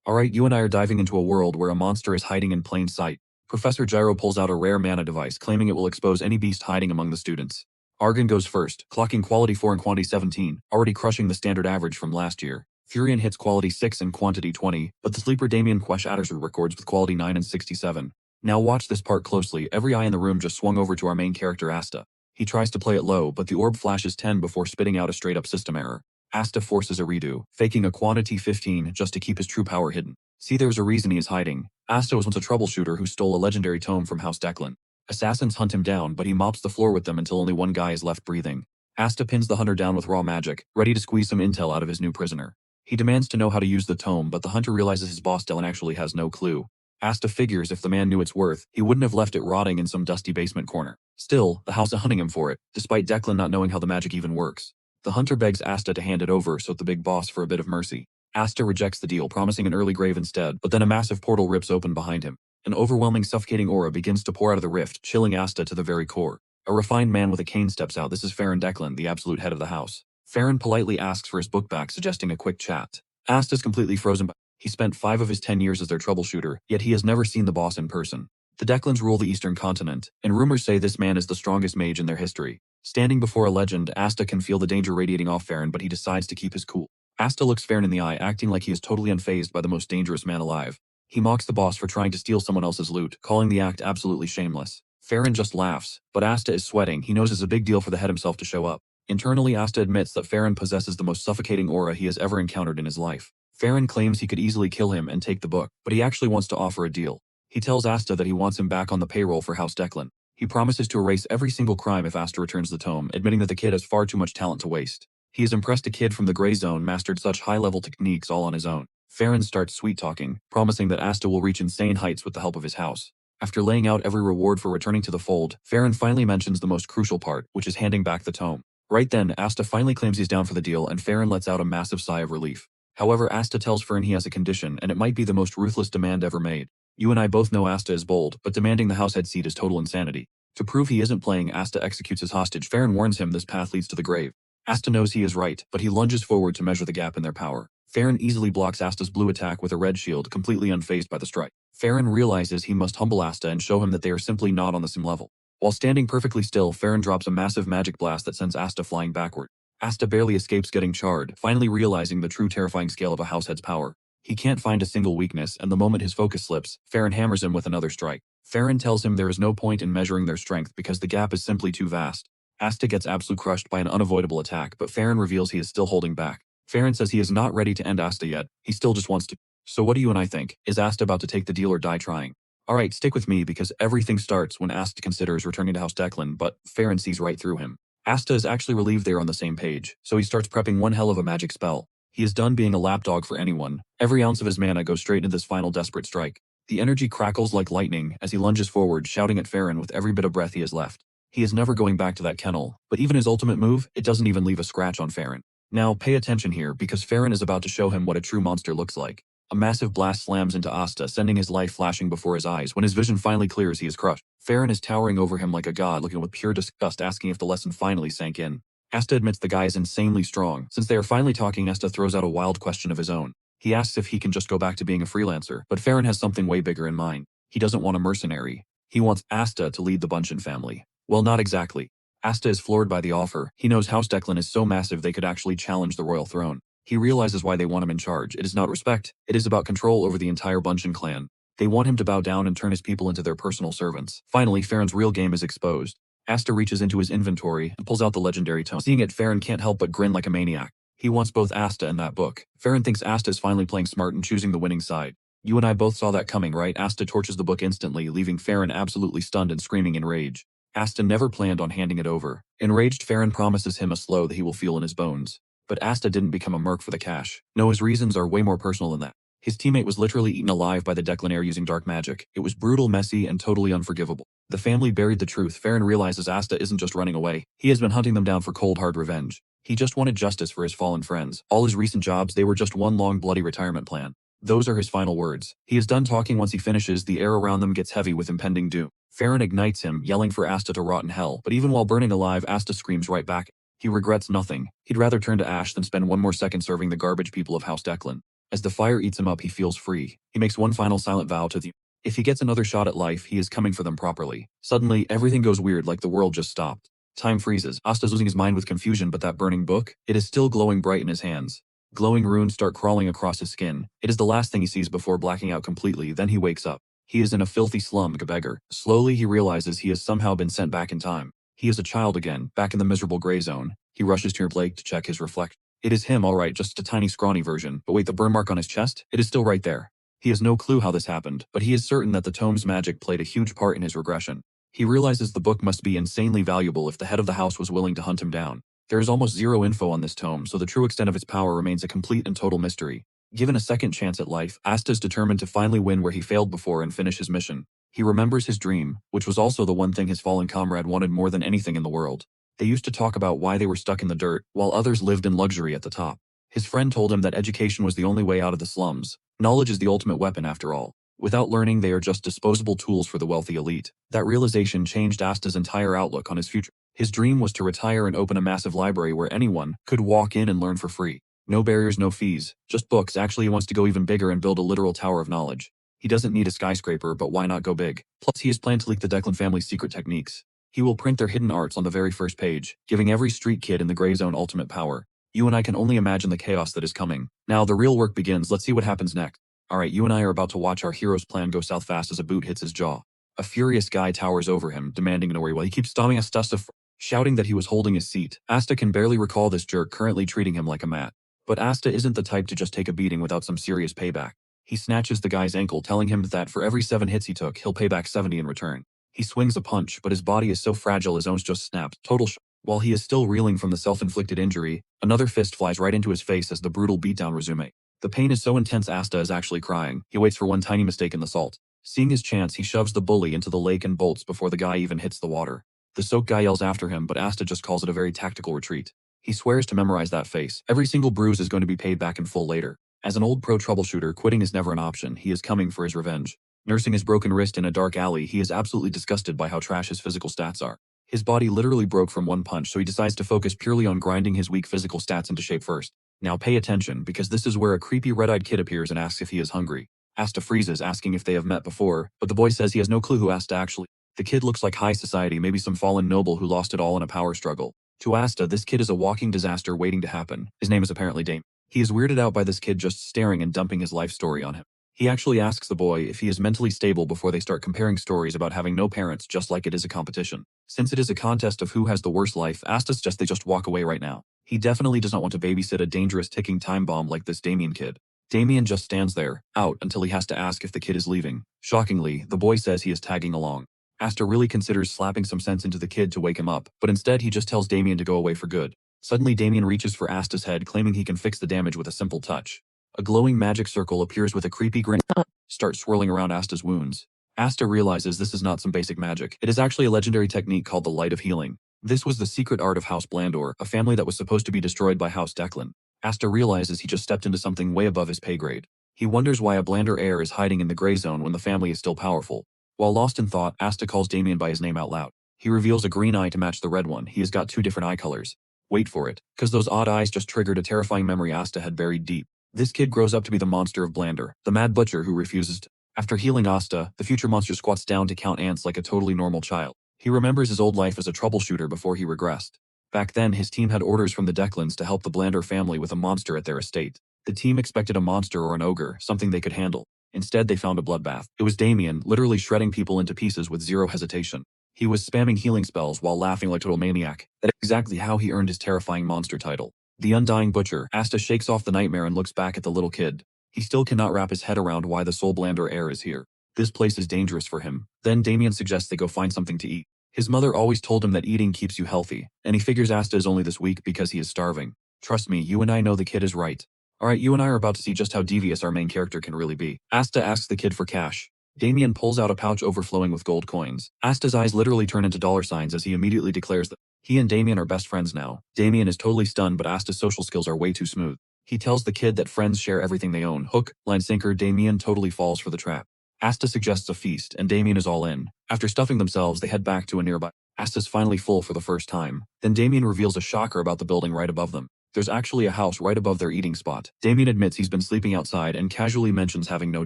Alright, you and I are diving into a world where a monster is hiding in plain sight. Professor Gyro pulls out a rare mana device, claiming it will expose any beast hiding among the students. Argon goes first, clocking quality 4 and quantity 17, already crushing the standard average from last year. Furion hits quality 6 and quantity 20, but the sleeper Damien Quesh Adderser records with quality 9 and 67. Now watch this part closely. Every eye in the room just swung over to our main character Asta. He tries to play it low, but the orb flashes 10 before spitting out a straight-up system error. Asta forces a redo, faking a quantity 15 just to keep his true power hidden. See, there's a reason he is hiding. Asta was once a troubleshooter who stole a legendary tome from House Declan. Assassins hunt him down, but he mops the floor with them until only one guy is left breathing. Asta pins the hunter down with raw magic, ready to squeeze some intel out of his new prisoner. He demands to know how to use the tome, but the hunter realizes his boss Dylan actually has no clue. Asta figures if the man knew its worth, he wouldn't have left it rotting in some dusty basement corner. Still, the house is hunting him for it, despite Declan not knowing how the magic even works. The hunter begs Asta to hand it over so the big boss for a bit of mercy. Asta rejects the deal, promising an early grave instead, but then a massive portal rips open behind him. An overwhelming suffocating aura begins to pour out of the rift, chilling Asta to the very core. A refined man with a cane steps out. This is Farron Declan, the absolute head of the house. Farron politely asks for his book back, suggesting a quick chat. Asta's completely frozen. He spent 5 of his 10 years as their troubleshooter, yet he has never seen the boss in person. The Declans rule the eastern continent, and rumors say this man is the strongest mage in their history. Standing before a legend, Asta can feel the danger radiating off Farron, but he decides to keep his cool. Asta looks Farron in the eye, acting like he is totally unfazed by the most dangerous man alive. He mocks the boss for trying to steal someone else's loot, calling the act absolutely shameless. Farron just laughs, but Asta is sweating. He knows it's a big deal for the head himself to show up. Internally, Asta admits that Farron possesses the most suffocating aura he has ever encountered in his life. Farron claims he could easily kill him and take the book, but he actually wants to offer a deal. He tells Asta that he wants him back on the payroll for House Declan. He promises to erase every single crime if Asta returns the tome, admitting that the kid has far too much talent to waste. He is impressed a kid from the Grey Zone mastered such high-level techniques all on his own. Farron starts sweet-talking, promising that Asta will reach insane heights with the help of his house. After laying out every reward for returning to the fold, Farron finally mentions the most crucial part, which is handing back the tome. Right then, Asta finally claims he's down for the deal, and Farron lets out a massive sigh of relief. However, Asta tells Farron he has a condition, and it might be the most ruthless demand ever made. You and I both know Asta is bold, but demanding the househead seat is total insanity. To prove he isn't playing, Asta executes his hostage. Farron warns him this path leads to the grave. Asta knows he is right, but he lunges forward to measure the gap in their power. Farron easily blocks Asta's blue attack with a red shield, completely unfazed by the strike. Farron realizes he must humble Asta and show him that they are simply not on the same level. While standing perfectly still, Farron drops a massive magic blast that sends Asta flying backward. Asta barely escapes getting charred, finally realizing the true terrifying scale of a househead's power. He can't find a single weakness, and the moment his focus slips, Farron hammers him with another strike. Farron tells him there is no point in measuring their strength because the gap is simply too vast. Asta gets absolutely crushed by an unavoidable attack, but Farron reveals he is still holding back. Farron says he is not ready to end Asta yet, he still just wants to. So what do you and I think? Is Asta about to take the deal or die trying? Alright, stick with me because everything starts when Asta considers returning to House Declan, but Farron sees right through him. Asta is actually relieved they are on the same page, so he starts prepping one hell of a magic spell. He is done being a lapdog for anyone. Every ounce of his mana goes straight into this final desperate strike. The energy crackles like lightning as he lunges forward, shouting at Farron with every bit of breath he has left. He is never going back to that kennel, but even his ultimate move, it doesn't even leave a scratch on Farron. Now pay attention here because Farron is about to show him what a true monster looks like. A massive blast slams into Asta, sending his life flashing before his eyes. When his vision finally clears, he is crushed. Farron is towering over him like a god, looking with pure disgust, asking if the lesson finally sank in. Asta admits the guy is insanely strong. Since they are finally talking, Asta throws out a wild question of his own. He asks if he can just go back to being a freelancer, but Farron has something way bigger in mind. He doesn't want a mercenary. He wants Asta to lead the Bunchen family. Well, not exactly. Asta is floored by the offer. He knows House Declan is so massive they could actually challenge the royal throne. He realizes why they want him in charge. It is not respect. It is about control over the entire Bunchen clan. They want him to bow down and turn his people into their personal servants. Finally, Farron's real game is exposed. Asta reaches into his inventory and pulls out the legendary tome. Seeing it, Farron can't help but grin like a maniac. He wants both Asta and that book. Farron thinks Asta is finally playing smart and choosing the winning side. You and I both saw that coming, right? Asta torches the book instantly, leaving Farron absolutely stunned and screaming in rage. Asta never planned on handing it over. Enraged, Farron promises him a slow that he will feel in his bones. But Asta didn't become a merc for the cash. No, his reasons are way more personal than that. His teammate was literally eaten alive by the Declanair using dark magic. It was brutal, messy, and totally unforgivable. The family buried the truth. Farron realizes Asta isn't just running away. He has been hunting them down for cold hard revenge. He just wanted justice for his fallen friends. All his recent jobs, they were just one long bloody retirement plan. Those are his final words. He is done talking. Once he finishes, the air around them gets heavy with impending doom. Farron ignites him, yelling for Asta to rot in hell, but even while burning alive, Asta screams right back. He regrets nothing. He'd rather turn to ash than spend one more second serving the garbage people of House Declan. As the fire eats him up, he feels free. He makes one final silent vow to the if he gets another shot at life, he is coming for them properly. Suddenly, everything goes weird, like the world just stopped. Time freezes. Asta's losing his mind with confusion, but that burning book, it is still glowing bright in his hands. Glowing runes start crawling across his skin. It is the last thing he sees before blacking out completely. Then he wakes up. He is in a filthy slum, like a beggar. Slowly, he realizes he has somehow been sent back in time. He is a child again, back in the miserable gray zone. He rushes to Blake to check his reflection. It is him, alright, just a tiny scrawny version. But wait, the burn mark on his chest? It is still right there. He has no clue how this happened, but he is certain that the tome's magic played a huge part in his regression. He realizes the book must be insanely valuable if the head of the house was willing to hunt him down. There is almost zero info on this tome, so the true extent of its power remains a complete and total mystery. Given a second chance at life, Asta is determined to finally win where he failed before and finish his mission. He remembers his dream, which was also the one thing his fallen comrade wanted more than anything in the world. They used to talk about why they were stuck in the dirt, while others lived in luxury at the top. His friend told him that education was the only way out of the slums. Knowledge is the ultimate weapon after all. Without learning, they are just disposable tools for the wealthy elite. That realization changed Asta's entire outlook on his future. His dream was to retire and open a massive library where anyone could walk in and learn for free. No barriers, no fees, just books. Actually, he wants to go even bigger and build a literal tower of knowledge. He doesn't need a skyscraper, but why not go big? Plus, he has planned to leak the Declan family's secret techniques. He will print their hidden arts on the very first page, giving every street kid in the gray zone ultimate power. You and I can only imagine the chaos that is coming. Now the real work begins. Let's see what happens next. Alright, you and I are about to watch our hero's plan go south fast as a boot hits his jaw. A furious guy towers over him, demanding an worry while he keeps stomping Asta, shouting that he was holding his seat. Asta can barely recall this jerk currently treating him like a mat. But Asta isn't the type to just take a beating without some serious payback. He snatches the guy's ankle, telling him that for every 7 hits he took, he'll pay back 70 in return. He swings a punch, but his body is so fragile his own just snaps. Total shock. While he is still reeling from the self-inflicted injury, another fist flies right into his face as the brutal beatdown resumes. The pain is so intense Asta is actually crying. He waits for one tiny mistake in the salt. Seeing his chance, he shoves the bully into the lake and bolts before the guy even hits the water. The soaked guy yells after him, but Asta just calls it a very tactical retreat. He swears to memorize that face. Every single bruise is going to be paid back in full later. As an old pro troubleshooter, quitting is never an option. He is coming for his revenge. Nursing his broken wrist in a dark alley, he is absolutely disgusted by how trash his physical stats are. His body literally broke from one punch, so he decides to focus purely on grinding his weak physical stats into shape first. Now pay attention, because this is where a creepy red-eyed kid appears and asks if he is hungry. Asta freezes, asking if they have met before, but the boy says he has no clue who Asta actually. The kid looks like high society, maybe some fallen noble who lost it all in a power struggle. To Asta, this kid is a walking disaster waiting to happen. His name is apparently Dame. He is weirded out by this kid just staring and dumping his life story on him. He actually asks the boy if he is mentally stable before they start comparing stories about having no parents, just like it is a competition. Since it is a contest of who has the worst life, Asta suggests they just walk away right now. He definitely does not want to babysit a dangerous ticking time bomb like this Damien kid. Damien just stands there, out, until he has to ask if the kid is leaving. Shockingly, the boy says he is tagging along. Asta really considers slapping some sense into the kid to wake him up, but instead he just tells Damien to go away for good. Suddenly Damien reaches for Asta's head, claiming he can fix the damage with a simple touch. A glowing magic circle appears with a creepy grin, starts swirling around Asta's wounds. Asta realizes this is not some basic magic. It is actually a legendary technique called the Light of Healing. This was the secret art of House Blandor, a family that was supposed to be destroyed by House Declan. Asta realizes he just stepped into something way above his pay grade. He wonders why a Blandor heir is hiding in the gray zone when the family is still powerful. While lost in thought, Asta calls Damien by his name out loud. He reveals a green eye to match the red one. He has got 2 different eye colors. Wait for it, cause those odd eyes just triggered a terrifying memory Asta had buried deep. This kid grows up to be the monster of Blandor, the mad butcher who refuses to. After healing Asta, the future monster squats down to count ants like a totally normal child. He remembers his old life as a troubleshooter before he regressed. Back then, his team had orders from the Declans to help the Blandor family with a monster at their estate. The team expected a monster or an ogre, something they could handle. Instead, they found a bloodbath. It was Damien, literally shredding people into pieces with zero hesitation. He was spamming healing spells while laughing like a total maniac. That's exactly how he earned his terrifying monster title. The Undying Butcher. Asta shakes off the nightmare and looks back at the little kid. He still cannot wrap his head around why the Soul Blandor heir is here. This place is dangerous for him. Then Damien suggests they go find something to eat. His mother always told him that eating keeps you healthy, and he figures Asta is only this weak because he is starving. Trust me, you and I know the kid is right. Alright, you and I are about to see just how devious our main character can really be. Asta asks the kid for cash. Damien pulls out a pouch overflowing with gold coins. Asta's eyes literally turn into dollar signs as he immediately declares that he and Damien are best friends now. Damien is totally stunned, but Asta's social skills are way too smooth. He tells the kid that friends share everything they own. Hook, line, sinker. Damien totally falls for the trap. Asta suggests a feast, and Damien is all in. After stuffing themselves, they head back to a nearby. Asta's finally full for the first time. Then Damien reveals a shocker about the building right above them. There's actually a house right above their eating spot. Damien admits he's been sleeping outside and casually mentions having no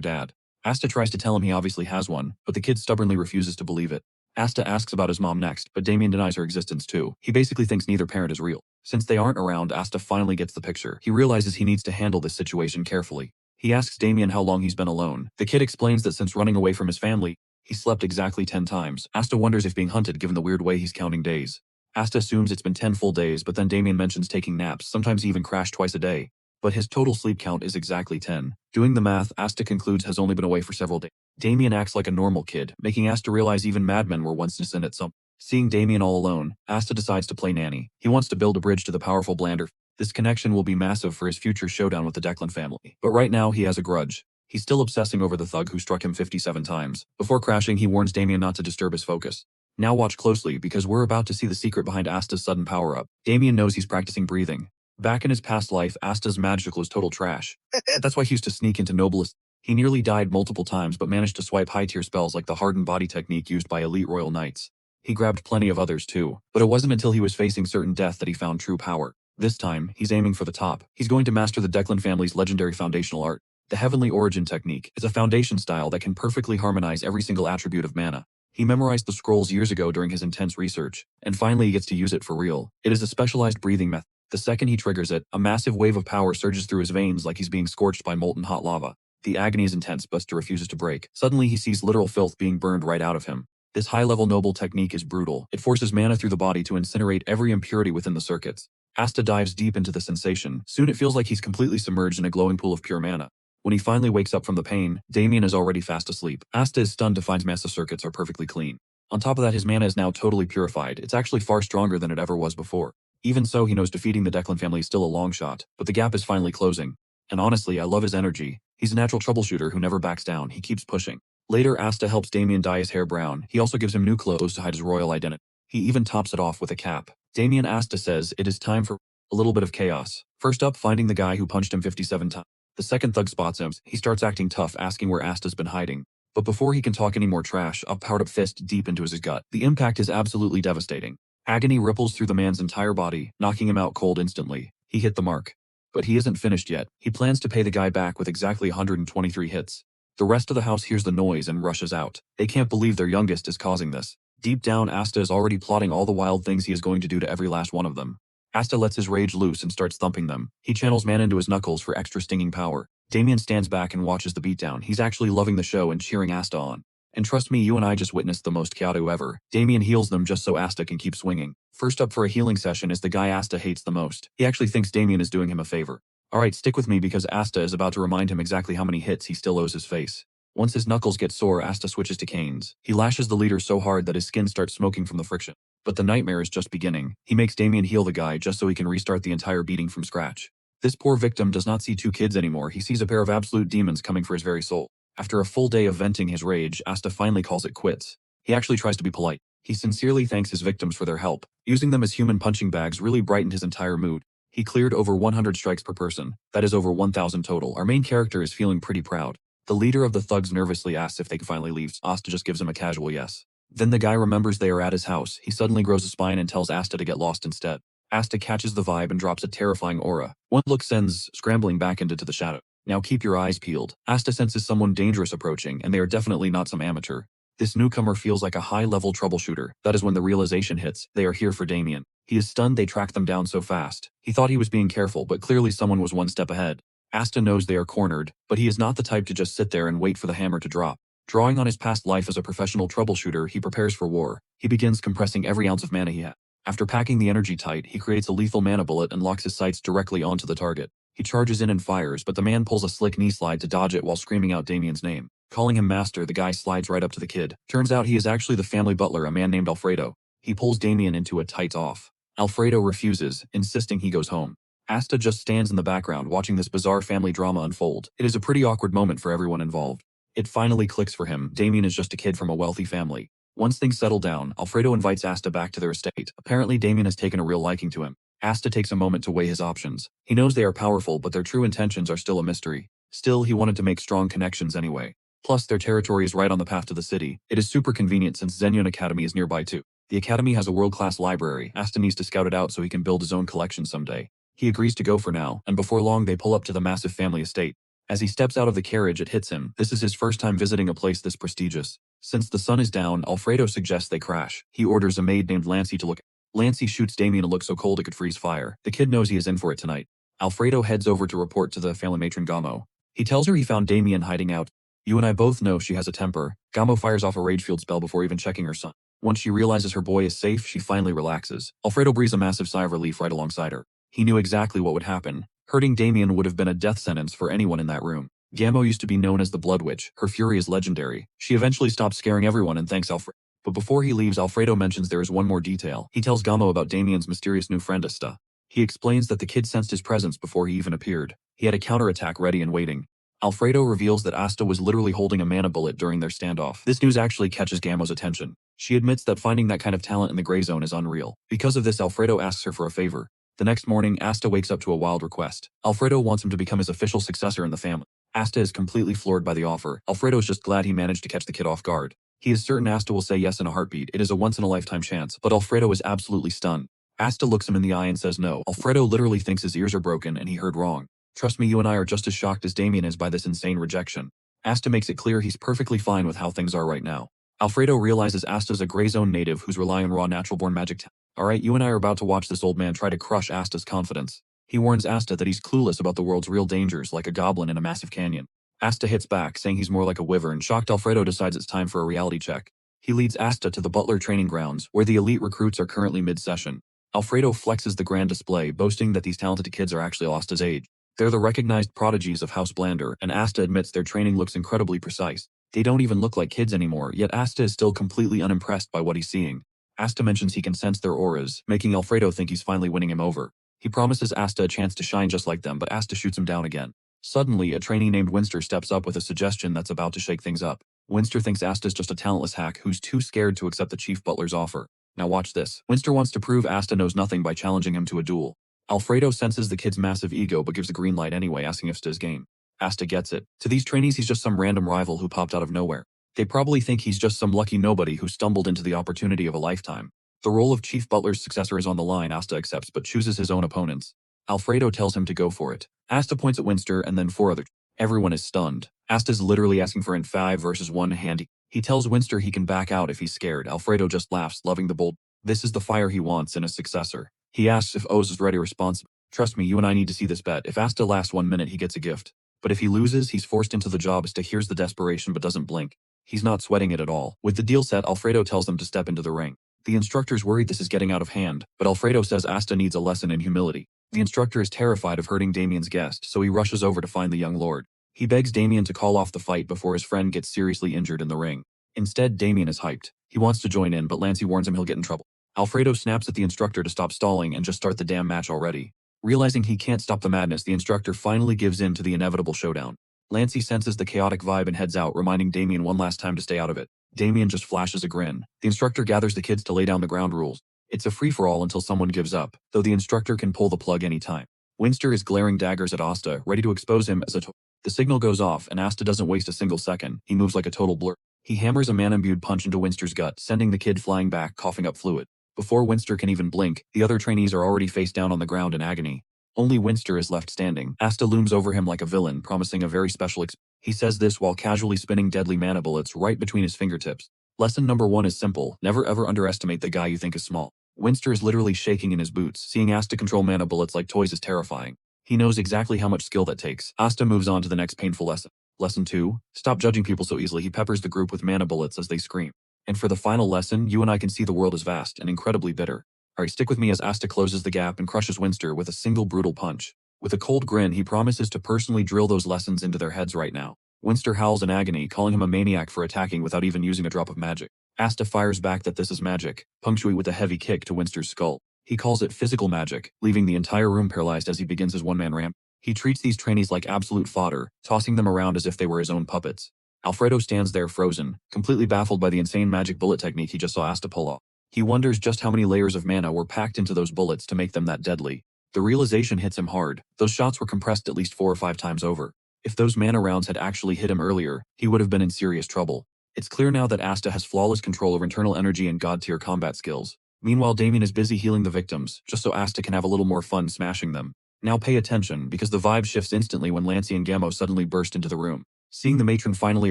dad. Asta tries to tell him he obviously has one, but the kid stubbornly refuses to believe it. Asta asks about his mom next, but Damien denies her existence too. He basically thinks neither parent is real. Since they aren't around, Asta finally gets the picture. He realizes he needs to handle this situation carefully. He asks Damien how long he's been alone. The kid explains that since running away from his family, he slept exactly 10 times. Asta wonders if being hunted given the weird way he's counting days. Asta assumes it's been 10 full days, but then Damien mentions taking naps, sometimes he even crashed twice a day. But his total sleep count is exactly 10. Doing the math, Asta concludes has only been away for several days. Damien acts like a normal kid, making Asta realize even madmen were once innocent at some. Seeing Damien all alone, Asta decides to play nanny. He wants to build a bridge to the powerful Blander. This connection will be massive for his future showdown with the Declan family. But right now he has a grudge. He's still obsessing over the thug who struck him 57 times. Before crashing, he warns Damien not to disturb his focus. Now watch closely because we're about to see the secret behind Asta's sudden power-up. Damien knows he's practicing breathing. Back in his past life, Asta's magical is total trash. That's why he used to sneak into noblest. He nearly died multiple times but managed to swipe high-tier spells like the hardened body technique used by elite royal knights. He grabbed plenty of others too, but it wasn't until he was facing certain death that he found true power. This time, he's aiming for the top. He's going to master the Declan family's legendary foundational art. The Heavenly Origin technique is a foundation style that can perfectly harmonize every single attribute of mana. He memorized the scrolls years ago during his intense research, and finally he gets to use it for real. It is a specialized breathing method. The second he triggers it, a massive wave of power surges through his veins like he's being scorched by molten hot lava. The agony is intense, but Buster refuses to break. Suddenly he sees literal filth being burned right out of him. This high-level noble technique is brutal. It forces mana through the body to incinerate every impurity within the circuits. Asta dives deep into the sensation. Soon it feels like he's completely submerged in a glowing pool of pure mana. When he finally wakes up from the pain, Damien is already fast asleep. Asta is stunned to find Massa circuits are perfectly clean. On top of that, his mana is now totally purified. It's actually far stronger than it ever was before. Even so, he knows defeating the Declan family is still a long shot, but the gap is finally closing. And honestly, I love his energy. He's a natural troubleshooter who never backs down. He keeps pushing. Later, Asta helps Damien dye his hair brown. He also gives him new clothes to hide his royal identity. He even tops it off with a cap. Damien Asta says it is time for a little bit of chaos. First up, finding the guy who punched him 57 times. The second thug spots him. He starts acting tough, asking where Asta's been hiding. But before he can talk any more trash, a powered-up fist deep into his gut. The impact is absolutely devastating. Agony ripples through the man's entire body, knocking him out cold instantly. He hit the mark. But he isn't finished yet. He plans to pay the guy back with exactly 123 hits. The rest of the house hears the noise and rushes out. They can't believe their youngest is causing this. Deep down, Asta is already plotting all the wild things he is going to do to every last one of them. Asta lets his rage loose and starts thumping them. He channels mana into his knuckles for extra stinging power. Damien stands back and watches the beatdown. He's actually loving the show and cheering Asta on. And trust me, you and I just witnessed the most chaotic ever. Damien heals them just so Asta can keep swinging. First up for a healing session is the guy Asta hates the most. He actually thinks Damien is doing him a favor. Alright, stick with me because Asta is about to remind him exactly how many hits he still owes his face. Once his knuckles get sore, Asta switches to canes. He lashes the leader so hard that his skin starts smoking from the friction. But the nightmare is just beginning. He makes Damien heal the guy just so he can restart the entire beating from scratch. This poor victim does not see two kids anymore. He sees a pair of absolute demons coming for his very soul. After a full day of venting his rage, Asta finally calls it quits. He actually tries to be polite. He sincerely thanks his victims for their help. Using them as human punching bags really brightened his entire mood. He cleared over 100 strikes per person. That is over 1,000 total. Our main character is feeling pretty proud. The leader of the thugs nervously asks if they can finally leave. Asta just gives him a casual yes. Then the guy remembers they are at his house. He suddenly grows a spine and tells Asta to get lost instead. Asta catches the vibe and drops a terrifying aura. One look sends scrambling back into the shadow. Now keep your eyes peeled. Asta senses someone dangerous approaching, and they are definitely not some amateur. This newcomer feels like a high-level troubleshooter. That is when the realization hits. They are here for Damien. He is stunned they tracked them down so fast. He thought he was being careful, but clearly someone was one step ahead. Asta knows they are cornered, but he is not the type to just sit there and wait for the hammer to drop. Drawing on his past life as a professional troubleshooter, he prepares for war. He begins compressing every ounce of mana he has. After packing the energy tight, he creates a lethal mana bullet and locks his sights directly onto the target. He charges in and fires, but the man pulls a slick knee slide to dodge it while screaming out Damien's name. Calling him master, the guy slides right up to the kid. Turns out he is actually the family butler, a man named Alfredo. He pulls Damien into a tight off. Alfredo refuses, insisting he goes home. Asta just stands in the background watching this bizarre family drama unfold. It is a pretty awkward moment for everyone involved. It finally clicks for him. Damien is just a kid from a wealthy family. Once things settle down, Alfredo invites Asta back to their estate. Apparently Damien has taken a real liking to him. Asta takes a moment to weigh his options. He knows they are powerful, but their true intentions are still a mystery. Still, he wanted to make strong connections anyway. Plus, their territory is right on the path to the city. It is super convenient since Zenyon Academy is nearby too. The academy has a world-class library. Asta needs to scout it out so he can build his own collection someday. He agrees to go for now, and before long they pull up to the massive family estate. As he steps out of the carriage, it hits him. This is his first time visiting a place this prestigious. Since the sun is down, Alfredo suggests they crash. He orders a maid named Lancey to look. Lancey shoots Damien a look so cold it could freeze fire. The kid knows he is in for it tonight. Alfredo heads over to report to the family matron Gamo. He tells her he found Damien hiding out. You and I both know she has a temper. Gamo fires off a rage field spell before even checking her son. Once she realizes her boy is safe, she finally relaxes. Alfredo breathes a massive sigh of relief right alongside her. He knew exactly what would happen. Hurting Damien would have been a death sentence for anyone in that room. Gamo used to be known as the Blood Witch. Her fury is legendary. She eventually stops scaring everyone and thanks Alfredo. But before he leaves, Alfredo mentions there is one more detail. He tells Gamo about Damien's mysterious new friend Asta. He explains that the kid sensed his presence before he even appeared. He had a counterattack ready and waiting. Alfredo reveals that Asta was literally holding a mana bullet during their standoff. This news actually catches Gamo's attention. She admits that finding that kind of talent in the gray zone is unreal. Because of this, Alfredo asks her for a favor. The next morning, Asta wakes up to a wild request. Alfredo wants him to become his official successor in the family. Asta is completely floored by the offer. Alfredo is just glad he managed to catch the kid off guard. He is certain Asta will say yes in a heartbeat. It is a once-in-a-lifetime chance, but Alfredo is absolutely stunned. Asta looks him in the eye and says no. Alfredo literally thinks his ears are broken and he heard wrong. Trust me, you and I are just as shocked as Damien is by this insane rejection. Asta makes it clear he's perfectly fine with how things are right now. Alfredo realizes Asta's a gray zone native who's relying on raw natural-born magic. Alright, you and I are about to watch this old man try to crush Asta's confidence. He warns Asta that he's clueless about the world's real dangers, like a goblin in a massive canyon. Asta hits back, saying he's more like a wyvern. Shocked, Alfredo decides it's time for a reality check. He leads Asta to the Butler training grounds, where the elite recruits are currently mid-session. Alfredo flexes the grand display, boasting that these talented kids are actually Asta's age. They're the recognized prodigies of House Blander, and Asta admits their training looks incredibly precise. They don't even look like kids anymore, yet Asta is still completely unimpressed by what he's seeing. Asta mentions he can sense their auras, making Alfredo think he's finally winning him over. He promises Asta a chance to shine just like them, but Asta shoots him down again. Suddenly, a trainee named Winster steps up with a suggestion that's about to shake things up. Winster thinks Asta's just a talentless hack who's too scared to accept the chief butler's offer. Now watch this. Winster wants to prove Asta knows nothing by challenging him to a duel. Alfredo senses the kid's massive ego but gives a green light anyway, asking if Asta's game. Asta gets it. To these trainees, he's just some random rival who popped out of nowhere. They probably think he's just some lucky nobody who stumbled into the opportunity of a lifetime. The role of Chief Butler's successor is on the line. Asta accepts but chooses his own opponents. Alfredo tells him to go for it. Asta points at Winster and then 4 others. Everyone is stunned. Asta's literally asking for an 5 versus 1 hand. He tells Winster he can back out if he's scared. Alfredo just laughs, loving the bold. This is the fire he wants in a successor. He asks if Oz is ready responsible. Trust me, you and I need to see this bet. If Asta lasts 1 minute, he gets a gift. But if he loses, he's forced into the job. Asta hears the desperation but doesn't blink. He's not sweating it at all. With the deal set, Alfredo tells them to step into the ring. The instructor's worried this is getting out of hand, but Alfredo says Asta needs a lesson in humility. The instructor is terrified of hurting Damien's guest, so he rushes over to find the young lord. He begs Damien to call off the fight before his friend gets seriously injured in the ring. Instead, Damien is hyped. He wants to join in, but Lancey warns him he'll get in trouble. Alfredo snaps at the instructor to stop stalling and just start the damn match already. Realizing he can't stop the madness, the instructor finally gives in to the inevitable showdown. Lancey senses the chaotic vibe and heads out, reminding Damien one last time to stay out of it. Damien just flashes a grin. The instructor gathers the kids to lay down the ground rules. It's a free-for-all until someone gives up, though the instructor can pull the plug anytime. Winster is glaring daggers at Asta, ready to expose him as a The signal goes off, and Asta doesn't waste a single second. He moves like a total blur. He hammers a man-imbued punch into Winster's gut, sending the kid flying back, coughing up fluid. Before Winster can even blink, the other trainees are already face down on the ground in agony. Only Winster is left standing. Asta looms over him like a villain, promising a very special He says this while casually spinning deadly mana bullets right between his fingertips. Lesson number 1 is simple. Never ever underestimate the guy you think is small. Winster is literally shaking in his boots. Seeing Asta control mana bullets like toys is terrifying. He knows exactly how much skill that takes. Asta moves on to the next painful lesson. Lesson 2. Stop judging people so easily. He peppers the group with mana bullets as they scream. And for the final lesson, you and I can see the world is vast and incredibly bitter. Alright, stick with me as Asta closes the gap and crushes Winster with a single brutal punch. With a cold grin, he promises to personally drill those lessons into their heads right now. Winster howls in agony, calling him a maniac for attacking without even using a drop of magic. Asta fires back that this is magic, punctuate with a heavy kick to Winster's skull. He calls it physical magic, leaving the entire room paralyzed as he begins his one-man ramp. He treats these trainees like absolute fodder, tossing them around as if they were his own puppets. Alfredo stands there frozen, completely baffled by the insane magic bullet technique he just saw Asta pull off. He wonders just how many layers of mana were packed into those bullets to make them that deadly. The realization hits him hard. Those shots were compressed at least 4 or 5 times over. If those mana rounds had actually hit him earlier, he would have been in serious trouble. It's clear now that Asta has flawless control over internal energy and god-tier combat skills. Meanwhile, Damien is busy healing the victims, just so Asta can have a little more fun smashing them. Now pay attention, because the vibe shifts instantly when Lancey and Gamo suddenly burst into the room. Seeing the matron finally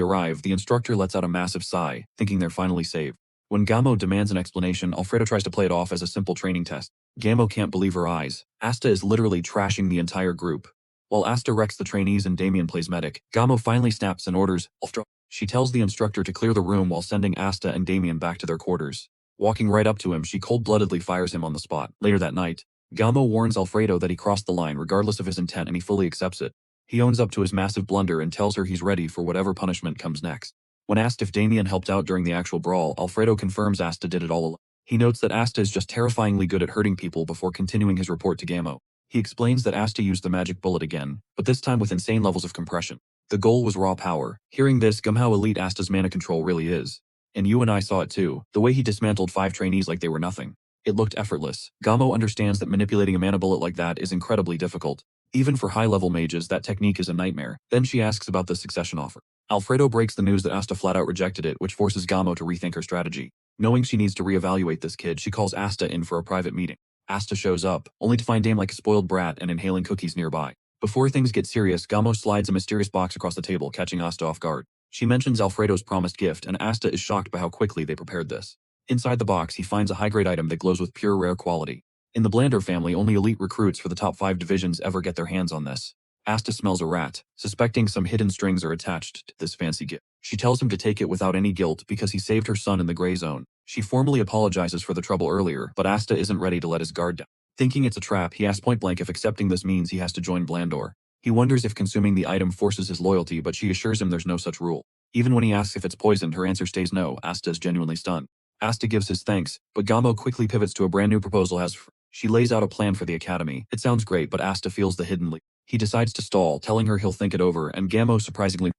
arrive, the instructor lets out a massive sigh, thinking they're finally saved. When Gamo demands an explanation, Alfredo tries to play it off as a simple training test. Gamo can't believe her eyes. Asta is literally trashing the entire group. While Asta wrecks the trainees and Damien plays medic, Gamo finally snaps and orders, "Alfredo." She tells the instructor to clear the room while sending Asta and Damien back to their quarters. Walking right up to him, she cold-bloodedly fires him on the spot. Later that night, Gamo warns Alfredo that he crossed the line regardless of his intent, and he fully accepts it. He owns up to his massive blunder and tells her he's ready for whatever punishment comes next. When asked if Damien helped out during the actual brawl, Alfredo confirms Asta did it all alone. He notes that Asta is just terrifyingly good at hurting people before continuing his report to Gamo. He explains that Asta used the magic bullet again, but this time with insane levels of compression. The goal was raw power. Hearing this, how elite Asta's mana control really is. And you and I saw it too, the way he dismantled 5 trainees like they were nothing. It looked effortless. Gamo understands that manipulating a mana bullet like that is incredibly difficult. Even for high-level mages, that technique is a nightmare. Then she asks about the succession offer. Alfredo breaks the news that Asta flat-out rejected it, which forces Gamo to rethink her strategy. Knowing she needs to reevaluate this kid, she calls Asta in for a private meeting. Asta shows up, only to find Dame like a spoiled brat and inhaling cookies nearby. Before things get serious, Gamo slides a mysterious box across the table, catching Asta off guard. She mentions Alfredo's promised gift, and Asta is shocked by how quickly they prepared this. Inside the box, he finds a high-grade item that glows with pure rare quality. In the Blander family, only elite recruits for the top 5 divisions ever get their hands on this. Asta smells a rat, suspecting some hidden strings are attached to this fancy gift. She tells him to take it without any guilt because he saved her son in the gray zone. She formally apologizes for the trouble earlier, but Asta isn't ready to let his guard down. Thinking it's a trap, he asks point-blank if accepting this means he has to join Blandor. He wonders if consuming the item forces his loyalty, but she assures him there's no such rule. Even when he asks if it's poisoned, her answer stays no. Asta is genuinely stunned. Asta gives his thanks, but Gamo quickly pivots to a brand new proposal she lays out a plan for the academy. It sounds great, but Asta feels the hidden leak. He decides to stall, telling her he'll think it over, and Gamo surprisingly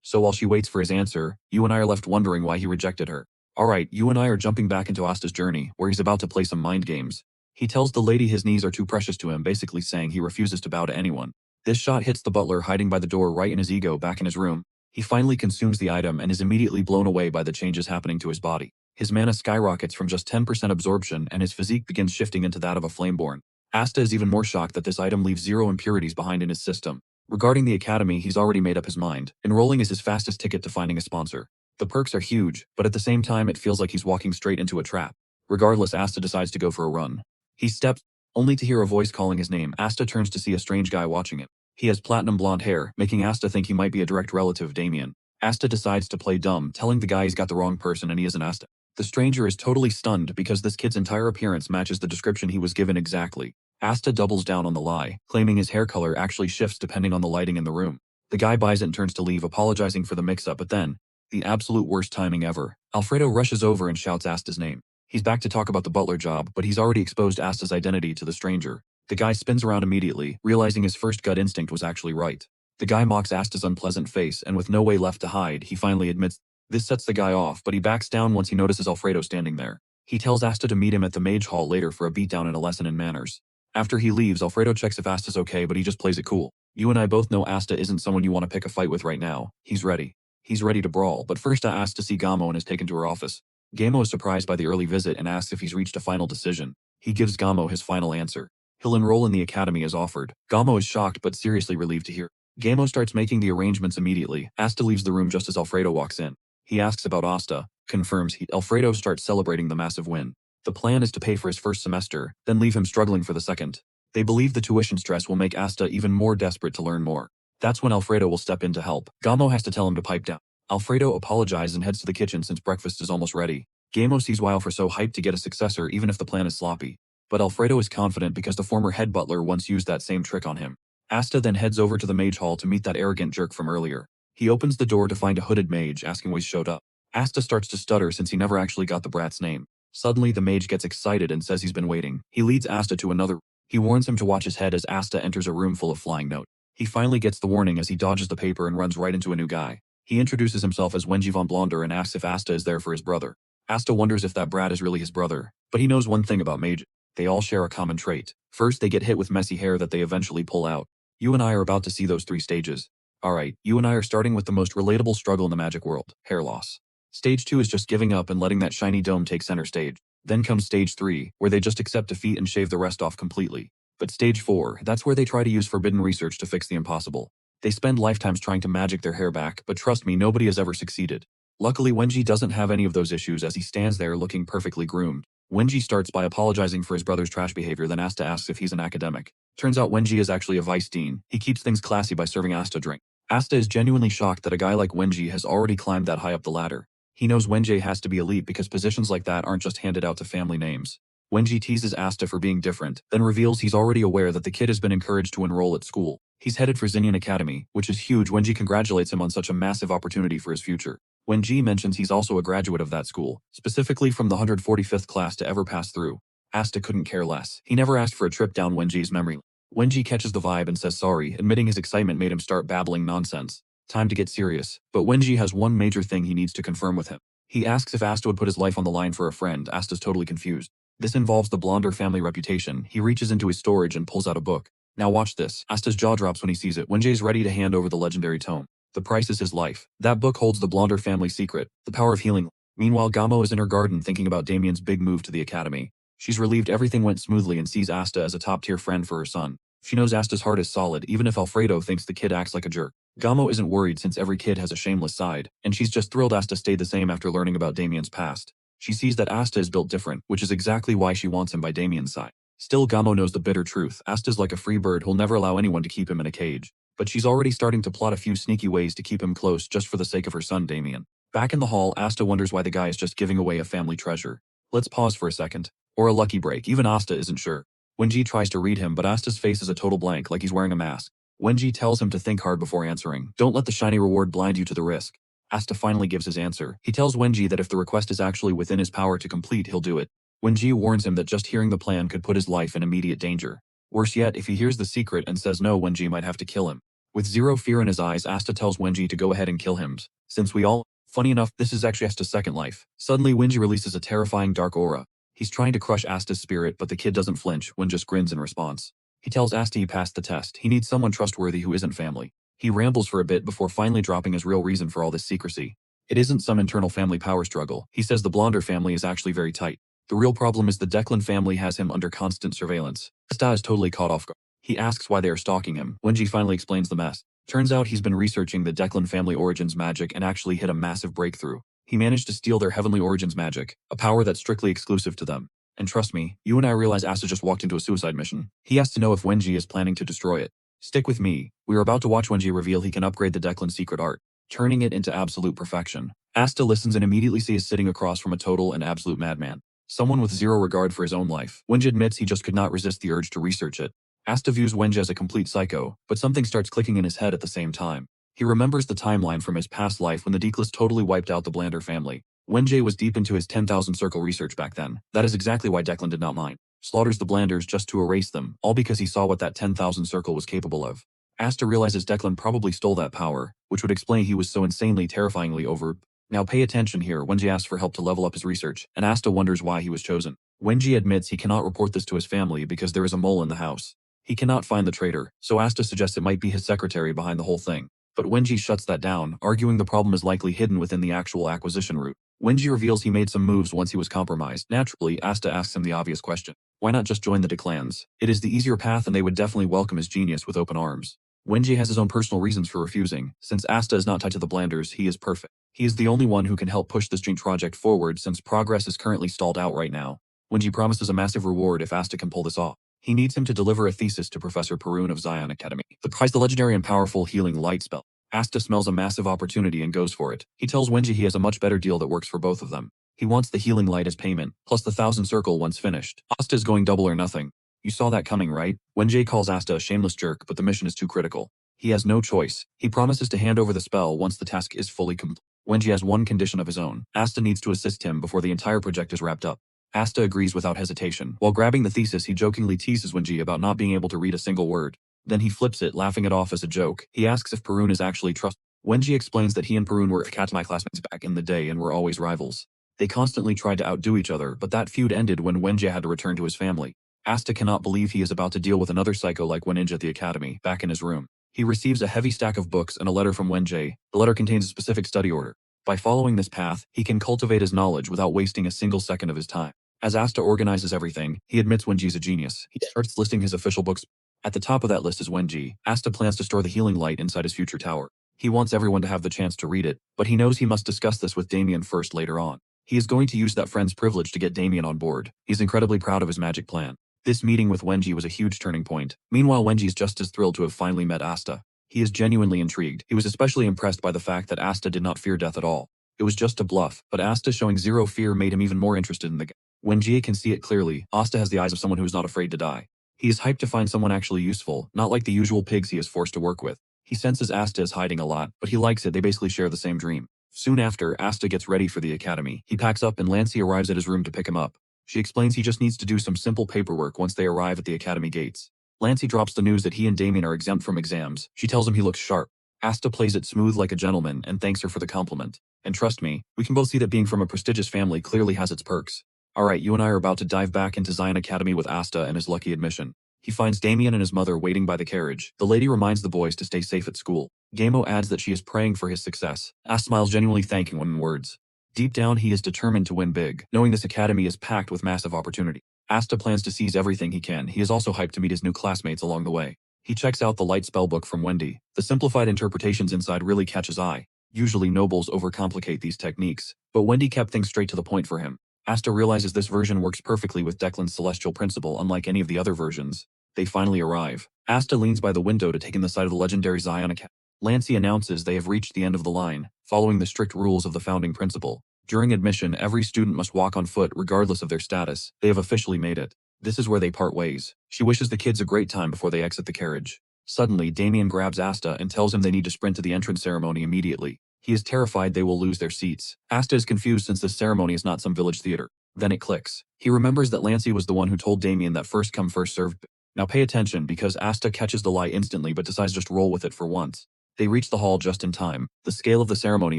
so while she waits for his answer, you and I are left wondering why he rejected her. Alright, you and I are jumping back into Asta's journey, where he's about to play some mind games. He tells the lady his knees are too precious to him, basically saying he refuses to bow to anyone. This shot hits the butler hiding by the door right in his ego back in his room. He finally consumes the item and is immediately blown away by the changes happening to his body. His mana skyrockets from just 10% absorption, and his physique begins shifting into that of a flameborn. Asta is even more shocked that this item leaves 0 impurities behind in his system. Regarding the academy, he's already made up his mind. Enrolling is his fastest ticket to finding a sponsor. The perks are huge, but at the same time it feels like he's walking straight into a trap. Regardless, Asta decides to go for a run. He steps, only to hear a voice calling his name. Asta turns to see a strange guy watching it. He has platinum blonde hair, making Asta think he might be a direct relative of Damien. Asta decides to play dumb, telling the guy he's got the wrong person and he isn't Asta. The stranger is totally stunned because this kid's entire appearance matches the description he was given exactly. Asta doubles down on the lie, claiming his hair color actually shifts depending on the lighting in the room. The guy buys it and turns to leave, apologizing for the mix-up, but then, the absolute worst timing ever. Alfredo rushes over and shouts Asta's name. He's back to talk about the butler job, but he's already exposed Asta's identity to the stranger. The guy spins around immediately, realizing his first gut instinct was actually right. The guy mocks Asta's unpleasant face, and with no way left to hide, he finally admits. This sets the guy off, but he backs down once he notices Alfredo standing there. He tells Asta to meet him at the mage hall later for a beatdown and a lesson in manners. After he leaves, Alfredo checks if Asta's okay, but he just plays it cool. You and I both know Asta isn't someone you want to pick a fight with right now. He's ready. He's ready to brawl, but first asks to see Gamo and is taken to her office. Gamo is surprised by the early visit and asks if he's reached a final decision. He gives Gamo his final answer. He'll enroll in the academy as offered. Gamo is shocked but seriously relieved to hear. Gamo starts making the arrangements immediately. Asta leaves the room just as Alfredo walks in. He asks about Asta, confirms Alfredo starts celebrating the massive win. The plan is to pay for his first semester, then leave him struggling for the second. They believe the tuition stress will make Asta even more desperate to learn more. That's when Alfredo will step in to help. Gamo has to tell him to pipe down. Alfredo apologizes and heads to the kitchen since breakfast is almost ready. Gamo sees why Alfredo's so hyped to get a successor even if the plan is sloppy. But Alfredo is confident because the former head butler once used that same trick on him. Asta then heads over to the mage hall to meet that arrogant jerk from earlier. He opens the door to find a hooded mage asking why he showed up. Asta starts to stutter since he never actually got the brat's name. Suddenly the mage gets excited and says he's been waiting. He leads Asta to another. He warns him to watch his head as Asta enters a room full of flying notes. He finally gets the warning as he dodges the paper and runs right into a new guy. He introduces himself as Wenji von Blonder and asks if Asta is there for his brother. Asta wonders if that brat is really his brother, but he knows one thing about mages. They all share a common trait. First, they get hit with messy hair that they eventually pull out. You and I are about to see those 3 stages. Alright, you and I are starting with the most relatable struggle in the magic world, hair loss. Stage 2 is just giving up and letting that shiny dome take center stage. Then comes stage 3, where they just accept defeat and shave the rest off completely. But stage 4, that's where they try to use forbidden research to fix the impossible. They spend lifetimes trying to magic their hair back, but trust me, nobody has ever succeeded. Luckily, Wenji doesn't have any of those issues as he stands there looking perfectly groomed. Wenji starts by apologizing for his brother's trash behavior, then Asta asks if he's an academic. Turns out Wenji is actually a vice dean. He keeps things classy by serving Asta drink. Asta is genuinely shocked that a guy like Wenji has already climbed that high up the ladder. He knows Wenji has to be elite because positions like that aren't just handed out to family names. Wenji teases Asta for being different, then reveals he's already aware that the kid has been encouraged to enroll at school. He's headed for Xinian Academy, which is huge. Wenji congratulates him on such a massive opportunity for his future. Wenji mentions he's also a graduate of that school, specifically from the 145th class to ever pass through. Asta couldn't care less. He never asked for a trip down Wenji's memory lane. Wenji catches the vibe and says sorry, admitting his excitement made him start babbling nonsense. Time to get serious. But Wenji has one major thing he needs to confirm with him. He asks if Asta would put his life on the line for a friend. Asta's totally confused. This involves the Blonder family reputation. He reaches into his storage and pulls out a book. Now watch this. Asta's jaw drops when he sees it. Wenji's ready to hand over the legendary tome. The price is his life. That book holds the Blonder family secret, the power of healing. Meanwhile, Gamo is in her garden thinking about Damien's big move to the academy. She's relieved everything went smoothly and sees Asta as a top-tier friend for her son. She knows Asta's heart is solid, even if Alfredo thinks the kid acts like a jerk. Gamo isn't worried since every kid has a shameless side, and she's just thrilled Asta stayed the same after learning about Damien's past. She sees that Asta is built different, which is exactly why she wants him by Damien's side. Still, Gamo knows the bitter truth. Asta's like a free bird who'll never allow anyone to keep him in a cage. But she's already starting to plot a few sneaky ways to keep him close just for the sake of her son Damien. Back in the hall, Asta wonders why the guy is just giving away a family treasure. Let's pause for a second. Or a lucky break, even Asta isn't sure. Wenji tries to read him, but Asta's face is a total blank, like he's wearing a mask. Wenji tells him to think hard before answering. Don't let the shiny reward blind you to the risk. Asta finally gives his answer. He tells Wenji that if the request is actually within his power to complete, he'll do it. Wenji warns him that just hearing the plan could put his life in immediate danger. Worse yet, if he hears the secret and says no, Wenji might have to kill him. With zero fear in his eyes, Asta tells Wenji to go ahead and kill him. Since we all… Funny enough, this is actually Asta's second life. Suddenly, Wenji releases a terrifying dark aura. He's trying to crush Asta's spirit, but the kid doesn't flinch. Wen just grins in response. He tells Asta he passed the test. He needs someone trustworthy who isn't family. He rambles for a bit before finally dropping his real reason for all this secrecy. It isn't some internal family power struggle. He says the Blonder family is actually very tight. The real problem is the Declan family has him under constant surveillance. Asta is totally caught off guard. He asks why they are stalking him. Wenji finally explains the mess. Turns out he's been researching the Declan family origins magic and actually hit a massive breakthrough. He managed to steal their heavenly origins magic, a power that's strictly exclusive to them. And trust me, you and I realize Asta just walked into a suicide mission. He has to know if Wenji is planning to destroy it. Stick with me. We are about to watch Wenji reveal he can upgrade the Declan secret art, turning it into absolute perfection. Asta listens and immediately sees sitting across from a total and absolute madman. Someone with zero regard for his own life. Wenji admits he just could not resist the urge to research it. Asta views Wenji as a complete psycho, but something starts clicking in his head at the same time. He remembers the timeline from his past life when the Declas totally wiped out the Blonder family. Wenji was deep into his 10,000 circle research back then. That is exactly why Declan did not mind. Slaughters the Blanders just to erase them, all because he saw what that 10,000 circle was capable of. Asta realizes Declan probably stole that power, which would explain he was so insanely, terrifyingly over. Now pay attention here. Wenji asks for help to level up his research, and Asta wonders why he was chosen. Wenji admits he cannot report this to his family because there is a mole in the house. He cannot find the traitor, so Asta suggests it might be his secretary behind the whole thing. But Wenji shuts that down, arguing the problem is likely hidden within the actual acquisition route. Wenji reveals he made some moves once he was compromised. Naturally, Asta asks him the obvious question. Why not just join the Declans? It is the easier path and they would definitely welcome his genius with open arms. Wenji has his own personal reasons for refusing. Since Asta is not tied to the Blanders, he is perfect. He is the only one who can help push this joint project forward since progress is currently stalled out right now. Wenji promises a massive reward if Asta can pull this off. He needs him to deliver a thesis to Professor Perun of Zion Academy. The prize the legendary and powerful healing light spell. Asta smells a massive opportunity and goes for it. He tells Wenji he has a much better deal that works for both of them. He wants the healing light as payment, plus the 1,000 circle once finished. Asta is going double or nothing. You saw that coming, right? Wenji calls Asta a shameless jerk, but the mission is too critical. He has no choice. He promises to hand over the spell once the task is fully complete. Wenji has one condition of his own. Asta needs to assist him before the entire project is wrapped up. Asta agrees without hesitation. While grabbing the thesis, he jokingly teases Wenji about not being able to read a single word. Then he flips it, laughing it off as a joke. He asks if Perun is actually trustworthy. Wenji explains that he and Perun were Academy classmates back in the day and were always rivals. They constantly tried to outdo each other, but that feud ended when Wenji had to return to his family. Asta cannot believe he is about to deal with another psycho like Wenji at the academy, back in his room. He receives a heavy stack of books and a letter from Wenji. The letter contains a specific study order. By following this path, he can cultivate his knowledge without wasting a single second of his time. As Asta organizes everything, he admits Wenji's a genius. He starts listing his official books. At the top of that list is Wenji. Asta plans to store the healing light inside his future tower. He wants everyone to have the chance to read it, but he knows he must discuss this with Damien first later on. He is going to use that friend's privilege to get Damien on board. He's incredibly proud of his magic plan. This meeting with Wenji was a huge turning point. Meanwhile, Wenji's just as thrilled to have finally met Asta. He is genuinely intrigued. He was especially impressed by the fact that Asta did not fear death at all. It was just a bluff, but Asta showing zero fear made him even more interested in the guy. Wenji can see it clearly. Asta has the eyes of someone who is not afraid to die. He is hyped to find someone actually useful, not like the usual pigs he is forced to work with. He senses Asta is hiding a lot, but he likes it. They basically share the same dream. Soon after, Asta gets ready for the academy. He packs up and Lancey arrives at his room to pick him up. She explains he just needs to do some simple paperwork once they arrive at the academy gates. Lancey drops the news that he and Damien are exempt from exams. She tells him he looks sharp. Asta plays it smooth like a gentleman and thanks her for the compliment. And trust me, we can both see that being from a prestigious family clearly has its perks. Alright, you and I are about to dive back into Zion Academy with Asta and his lucky admission. He finds Damien and his mother waiting by the carriage. The lady reminds the boys to stay safe at school. Gamo adds that she is praying for his success. Asta smiles, genuinely thanking him in words. Deep down, he is determined to win big, knowing this academy is packed with massive opportunity. Asta plans to seize everything he can. He is also hyped to meet his new classmates along the way. He checks out the light spellbook from Wendy. The simplified interpretations inside really catch his eye. Usually nobles overcomplicate these techniques, but Wendy kept things straight to the point for him. Asta realizes this version works perfectly with Declan's celestial principle, unlike any of the other versions. They finally arrive. Asta leans by the window to take in the sight of the legendary Zion Academy. Lancey announces they have reached the end of the line, following the strict rules of the founding principle. During admission, every student must walk on foot regardless of their status. They have officially made it. This is where they part ways. She wishes the kids a great time before they exit the carriage. Suddenly, Damien grabs Asta and tells him they need to sprint to the entrance ceremony immediately. He is terrified they will lose their seats. Asta is confused since this ceremony is not some village theater. Then it clicks. He remembers that Lancey was the one who told Damien that first come first served. Now pay attention because Asta catches the lie instantly but decides just roll with it for once. They reach the hall just in time. The scale of the ceremony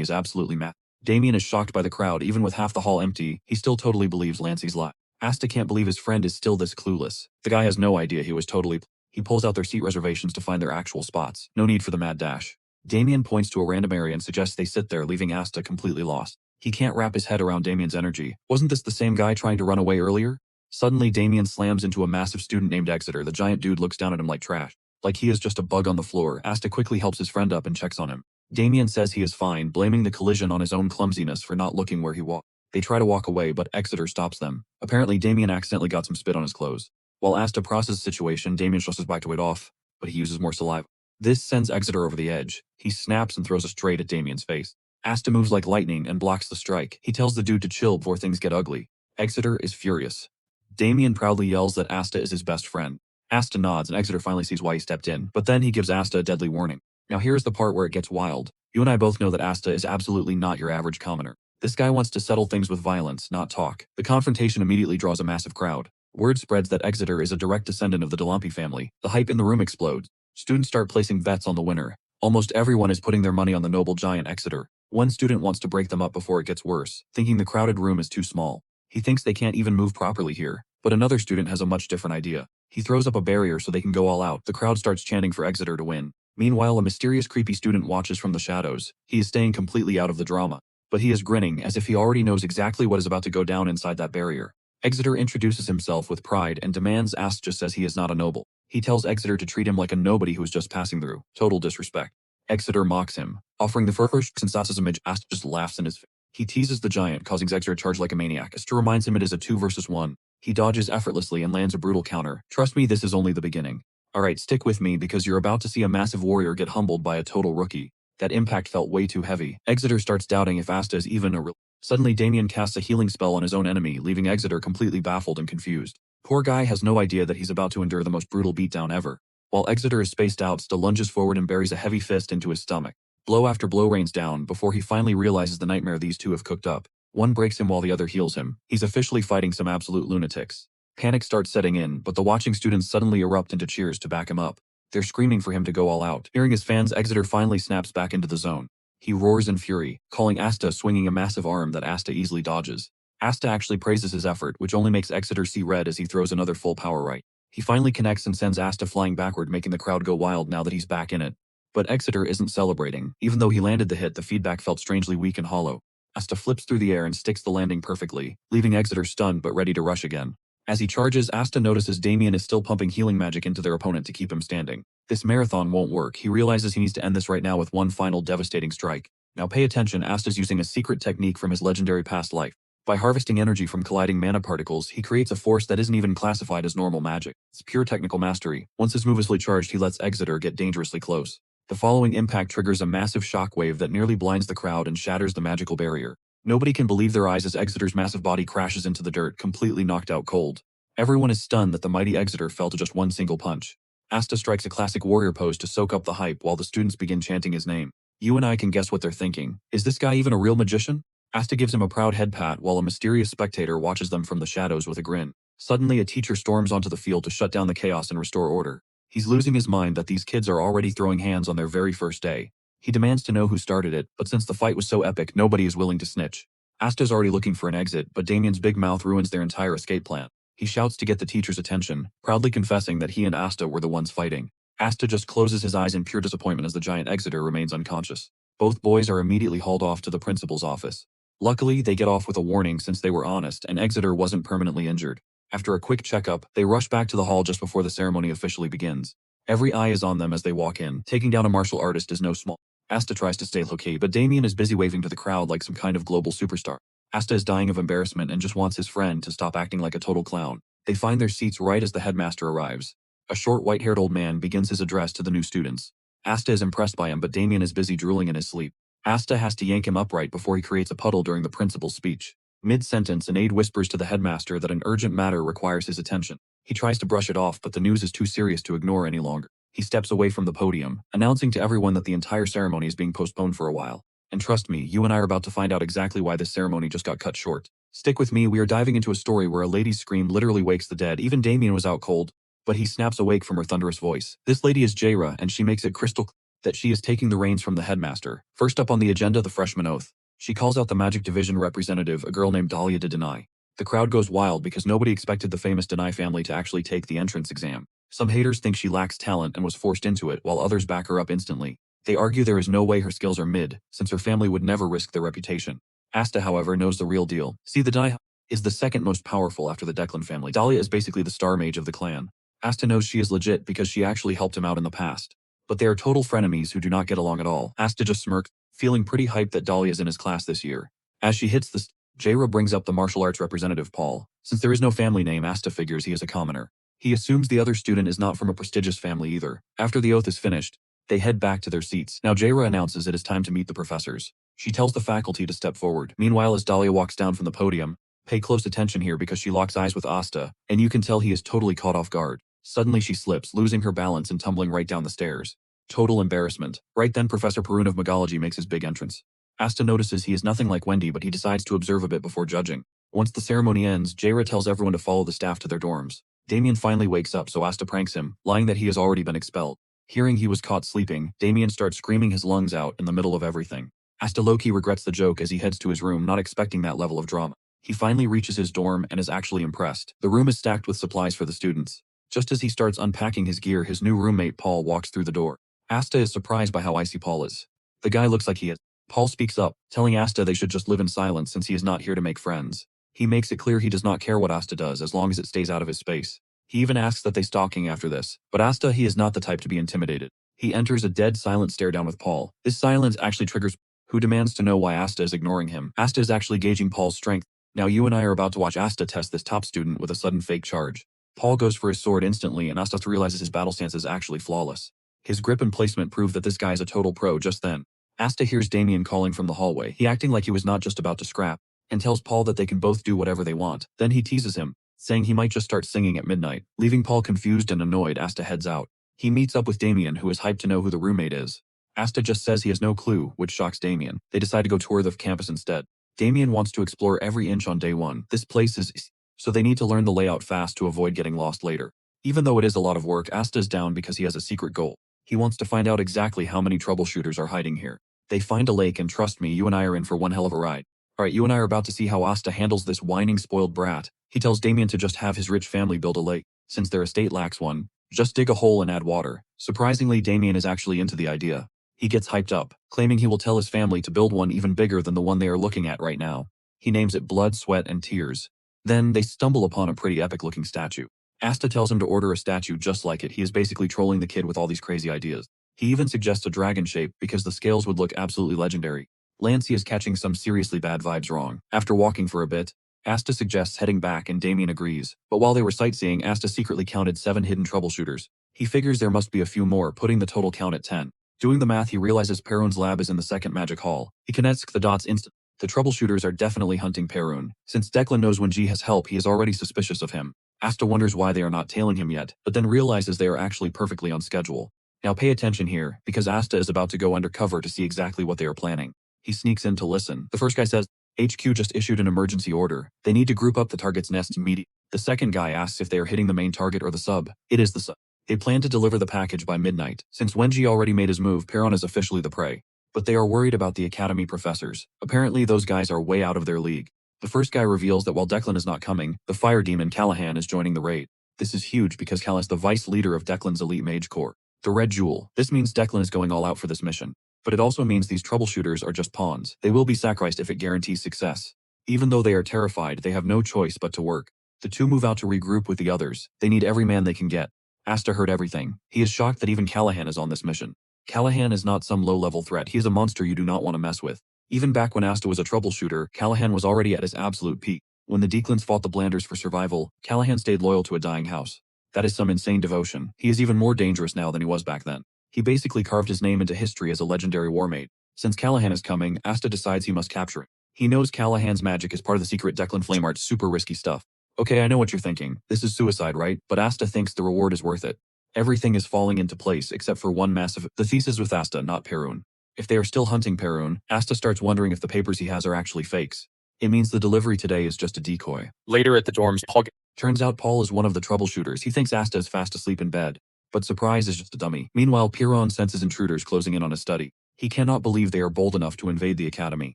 is absolutely massive. Damien is shocked by the crowd. Even with half the hall empty, he still totally believes Lancey's lie. Asta can't believe his friend is still this clueless. The guy has no idea he was totally. He pulls out their seat reservations to find their actual spots. No need for the mad dash. Damien points to a random area and suggests they sit there, leaving Asta completely lost. He can't wrap his head around Damien's energy. Wasn't this the same guy trying to run away earlier? Suddenly, Damien slams into a massive student named Exeter. The giant dude looks down at him like trash. Like he is just a bug on the floor. Asta quickly helps his friend up and checks on him. Damien says he is fine, blaming the collision on his own clumsiness for not looking where he walked. They try to walk away, but Exeter stops them. Apparently, Damien accidentally got some spit on his clothes. While Asta processes the situation, Damien trusses back to wait off, but he uses more saliva. This sends Exeter over the edge. He snaps and throws a straight at Damien's face. Asta moves like lightning and blocks the strike. He tells the dude to chill before things get ugly. Exeter is furious. Damien proudly yells that Asta is his best friend. Asta nods and Exeter finally sees why he stepped in, but then he gives Asta a deadly warning. Now here's the part where it gets wild. You and I both know that Asta is absolutely not your average commoner. This guy wants to settle things with violence, not talk. The confrontation immediately draws a massive crowd. Word spreads that Exeter is a direct descendant of the Delampi family. The hype in the room explodes. Students start placing bets on the winner. Almost everyone is putting their money on the noble giant Exeter. One student wants to break them up before it gets worse, thinking the crowded room is too small. He thinks they can't even move properly here. But another student has a much different idea. He throws up a barrier so they can go all out. The crowd starts chanting for Exeter to win. Meanwhile, a mysterious creepy student watches from the shadows. He is staying completely out of the drama. But he is grinning as if he already knows exactly what is about to go down inside that barrier. Exeter introduces himself with pride and demands Asta just says he is not a noble. He tells Exeter to treat him like a nobody who is just passing through. Total disrespect. Exeter mocks him, offering the first consensus image. Asta just laughs in his face. He teases the giant, causing Exeter to charge like a maniac. Asta reminds him it is a 2 versus 1. He dodges effortlessly and lands a brutal counter. Trust me, this is only the beginning. Alright, stick with me because you're about to see a massive warrior get humbled by a total rookie. That impact felt way too heavy. Exeter starts doubting if Asta is even a real. Suddenly Damien casts a healing spell on his own enemy, leaving Exeter completely baffled and confused. Poor guy has no idea that he's about to endure the most brutal beatdown ever. While Exeter is spaced out, Sta lunges forward and buries a heavy fist into his stomach. Blow after blow rains down before he finally realizes the nightmare these two have cooked up. One breaks him while the other heals him. He's officially fighting some absolute lunatics. Panic starts setting in, but the watching students suddenly erupt into cheers to back him up. They're screaming for him to go all out. Hearing his fans, Exeter finally snaps back into the zone. He roars in fury, calling Asta, swinging a massive arm that Asta easily dodges. Asta actually praises his effort, which only makes Exeter see red as he throws another full power right. He finally connects and sends Asta flying backward, making the crowd go wild now that he's back in it. But Exeter isn't celebrating. Even though he landed the hit, the feedback felt strangely weak and hollow. Asta flips through the air and sticks the landing perfectly, leaving Exeter stunned but ready to rush again. As he charges, Asta notices Damien is still pumping healing magic into their opponent to keep him standing. This marathon won't work. He realizes he needs to end this right now with one final devastating strike. Now pay attention, Asta's using a secret technique from his legendary past life. By harvesting energy from colliding mana particles, he creates a force that isn't even classified as normal magic. It's pure technical mastery. Once his move is fully charged, he lets Exeter get dangerously close. The following impact triggers a massive shockwave that nearly blinds the crowd and shatters the magical barrier. Nobody can believe their eyes as Exeter's massive body crashes into the dirt, completely knocked out cold. Everyone is stunned that the mighty Exeter fell to just one single punch. Asta strikes a classic warrior pose to soak up the hype while the students begin chanting his name. You and I can guess what they're thinking. Is this guy even a real magician? Asta gives him a proud head pat while a mysterious spectator watches them from the shadows with a grin. Suddenly, a teacher storms onto the field to shut down the chaos and restore order. He's losing his mind that these kids are already throwing hands on their very first day. He demands to know who started it, but since the fight was so epic, nobody is willing to snitch. Asta's already looking for an exit, but Damien's big mouth ruins their entire escape plan. He shouts to get the teacher's attention, proudly confessing that he and Asta were the ones fighting. Asta just closes his eyes in pure disappointment as the giant Exeter remains unconscious. Both boys are immediately hauled off to the principal's office. Luckily, they get off with a warning since they were honest and Exeter wasn't permanently injured. After a quick checkup, they rush back to the hall just before the ceremony officially begins. Every eye is on them as they walk in. Taking down a martial artist is no small. Asta tries to stay low-key, but Damien is busy waving to the crowd like some kind of global superstar. Asta is dying of embarrassment and just wants his friend to stop acting like a total clown. They find their seats right as the headmaster arrives. A short white-haired old man begins his address to the new students. Asta is impressed by him, but Damien is busy drooling in his sleep. Asta has to yank him upright before he creates a puddle during the principal's speech. Mid-sentence, an aide whispers to the headmaster that an urgent matter requires his attention. He tries to brush it off, but the news is too serious to ignore any longer. He steps away from the podium, announcing to everyone that the entire ceremony is being postponed for a while. And trust me, you and I are about to find out exactly why this ceremony just got cut short. Stick with me, we are diving into a story where a lady's scream literally wakes the dead. Even Damien was out cold, but he snaps awake from her thunderous voice. This lady is Jaira, and she makes it crystal clear that she is taking the reins from the headmaster. First up on the agenda, the freshman oath. She calls out the Magic Division representative, a girl named Dahlia de Deny. The crowd goes wild because nobody expected the famous Deny family to actually take the entrance exam. Some haters think she lacks talent and was forced into it, while others back her up instantly. They argue there is no way her skills are mid, since her family would never risk their reputation. Asta, however, knows the real deal. See, the Deny is the second most powerful after the Declan family. Dahlia is basically the star mage of the clan. Asta knows she is legit because she actually helped him out in the past. But they are total frenemies who do not get along at all. Asta just smirks, feeling pretty hyped that Dahlia is in his class this year. As she hits the Jaira brings up the martial arts representative, Paul. Since there is no family name, Asta figures he is a commoner. He assumes the other student is not from a prestigious family either. After the oath is finished, they head back to their seats. Now Jaira announces it is time to meet the professors. She tells the faculty to step forward. Meanwhile, as Dahlia walks down from the podium, pay close attention here because she locks eyes with Asta, and you can tell he is totally caught off guard. Suddenly she slips, losing her balance and tumbling right down the stairs. Total embarrassment. Right then, Professor Perun of Magology makes his big entrance. Asta notices he is nothing like Wendy, but he decides to observe a bit before judging. Once the ceremony ends, Jaira tells everyone to follow the staff to their dorms. Damien finally wakes up, so Asta pranks him, lying that he has already been expelled. Hearing he was caught sleeping, Damien starts screaming his lungs out in the middle of everything. Asta low-key regrets the joke as he heads to his room, not expecting that level of drama. He finally reaches his dorm and is actually impressed. The room is stacked with supplies for the students. Just as he starts unpacking his gear, his new roommate Paul walks through the door. Asta is surprised by how icy Paul is. The guy looks like he is. Paul speaks up, telling Asta they should just live in silence since he is not here to make friends. He makes it clear he does not care what Asta does as long as it stays out of his space. He even asks that they stalking after this, but Asta, he is not the type to be intimidated. He enters a dead silent stare down with Paul. This silence actually triggers who demands to know why Asta is ignoring him. Asta is actually gauging Paul's strength. Now you and I are about to watch Asta test this top student with a sudden fake charge. Paul goes for his sword instantly and Asta realizes his battle stance is actually flawless. His grip and placement prove that this guy is a total pro just then. Asta hears Damien calling from the hallway, he acting like he was not just about to scrap, and tells Paul that they can both do whatever they want. Then he teases him, saying he might just start singing at midnight. Leaving Paul confused and annoyed, Asta heads out. He meets up with Damien, who is hyped to know who the roommate is. Asta just says he has no clue, which shocks Damien. They decide to go tour the campus instead. Damien wants to explore every inch on day one. This place is so they need to learn the layout fast to avoid getting lost later. Even though it is a lot of work, Asta is down because he has a secret goal. He wants to find out exactly how many troubleshooters are hiding here. They find a lake and trust me, you and I are in for one hell of a ride. Alright, you and I are about to see how Asta handles this whining spoiled brat. He tells Damien to just have his rich family build a lake. Since their estate lacks one, just dig a hole and add water. Surprisingly, Damien is actually into the idea. He gets hyped up, claiming he will tell his family to build one even bigger than the one they are looking at right now. He names it Blood, Sweat, and Tears. Then, they stumble upon a pretty epic-looking statue. Asta tells him to order a statue just like it. He is basically trolling the kid with all these crazy ideas. He even suggests a dragon shape because the scales would look absolutely legendary. Lancey is catching some seriously bad vibes wrong. After walking for a bit, Asta suggests heading back and Damien agrees. But while they were sightseeing, Asta secretly counted 7 hidden troubleshooters. He figures there must be a few more, putting the total count at 10. Doing the math, he realizes Perun's lab is in the second magic hall. He connects the dots instantly. The troubleshooters are definitely hunting Perun. Since Declan knows when G has help, he is already suspicious of him. Asta wonders why they are not tailing him yet, but then realizes they are actually perfectly on schedule. Now pay attention here, because Asta is about to go undercover to see exactly what they are planning. He sneaks in to listen. The first guy says, HQ just issued an emergency order. They need to group up the target's nest immediately. The second guy asks if they are hitting the main target or the sub. It is the sub. They plan to deliver the package by midnight. Since Wenji already made his move, Perun is officially the prey. But they are worried about the academy professors. Apparently those guys are way out of their league. The first guy reveals that while Declan is not coming, the fire demon Callahan is joining the raid. This is huge because Cal is the vice leader of Declan's elite mage corps. The Red Jewel. This means Declan is going all out for this mission. But it also means these troubleshooters are just pawns. They will be sacrificed if it guarantees success. Even though they are terrified, they have no choice but to work. The two move out to regroup with the others. They need every man they can get. Asta heard everything. He is shocked that even Callahan is on this mission. Callahan is not some low-level threat. He is a monster you do not want to mess with. Even back when Asta was a troubleshooter, Callahan was already at his absolute peak. When the Declans fought the Blanders for survival, Callahan stayed loyal to a dying house. That is some insane devotion. He is even more dangerous now than he was back then. He basically carved his name into history as a legendary warmate. Since Callahan is coming, Asta decides he must capture it. He knows Callahan's magic is part of the secret Declan Flame Art's super risky stuff. Okay, I know what you're thinking. This is suicide, right? But Asta thinks the reward is worth it. Everything is falling into place except for one massive... The thesis with Asta, not Perun. If they are still hunting Perun, Asta starts wondering if the papers he has are actually fakes. It means the delivery today is just a decoy. Later at the dorms, Paul Turns out Paul is one of the troubleshooters. He thinks Asta is fast asleep in bed. But surprise is just a dummy. Meanwhile, Perun senses intruders closing in on his study. He cannot believe they are bold enough to invade the academy.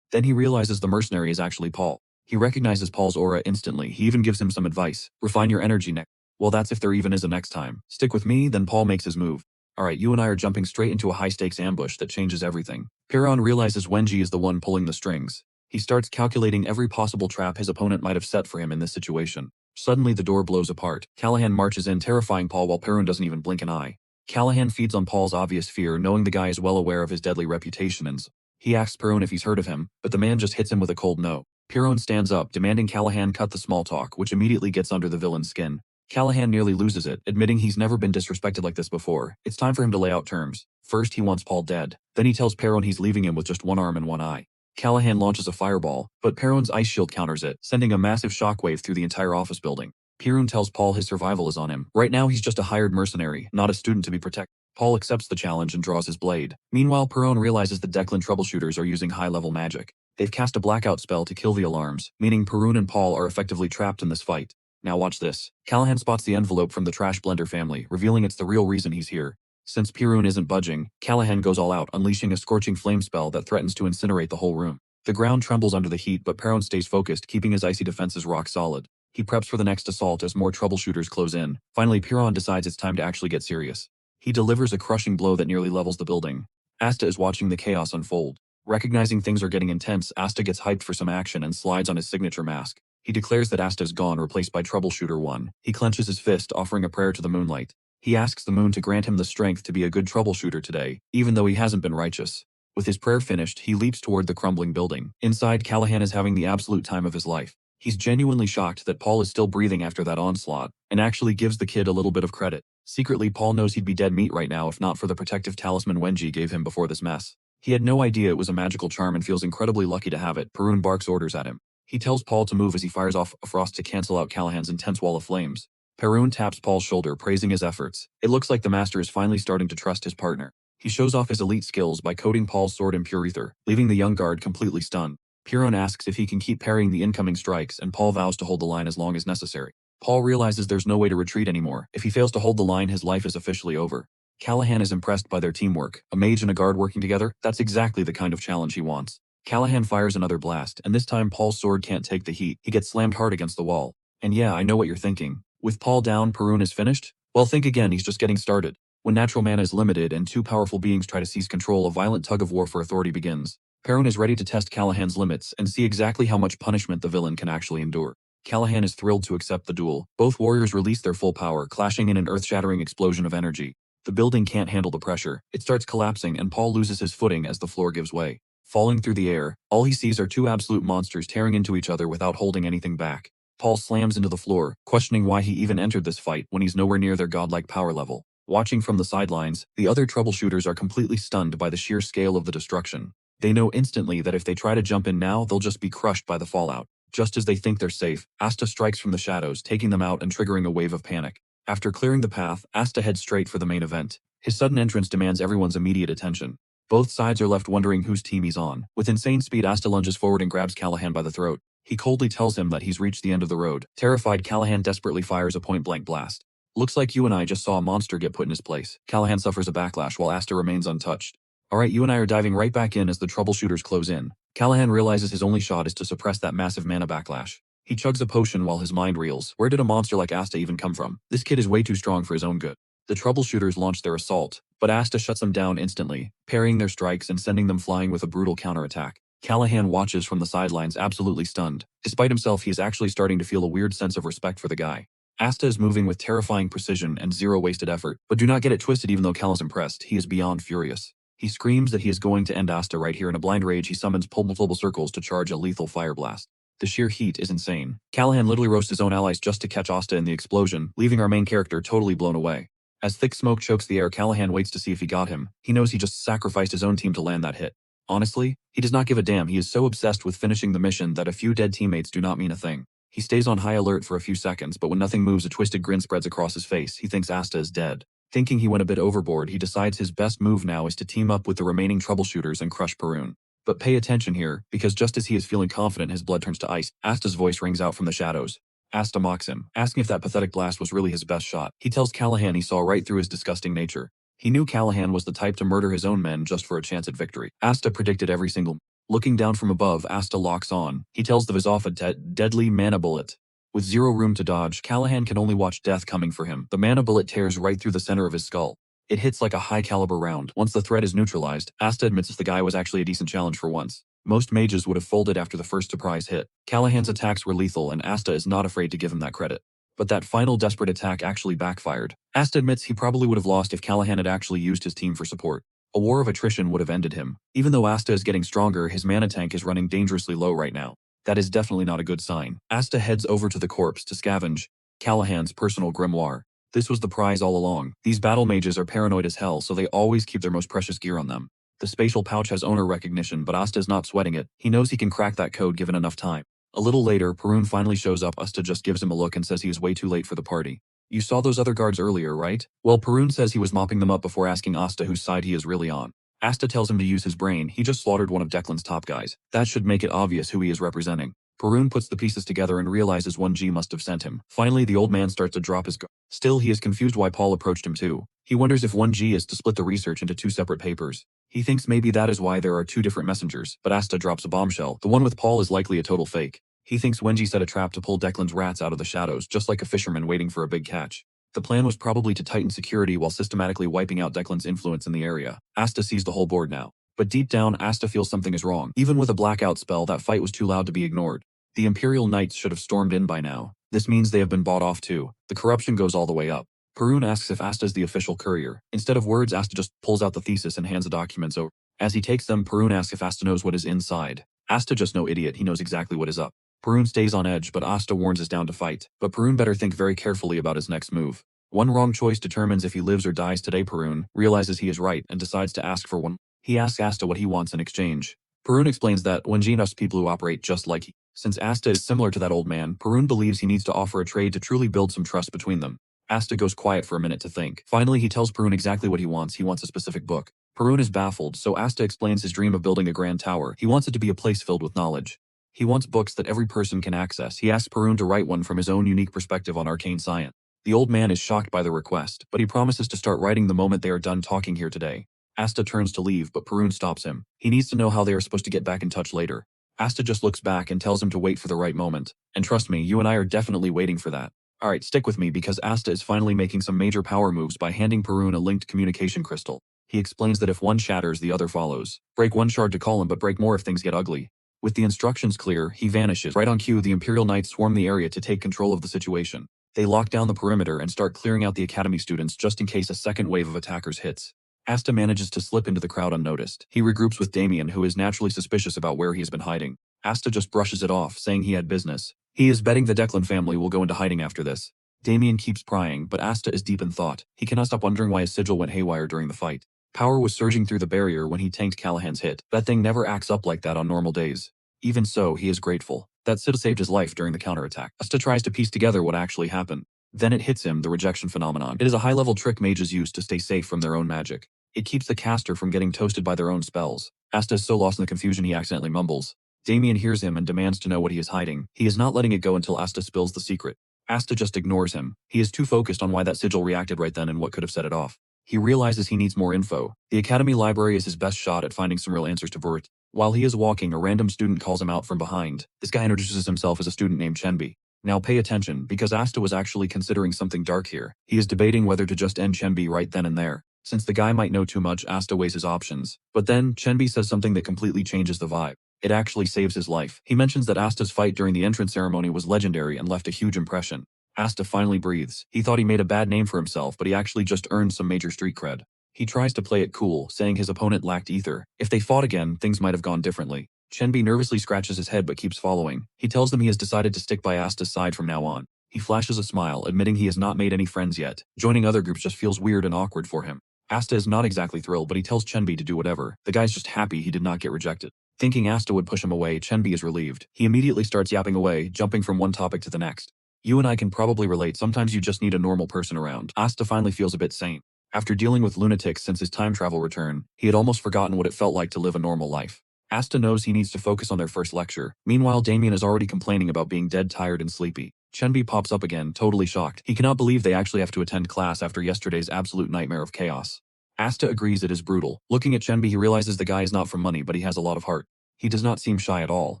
Then he realizes the mercenary is actually Paul. He recognizes Paul's aura instantly. He even gives him some advice. Refine your energy next. Well, that's if there even is a next time. Stick with me, then Paul makes his move. Alright, you and I are jumping straight into a high-stakes ambush that changes everything. Perun realizes Wenji is the one pulling the strings. He starts calculating every possible trap his opponent might have set for him in this situation. Suddenly the door blows apart. Callahan marches in, terrifying Paul while Perun doesn't even blink an eye. Callahan feeds on Paul's obvious fear, knowing the guy is well aware of his deadly reputation, and he asks Perun if he's heard of him, but the man just hits him with a cold no. Perun stands up, demanding Callahan cut the small talk, which immediately gets under the villain's skin. Callahan nearly loses it, admitting he's never been disrespected like this before. It's time for him to lay out terms. First, he wants Paul dead. Then he tells Perun he's leaving him with just one arm and one eye. Callahan launches a fireball, but Perun's ice shield counters it, sending a massive shockwave through the entire office building. Perun tells Paul his survival is on him. Right now, he's just a hired mercenary, not a student to be protected. Paul accepts the challenge and draws his blade. Meanwhile, Perun realizes the Declan troubleshooters are using high-level magic. They've cast a blackout spell to kill the alarms, meaning Perun and Paul are effectively trapped in this fight. Now watch this. Callahan spots the envelope from the Trash Blender family, revealing it's the real reason he's here. Since Perun isn't budging, Callahan goes all out, unleashing a scorching flame spell that threatens to incinerate the whole room. The ground trembles under the heat, but Perun stays focused, keeping his icy defenses rock solid. He preps for the next assault as more troubleshooters close in. Finally, Perun decides it's time to actually get serious. He delivers a crushing blow that nearly levels the building. Asta is watching the chaos unfold. Recognizing things are getting intense, Asta gets hyped for some action and slides on his signature mask. He declares that Asta is gone, replaced by Troubleshooter 1. He clenches his fist, offering a prayer to the moonlight. He asks the moon to grant him the strength to be a good troubleshooter today, even though he hasn't been righteous. With his prayer finished, he leaps toward the crumbling building. Inside, Callahan is having the absolute time of his life. He's genuinely shocked that Paul is still breathing after that onslaught, and actually gives the kid a little bit of credit. Secretly, Paul knows he'd be dead meat right now if not for the protective talisman Wenji gave him before this mess. He had no idea it was a magical charm and feels incredibly lucky to have it. Perun barks orders at him. He tells Paul to move as he fires off a frost to cancel out Callahan's intense wall of flames. Perun taps Paul's shoulder, praising his efforts. It looks like the master is finally starting to trust his partner. He shows off his elite skills by coating Paul's sword in pure ether, leaving the young guard completely stunned. Perun asks if he can keep parrying the incoming strikes, and Paul vows to hold the line as long as necessary. Paul realizes there's no way to retreat anymore. If he fails to hold the line, his life is officially over. Callahan is impressed by their teamwork. A mage and a guard working together? That's exactly the kind of challenge he wants. Callahan fires another blast, and this time Paul's sword can't take the heat. He gets slammed hard against the wall. And yeah, I know what you're thinking. With Paul down, Perun is finished? Well, think again, he's just getting started. When natural mana is limited and two powerful beings try to seize control, a violent tug-of-war for authority begins. Perun is ready to test Callahan's limits and see exactly how much punishment the villain can actually endure. Callahan is thrilled to accept the duel. Both warriors release their full power, clashing in an earth-shattering explosion of energy. The building can't handle the pressure. It starts collapsing and Paul loses his footing as the floor gives way. Falling through the air, all he sees are two absolute monsters tearing into each other without holding anything back. Paul slams into the floor, questioning why he even entered this fight when he's nowhere near their godlike power level. Watching from the sidelines, the other troubleshooters are completely stunned by the sheer scale of the destruction. They know instantly that if they try to jump in now, they'll just be crushed by the fallout. Just as they think they're safe, Asta strikes from the shadows, taking them out and triggering a wave of panic. After clearing the path, Asta heads straight for the main event. His sudden entrance demands everyone's immediate attention. Both sides are left wondering whose team he's on. With insane speed, Asta lunges forward and grabs Callahan by the throat. He coldly tells him that he's reached the end of the road. Terrified, Callahan desperately fires a point-blank blast. Looks like you and I just saw a monster get put in his place. Callahan suffers a backlash while Asta remains untouched. Alright, you and I are diving right back in as the troubleshooters close in. Callahan realizes his only shot is to suppress that massive mana backlash. He chugs a potion while his mind reels. Where did a monster like Asta even come from? This kid is way too strong for his own good. The troubleshooters launch their assault, but Asta shuts them down instantly, parrying their strikes and sending them flying with a brutal counterattack. Callahan watches from the sidelines, absolutely stunned. Despite himself, he is actually starting to feel a weird sense of respect for the guy. Asta is moving with terrifying precision and zero wasted effort, but do not get it twisted. Even though Cal is impressed, he is beyond furious. He screams that he is going to end Asta right here. In a blind rage, he summons multiple circles to charge a lethal fire blast. The sheer heat is insane. Callahan literally roasts his own allies just to catch Asta in the explosion, leaving our main character totally blown away. As thick smoke chokes the air, Callahan waits to see if he got him. He knows he just sacrificed his own team to land that hit. Honestly, he does not give a damn. He is so obsessed with finishing the mission that a few dead teammates do not mean a thing. He stays on high alert for a few seconds, but when nothing moves, a twisted grin spreads across his face. He thinks Asta is dead. Thinking he went a bit overboard, he decides his best move now is to team up with the remaining troubleshooters and crush Perun. But pay attention here, because just as he is feeling confident, his blood turns to ice. Asta's voice rings out from the shadows. Asta mocks him, asking if that pathetic blast was really his best shot. He tells Callahan he saw right through his disgusting nature. He knew Callahan was the type to murder his own men just for a chance at victory. Asta predicted every single. Looking down from above, Asta locks on. He tells the Vizoff a deadly mana bullet. With zero room to dodge, Callahan can only watch death coming for him. The mana bullet tears right through the center of his skull. It hits like a high-caliber round. Once the threat is neutralized, Asta admits the guy was actually a decent challenge for once. Most mages would have folded after the first surprise hit. Callahan's attacks were lethal, and Asta is not afraid to give him that credit. But that final desperate attack actually backfired. Asta admits he probably would have lost if Callahan had actually used his team for support. A war of attrition would have ended him. Even though Asta is getting stronger, his mana tank is running dangerously low right now. That is definitely not a good sign. Asta heads over to the corpse to scavenge Callahan's personal grimoire. This was the prize all along. These battle mages are paranoid as hell, so they always keep their most precious gear on them. The spatial pouch has owner recognition, but Asta is not sweating it. He knows he can crack that code given enough time. A little later, Perun finally shows up. Asta just gives him a look and says he is way too late for the party. You saw those other guards earlier, right? Well, Perun says he was mopping them up before asking Asta whose side he is really on. Asta tells him to use his brain. He just slaughtered one of Declan's top guys. That should make it obvious who he is representing. Perun puts the pieces together and realizes 1G must have sent him. Finally, the old man starts to drop his guard. Still, he is confused why Paul approached him too. He wonders if 1G is to split the research into two separate papers. He thinks maybe that is why there are two different messengers, but Asta drops a bombshell. The one with Paul is likely a total fake. He thinks 1G set a trap to pull Declan's rats out of the shadows, just like a fisherman waiting for a big catch. The plan was probably to tighten security while systematically wiping out Declan's influence in the area. Asta sees the whole board now. But deep down, Asta feels something is wrong. Even with a blackout spell, that fight was too loud to be ignored. The Imperial Knights should have stormed in by now. This means they have been bought off too. The corruption goes all the way up. Perun asks if Asta is the official courier. Instead of words, Asta just pulls out the thesis and hands the documents over. As he takes them, Perun asks if Asta knows what is inside. Asta just no idiot, he knows exactly what is up. Perun stays on edge, but Asta warns us down to fight. But Perun better think very carefully about his next move. One wrong choice determines if he lives or dies today. Perun realizes he is right and decides to ask for one. He asks Asta what he wants in exchange. Perun explains that 1G knows people who operate just like he. Since Asta is similar to that old man, Perun believes he needs to offer a trade to truly build some trust between them. Asta goes quiet for a minute to think. Finally, he tells Perun exactly what he wants. He wants a specific book. Perun is baffled, so Asta explains his dream of building a grand tower. He wants it to be a place filled with knowledge. He wants books that every person can access. He asks Perun to write one from his own unique perspective on arcane science. The old man is shocked by the request, but he promises to start writing the moment they are done talking here today. Asta turns to leave, but Perun stops him. He needs to know how they are supposed to get back in touch later. Asta just looks back and tells him to wait for the right moment. And trust me, you and I are definitely waiting for that. Alright, stick with me because Asta is finally making some major power moves by handing Perun a linked communication crystal. He explains that if one shatters, the other follows. Break one shard to call him, but break more if things get ugly. With the instructions clear, he vanishes. Right on cue, the Imperial Knights swarm the area to take control of the situation. They lock down the perimeter and start clearing out the academy students just in case a second wave of attackers hits. Asta manages to slip into the crowd unnoticed. He regroups with Damien, who is naturally suspicious about where he has been hiding. Asta just brushes it off, saying he had business. He is betting the Declan family will go into hiding after this. Damien keeps prying, but Asta is deep in thought. He cannot stop wondering why his sigil went haywire during the fight. Power was surging through the barrier when he tanked Callahan's hit. That thing never acts up like that on normal days. Even so, he is grateful. That Sid saved his life during the counterattack. Asta tries to piece together what actually happened. Then it hits him, the rejection phenomenon. It is a high-level trick mages use to stay safe from their own magic. It keeps the caster from getting toasted by their own spells. Asta is so lost in the confusion he accidentally mumbles. Damien hears him and demands to know what he is hiding. He is not letting it go until Asta spills the secret. Asta just ignores him. He is too focused on why that sigil reacted right then and what could have set it off. He realizes he needs more info. The academy library is his best shot at finding some real answers to Vert. While he is walking, a random student calls him out from behind. This guy introduces himself as a student named Chenbi. Now pay attention, because Asta was actually considering something dark here. He is debating whether to just end Chenbi right then and there. Since the guy might know too much, Asta weighs his options. But then, Chenbi says something that completely changes the vibe. It actually saves his life. He mentions that Asta's fight during the entrance ceremony was legendary and left a huge impression. Asta finally breathes. He thought he made a bad name for himself, but he actually just earned some major street cred. He tries to play it cool, saying his opponent lacked ether. If they fought again, things might have gone differently. Chenbi nervously scratches his head but keeps following. He tells them he has decided to stick by Asta's side from now on. He flashes a smile, admitting he has not made any friends yet. Joining other groups just feels weird and awkward for him. Asta is not exactly thrilled, but he tells Chenbi to do whatever. The guy's just happy he did not get rejected. Thinking Asta would push him away, Chenbi is relieved. He immediately starts yapping away, jumping from one topic to the next. You and I can probably relate, sometimes you just need a normal person around. Asta finally feels a bit sane. After dealing with lunatics since his time travel return, he had almost forgotten what it felt like to live a normal life. Asta knows he needs to focus on their first lecture. Meanwhile, Damien is already complaining about being dead tired and sleepy. Chenbi pops up again, totally shocked. He cannot believe they actually have to attend class after yesterday's absolute nightmare of chaos. Asta agrees it is brutal. Looking at Chenbi, he realizes the guy is not from money, but he has a lot of heart. He does not seem shy at all.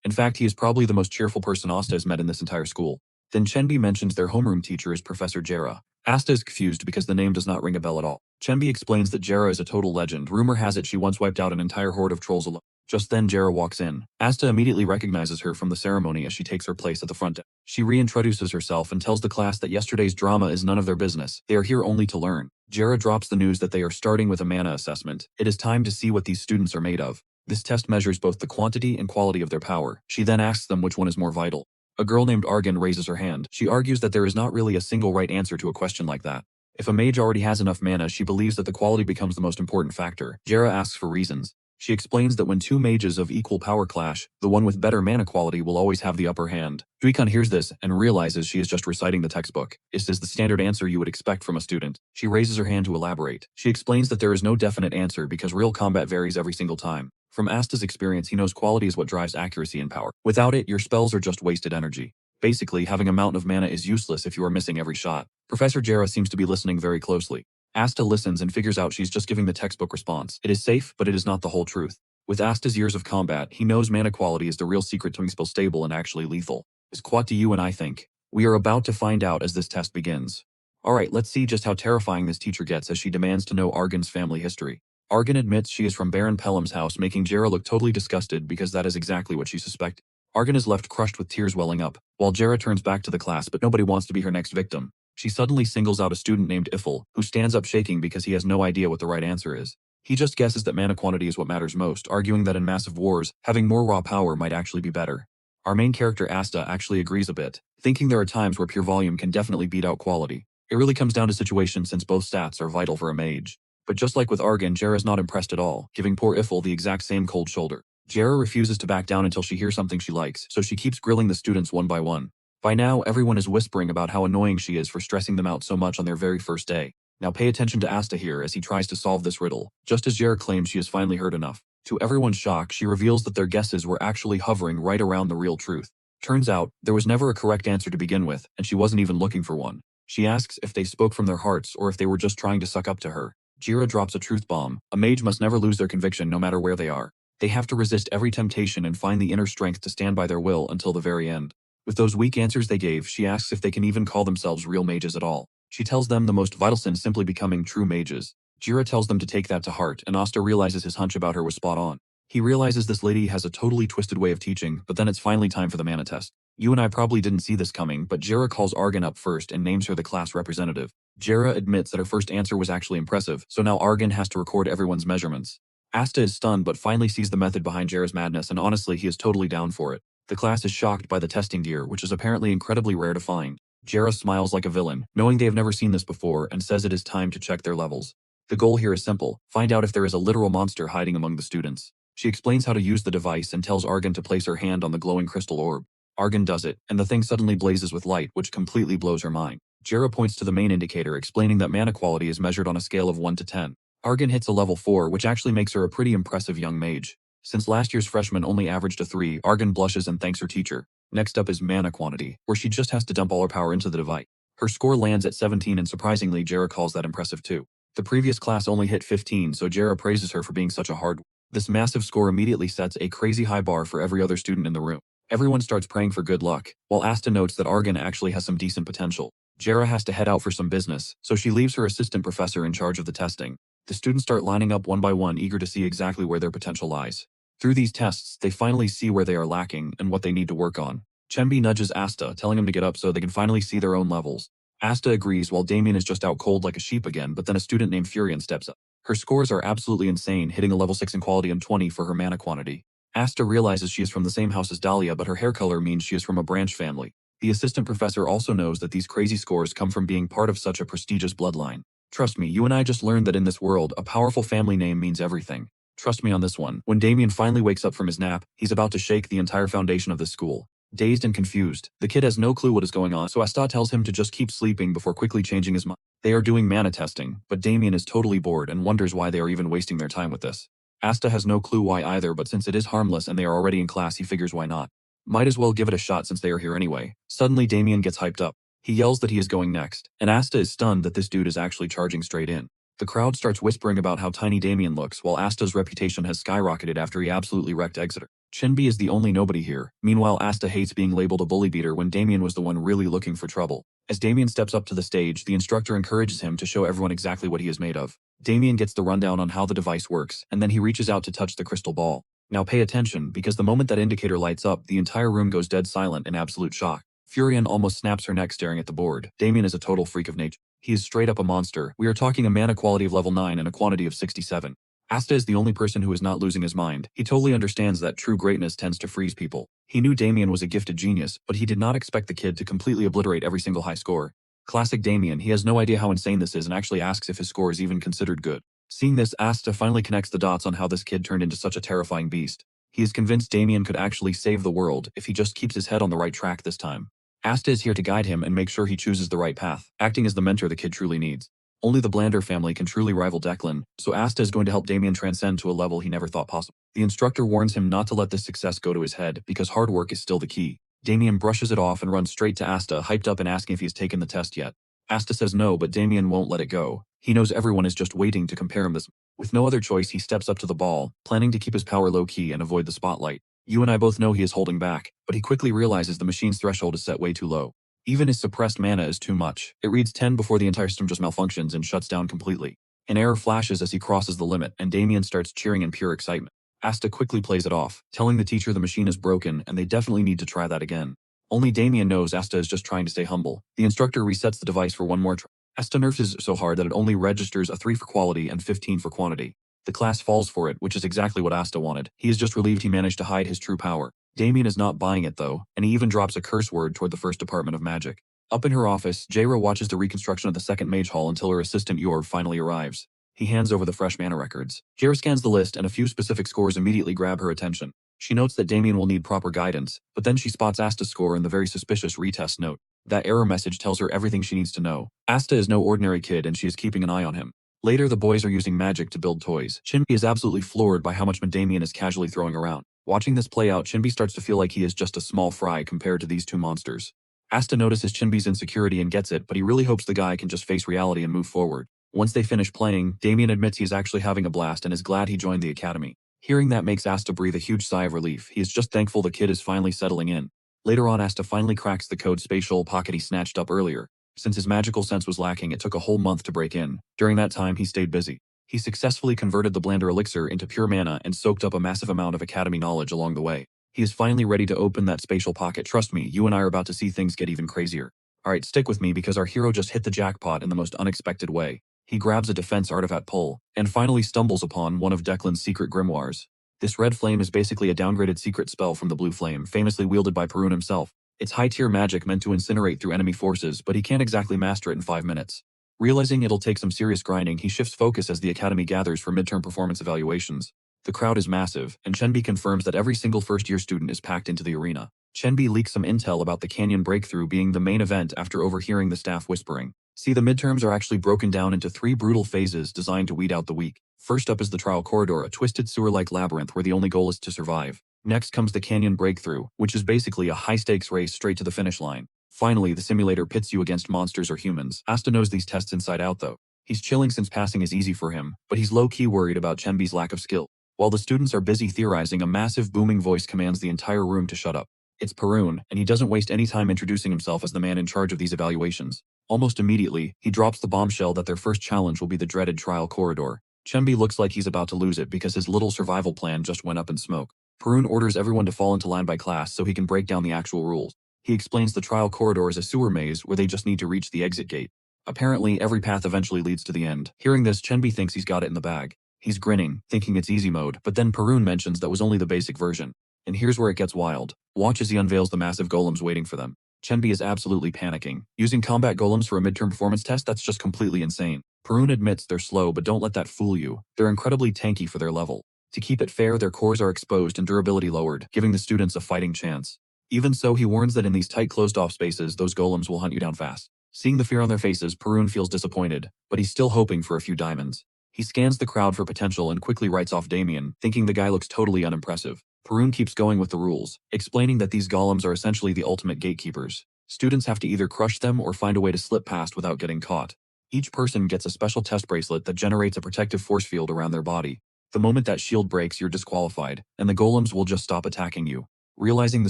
In fact, he is probably the most cheerful person Asta has met in this entire school. Then Chenbi mentions their homeroom teacher is Professor Jera. Asta is confused because the name does not ring a bell at all. Chenbi explains that Jera is a total legend. Rumor has it she once wiped out an entire horde of trolls alone. Just then Jera walks in. Asta immediately recognizes her from the ceremony as she takes her place at the front desk. She reintroduces herself and tells the class that yesterday's drama is none of their business. They are here only to learn. Jera drops the news that they are starting with a mana assessment. It is time to see what these students are made of. This test measures both the quantity and quality of their power. She then asks them which one is more vital. A girl named Argan raises her hand. She argues that there is not really a single right answer to a question like that. If a mage already has enough mana, she believes that the quality becomes the most important factor. Jera asks for reasons. She explains that when two mages of equal power clash, the one with better mana quality will always have the upper hand. Duikon hears this and realizes she is just reciting the textbook. This is the standard answer you would expect from a student. She raises her hand to elaborate. She explains that there is no definite answer because real combat varies every single time. From Asta's experience, he knows quality is what drives accuracy and power. Without it, your spells are just wasted energy. Basically, having a mountain of mana is useless if you are missing every shot. Professor Jera seems to be listening very closely. Asta listens and figures out she's just giving the textbook response. It is safe, but it is not the whole truth. With Asta's years of combat, he knows mana quality is the real secret to making spells stable and actually lethal. Is what do you and I think? We are about to find out as this test begins. Alright, let's see just how terrifying this teacher gets as she demands to know Argan's family history. Argan admits she is from Baron Pelham's house, making Jera look totally disgusted because that is exactly what she suspected. Argan is left crushed with tears welling up, while Jera turns back to the class, but nobody wants to be her next victim. She suddenly singles out a student named Ifil, who stands up shaking because he has no idea what the right answer is. He just guesses that mana quantity is what matters most, arguing that in massive wars, having more raw power might actually be better. Our main character Asta actually agrees a bit, thinking there are times where pure volume can definitely beat out quality. It really comes down to situation since both stats are vital for a mage. But just like with Argan, Jera is not impressed at all, giving poor Ifil the exact same cold shoulder. Jera refuses to back down until she hears something she likes, so she keeps grilling the students one by one. By now, everyone is whispering about how annoying she is for stressing them out so much on their very first day. Now pay attention to Asta here as he tries to solve this riddle, just as Jera claims she has finally heard enough. To everyone's shock, she reveals that their guesses were actually hovering right around the real truth. Turns out, there was never a correct answer to begin with, and she wasn't even looking for one. She asks if they spoke from their hearts or if they were just trying to suck up to her. Jera drops a truth bomb. A mage must never lose their conviction no matter where they are. They have to resist every temptation and find the inner strength to stand by their will until the very end. With those weak answers they gave, she asks if they can even call themselves real mages at all. She tells them the most vital sin is simply becoming true mages. Jira tells them to take that to heart, and Asta realizes his hunch about her was spot on. He realizes this lady has a totally twisted way of teaching, but then it's finally time for the mana test. You and I probably didn't see this coming, but Jira calls Argan up first and names her the class representative. Jira admits that her first answer was actually impressive, so now Argan has to record everyone's measurements. Asta is stunned but finally sees the method behind Jira's madness, and honestly he is totally down for it. The class is shocked by the testing gear, which is apparently incredibly rare to find. Jira smiles like a villain, knowing they have never seen this before, and says it is time to check their levels. The goal here is simple: find out if there is a literal monster hiding among the students. She explains how to use the device and tells Argan to place her hand on the glowing crystal orb. Argan does it, and the thing suddenly blazes with light, which completely blows her mind. Jira points to the main indicator, explaining that mana quality is measured on a scale of 1 to 10. Argan hits a level 4, which actually makes her a pretty impressive young mage. Since last year's freshman only averaged a 3, Argan blushes and thanks her teacher. Next up is mana quantity, where she just has to dump all her power into the device. Her score lands at 17, and surprisingly Jira calls that impressive too. The previous class only hit 15, so Jira praises her for being such a hard. This massive score immediately sets a crazy high bar for every other student in the room. Everyone starts praying for good luck, while Asta notes that Argan actually has some decent potential. Jira has to head out for some business, so she leaves her assistant professor in charge of the testing. The students start lining up one by one, eager to see exactly where their potential lies. Through these tests, they finally see where they are lacking and what they need to work on. Chenbi nudges Asta, telling him to get up so they can finally see their own levels. Asta agrees while Damien is just out cold like a sheep again, but then a student named Furion steps up. Her scores are absolutely insane, hitting a level 6 in quality and 20 for her mana quantity. Asta realizes she is from the same house as Dahlia, but her hair color means she is from a branch family. The assistant professor also knows that these crazy scores come from being part of such a prestigious bloodline. Trust me, you and I just learned that in this world, a powerful family name means everything. Trust me on this one. When Damien finally wakes up from his nap, he's about to shake the entire foundation of this school. Dazed and confused, the kid has no clue what is going on, so Asta tells him to just keep sleeping before quickly changing his mind. They are doing mana testing, but Damien is totally bored and wonders why they are even wasting their time with this. Asta has no clue why either, but since it is harmless and they are already in class, he figures why not. Might as well give it a shot since they are here anyway. Suddenly Damien gets hyped up. He yells that he is going next, and Asta is stunned that this dude is actually charging straight in. The crowd starts whispering about how tiny Damien looks, while Asta's reputation has skyrocketed after he absolutely wrecked Exeter. Chinbi is the only nobody here. Meanwhile, Asta hates being labeled a bully beater when Damien was the one really looking for trouble. As Damien steps up to the stage, the instructor encourages him to show everyone exactly what he is made of. Damien gets the rundown on how the device works, and then he reaches out to touch the crystal ball. Now pay attention, because the moment that indicator lights up, the entire room goes dead silent in absolute shock. Furion almost snaps her neck staring at the board. Damien is a total freak of nature. He is straight up a monster. We are talking a mana quality of level 9 and a quantity of 67. Asta is the only person who is not losing his mind. He totally understands that true greatness tends to freeze people. He knew Damien was a gifted genius, but he did not expect the kid to completely obliterate every single high score. Classic Damien, he has no idea how insane this is and actually asks if his score is even considered good. Seeing this, Asta finally connects the dots on how this kid turned into such a terrifying beast. He is convinced Damien could actually save the world if he just keeps his head on the right track this time. Asta is here to guide him and make sure he chooses the right path, acting as the mentor the kid truly needs. Only the Blander family can truly rival Declan, so Asta is going to help Damien transcend to a level he never thought possible. The instructor warns him not to let this success go to his head, because hard work is still the key. Damien brushes it off and runs straight to Asta, hyped up and asking if he has taken the test yet. Asta says no, but Damien won't let it go. He knows everyone is just waiting to compare him this. With no other choice, he steps up to the ball, planning to keep his power low-key and avoid the spotlight. You and I both know he is holding back, but he quickly realizes the machine's threshold is set way too low. Even his suppressed mana is too much. It reads 10 before the entire system just malfunctions and shuts down completely. An error flashes as he crosses the limit, and Damien starts cheering in pure excitement. Asta quickly plays it off, telling the teacher the machine is broken and they definitely need to try that again. Only Damien knows Asta is just trying to stay humble. The instructor resets the device for one more try. Asta nerfs it so hard that it only registers a 3 for quality and 15 for quantity. The class falls for it, which is exactly what Asta wanted. He is just relieved he managed to hide his true power. Damien is not buying it though, and he even drops a curse word toward the first department of magic. Up in her office, Jaira watches the reconstruction of the second mage hall until her assistant Yor finally arrives. He hands over the fresh mana records. Jaira scans the list and a few specific scores immediately grab her attention. She notes that Damien will need proper guidance, but then she spots Asta's score in the very suspicious retest note. That error message tells her everything she needs to know. Asta is no ordinary kid and she is keeping an eye on him. Later, the boys are using magic to build toys. Chinbi is absolutely floored by how much Damien is casually throwing around. Watching this play out, Chinbi starts to feel like he is just a small fry compared to these two monsters. Asta notices Chinbi's insecurity and gets it, but he really hopes the guy can just face reality and move forward. Once they finish playing, Damien admits he is actually having a blast and is glad he joined the academy. Hearing that makes Asta breathe a huge sigh of relief. He is just thankful the kid is finally settling in. Later on, Asta finally cracks the code spatial pocket he snatched up earlier. Since his magical sense was lacking, it took a whole month to break in. During that time, he stayed busy. He successfully converted the Blander elixir into pure mana and soaked up a massive amount of academy knowledge along the way. He is finally ready to open that spatial pocket. Trust me, you and I are about to see things get even crazier. Alright, stick with me because our hero just hit the jackpot in the most unexpected way. He grabs a defense artifact pull, and finally stumbles upon one of Declan's secret grimoires. This red flame is basically a downgraded secret spell from the blue flame, famously wielded by Perun himself. It's high-tier magic meant to incinerate through enemy forces, but he can't exactly master it in 5 minutes. Realizing it'll take some serious grinding, he shifts focus as the academy gathers for midterm performance evaluations. The crowd is massive, and Chenbi confirms that every single first-year student is packed into the arena. Chenbi leaks some intel about the canyon breakthrough being the main event after overhearing the staff whispering. See, the midterms are actually broken down into 3 brutal phases designed to weed out the weak. First up is the trial corridor, a twisted sewer-like labyrinth where the only goal is to survive. Next comes the canyon breakthrough, which is basically a high-stakes race straight to the finish line. Finally, the simulator pits you against monsters or humans. Asta knows these tests inside out though. He's chilling since passing is easy for him, but he's low-key worried about Chenbi's lack of skill. While the students are busy theorizing, a massive booming voice commands the entire room to shut up. It's Perun, and he doesn't waste any time introducing himself as the man in charge of these evaluations. Almost immediately, he drops the bombshell that their first challenge will be the dreaded trial corridor. Chenbi looks like he's about to lose it because his little survival plan just went up in smoke. Perun orders everyone to fall into line by class so he can break down the actual rules. He explains the trial corridor is a sewer maze where they just need to reach the exit gate. Apparently, every path eventually leads to the end. Hearing this, Chenbi thinks he's got it in the bag. He's grinning, thinking it's easy mode, but then Perun mentions that was only the basic version. And here's where it gets wild. Watch as he unveils the massive golems waiting for them. Chenbi is absolutely panicking. Using combat golems for a midterm performance test, that's just completely insane. Perun admits they're slow, but don't let that fool you. They're incredibly tanky for their level. To keep it fair, their cores are exposed and durability lowered, giving the students a fighting chance. Even so, he warns that in these tight closed-off spaces, those golems will hunt you down fast. Seeing the fear on their faces, Perun feels disappointed, but he's still hoping for a few diamonds. He scans the crowd for potential and quickly writes off Damien, thinking the guy looks totally unimpressive. Perun keeps going with the rules, explaining that these golems are essentially the ultimate gatekeepers. Students have to either crush them or find a way to slip past without getting caught. Each person gets a special test bracelet that generates a protective force field around their body. The moment that shield breaks, you're disqualified, and the golems will just stop attacking you. Realizing the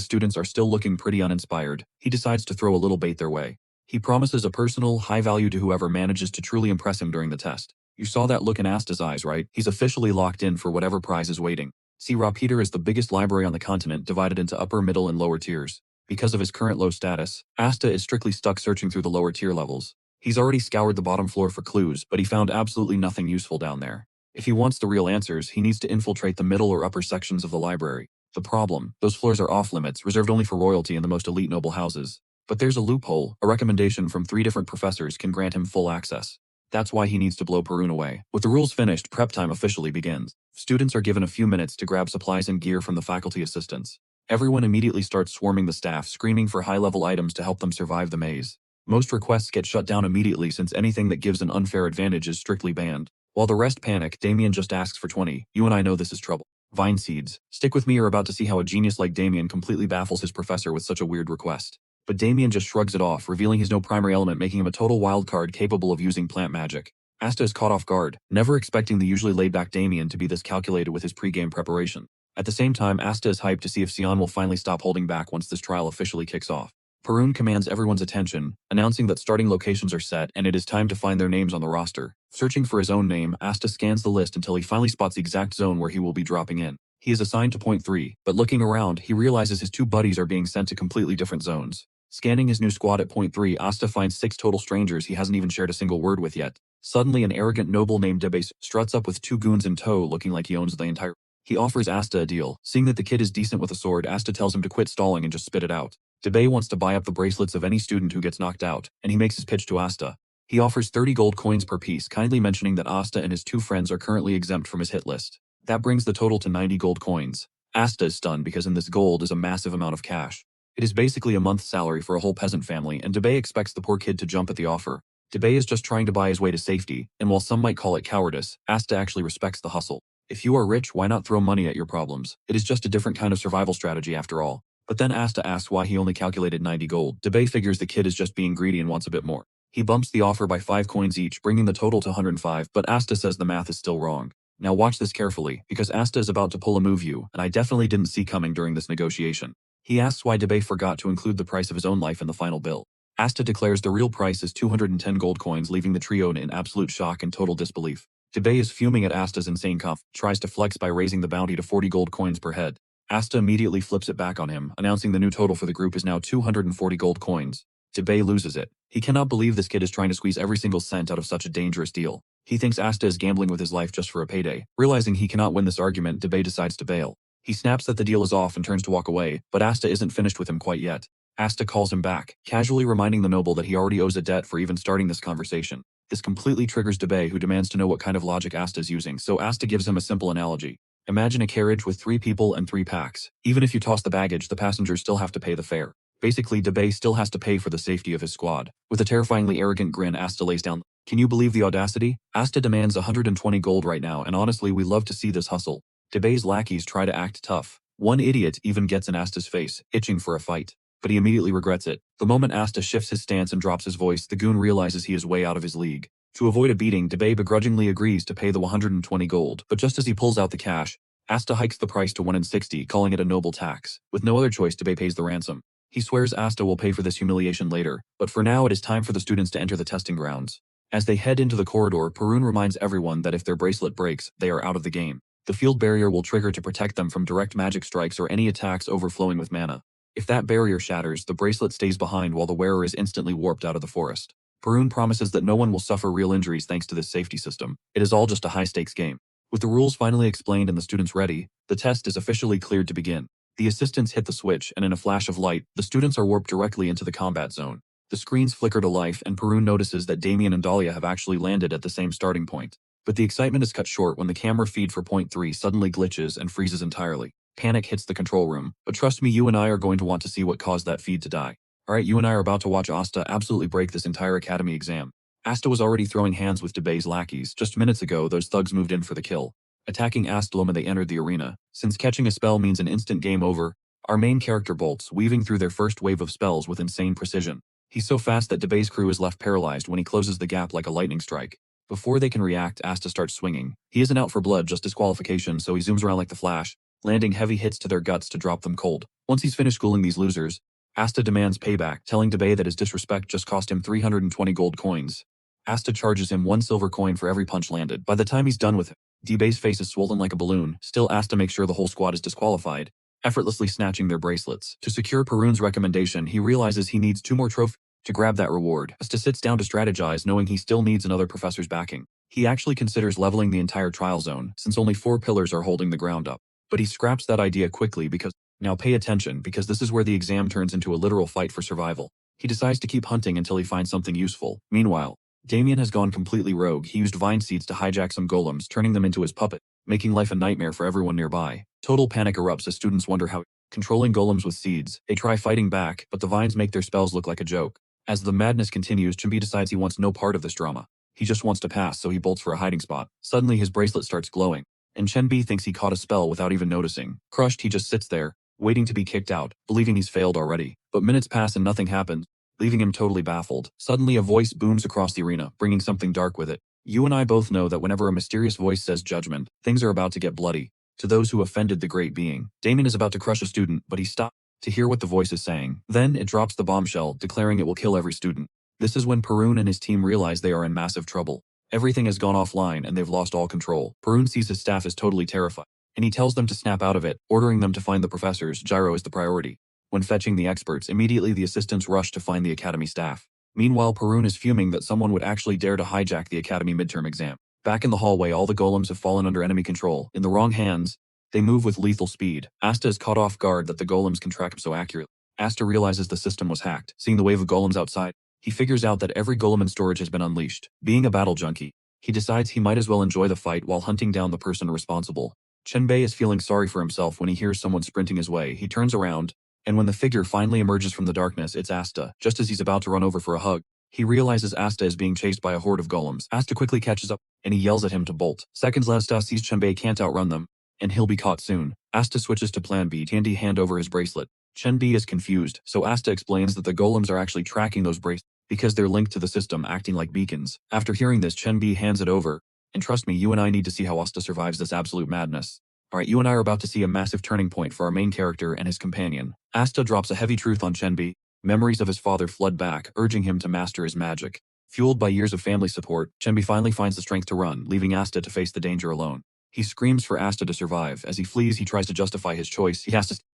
students are still looking pretty uninspired, he decides to throw a little bait their way. He promises a personal, high value to whoever manages to truly impress him during the test. You saw that look in Asta's eyes, right? He's officially locked in for whatever prize is waiting. See, Rapeter is the biggest library on the continent, divided into upper, middle, and lower tiers. Because of his current low status, Asta is strictly stuck searching through the lower tier levels. He's already scoured the bottom floor for clues, but he found absolutely nothing useful down there. If he wants the real answers, he needs to infiltrate the middle or upper sections of the library. The problem, those floors are off-limits, reserved only for royalty and the most elite noble houses. But there's a loophole. A recommendation from 3 different professors can grant him full access. That's why he needs to blow Perun away. With the rules finished, prep time officially begins. Students are given a few minutes to grab supplies and gear from the faculty assistants. Everyone immediately starts swarming the staff, screaming for high-level items to help them survive the maze. Most requests get shut down immediately since anything that gives an unfair advantage is strictly banned. While the rest panic, Damien just asks for 20. You and I know this is trouble. Vine seeds. Stick with me, you're about to see how a genius like Damien completely baffles his professor with such a weird request. But Damien just shrugs it off, revealing he's no primary element, making him a total wildcard capable of using plant magic. Asta is caught off guard, never expecting the usually laid-back Damien to be this calculated with his pre-game preparation. At the same time, Asta is hyped to see if Sion will finally stop holding back once this trial officially kicks off. Perun commands everyone's attention, announcing that starting locations are set and it is time to find their names on the roster. Searching for his own name, Asta scans the list until he finally spots the exact zone where he will be dropping in. He is assigned to point 3, but looking around, he realizes his 2 buddies are being sent to completely different zones. Scanning his new squad at point 3, Asta finds 6 total strangers he hasn't even shared a single word with yet. Suddenly, an arrogant noble named Debase struts up with 2 goons in tow, looking like he owns the entire. He offers Asta a deal. Seeing that the kid is decent with a sword, Asta tells him to quit stalling and just spit it out. Debay wants to buy up the bracelets of any student who gets knocked out, and he makes his pitch to Asta. He offers 30 gold coins per piece, kindly mentioning that Asta and his 2 friends are currently exempt from his hit list. That brings the total to 90 gold coins. Asta is stunned because in this gold is a massive amount of cash. It is basically a month's salary for a whole peasant family, and Debay expects the poor kid to jump at the offer. Debay is just trying to buy his way to safety, and while some might call it cowardice, Asta actually respects the hustle. If you are rich, why not throw money at your problems? It is just a different kind of survival strategy after all. But then Asta asks why he only calculated 90 gold. Debay figures the kid is just being greedy and wants a bit more. He bumps the offer by 5 coins each, bringing the total to 105, but Asta says the math is still wrong. Now watch this carefully, because Asta is about to pull a move you, and I definitely didn't see coming during this negotiation. He asks why Debay forgot to include the price of his own life in the final bill. Asta declares the real price is 210 gold coins, leaving the trio in absolute shock and total disbelief. Debay is fuming at Asta's insane tries to flex by raising the bounty to 40 gold coins per head. Asta immediately flips it back on him, announcing the new total for the group is now 240 gold coins. Debay loses it. He cannot believe this kid is trying to squeeze every single cent out of such a dangerous deal. He thinks Asta is gambling with his life just for a payday. Realizing he cannot win this argument, Debay decides to bail. He snaps that the deal is off and turns to walk away, but Asta isn't finished with him quite yet. Asta calls him back, casually reminding the noble that he already owes a debt for even starting this conversation. This completely triggers Debay, who demands to know what kind of logic Asta is using, so Asta gives him a simple analogy. Imagine a carriage with 3 people and 3 packs. Even if you toss the baggage, the passengers still have to pay the fare. Basically, Debay still has to pay for the safety of his squad. With a terrifyingly arrogant grin, Asta lays down. Can you believe the audacity? Asta demands 120 gold right now, and honestly, we love to see this hustle. Debay's lackeys try to act tough. One idiot even gets in Asta's face, itching for a fight. But he immediately regrets it. The moment Asta shifts his stance and drops his voice, the goon realizes he is way out of his league. To avoid a beating, Debay begrudgingly agrees to pay the 120 gold, but just as he pulls out the cash, Asta hikes the price to 160, calling it a noble tax. With no other choice, Debay pays the ransom. He swears Asta will pay for this humiliation later, but for now it is time for the students to enter the testing grounds. As they head into the corridor, Perun reminds everyone that if their bracelet breaks, they are out of the game. The field barrier will trigger to protect them from direct magic strikes or any attacks overflowing with mana. If that barrier shatters, the bracelet stays behind while the wearer is instantly warped out of the forest. Perun promises that no one will suffer real injuries thanks to this safety system. It is all just a high-stakes game. With the rules finally explained and the students ready, the test is officially cleared to begin. The assistants hit the switch, and in a flash of light, the students are warped directly into the combat zone. The screens flicker to life, and Perun notices that Damien and Dahlia have actually landed at the same starting point. But the excitement is cut short when the camera feed for point 3 suddenly glitches and freezes entirely. Panic hits the control room, but trust me, you and I are going to want to see what caused that feed to die. Alright, you and I are about to watch Asta absolutely break this entire academy exam. Asta was already throwing hands with Debay's lackeys. Just minutes ago, those thugs moved in for the kill. Attacking Asta the moment they entered the arena. Since catching a spell means an instant game over, our main character bolts, weaving through their first wave of spells with insane precision. He's so fast that Debay's crew is left paralyzed when he closes the gap like a lightning strike. Before they can react, Asta starts swinging. He isn't out for blood, just disqualification, so he zooms around like the Flash, landing heavy hits to their guts to drop them cold. Once he's finished schooling these losers, Asta demands payback, telling Debay that his disrespect just cost him 320 gold coins. Asta charges him 1 silver coin for every punch landed. By the time he's done with it, Debay's face is swollen like a balloon. Still, Asta makes sure the whole squad is disqualified, effortlessly snatching their bracelets. To secure Perun's recommendation, he realizes he needs 2 more trophies to grab that reward. Asta sits down to strategize, knowing he still needs another professor's backing. He actually considers leveling the entire trial zone, since only 4 pillars are holding the ground up. But he scraps that idea quickly because, now pay attention, because this is where the exam turns into a literal fight for survival. He decides to keep hunting until he finds something useful. Meanwhile, Damien has gone completely rogue. He used vine seeds to hijack some golems, turning them into his puppet, making life a nightmare for everyone nearby. Total panic erupts as students wonder how controlling golems with seeds. They try fighting back, but the vines make their spells look like a joke. As the madness continues, Chimbi decides he wants no part of this drama. He just wants to pass, so he bolts for a hiding spot. Suddenly his bracelet starts glowing, and Chenbi thinks he caught a spell without even noticing. Crushed, he just sits there, waiting to be kicked out, believing he's failed already. But minutes pass and nothing happens, leaving him totally baffled. Suddenly a voice booms across the arena, bringing something dark with it. You and I both know that whenever a mysterious voice says judgment, things are about to get bloody. To those who offended the great being, Damien is about to crush a student, but he stops to hear what the voice is saying. Then it drops the bombshell, declaring it will kill every student. This is when Perun and his team realize they are in massive trouble. Everything has gone offline and they've lost all control. Perun sees his staff is totally terrified, and he tells them to snap out of it, ordering them to find the professors. Gyro is the priority. When fetching the experts, immediately the assistants rush to find the academy staff. Meanwhile, Perun is fuming that someone would actually dare to hijack the academy midterm exam. Back in the hallway, all the golems have fallen under enemy control. In the wrong hands, they move with lethal speed. Asta is caught off guard that the golems can track him so accurately. Asta realizes the system was hacked. Seeing the wave of golems outside, he figures out that every golem in storage has been unleashed. Being a battle junkie, he decides he might as well enjoy the fight while hunting down the person responsible. Chenbei is feeling sorry for himself when he hears someone sprinting his way. He turns around, and when the figure finally emerges from the darkness, it's Asta. Just as he's about to run over for a hug, he realizes Asta is being chased by a horde of golems. Asta quickly catches up, and he yells at him to bolt. Seconds later, Asta sees Chenbei can't outrun them, and he'll be caught soon. Asta switches to plan B. Tandy hand over his bracelet. Chenbei is confused, so Asta explains that the golems are actually tracking those bracelets because they're linked to the system, acting like beacons. After hearing this, Chenbei hands it over, and trust me, you and I need to see how Asta survives this absolute madness. Alright, you and I are about to see a massive turning point for our main character and his companion. Asta drops a heavy truth on Chenbi. Memories of his father flood back, urging him to master his magic. Fueled by years of family support, Chenbi finally finds the strength to run, leaving Asta to face the danger alone. He screams for Asta to survive. As he flees, he tries to justify his choice.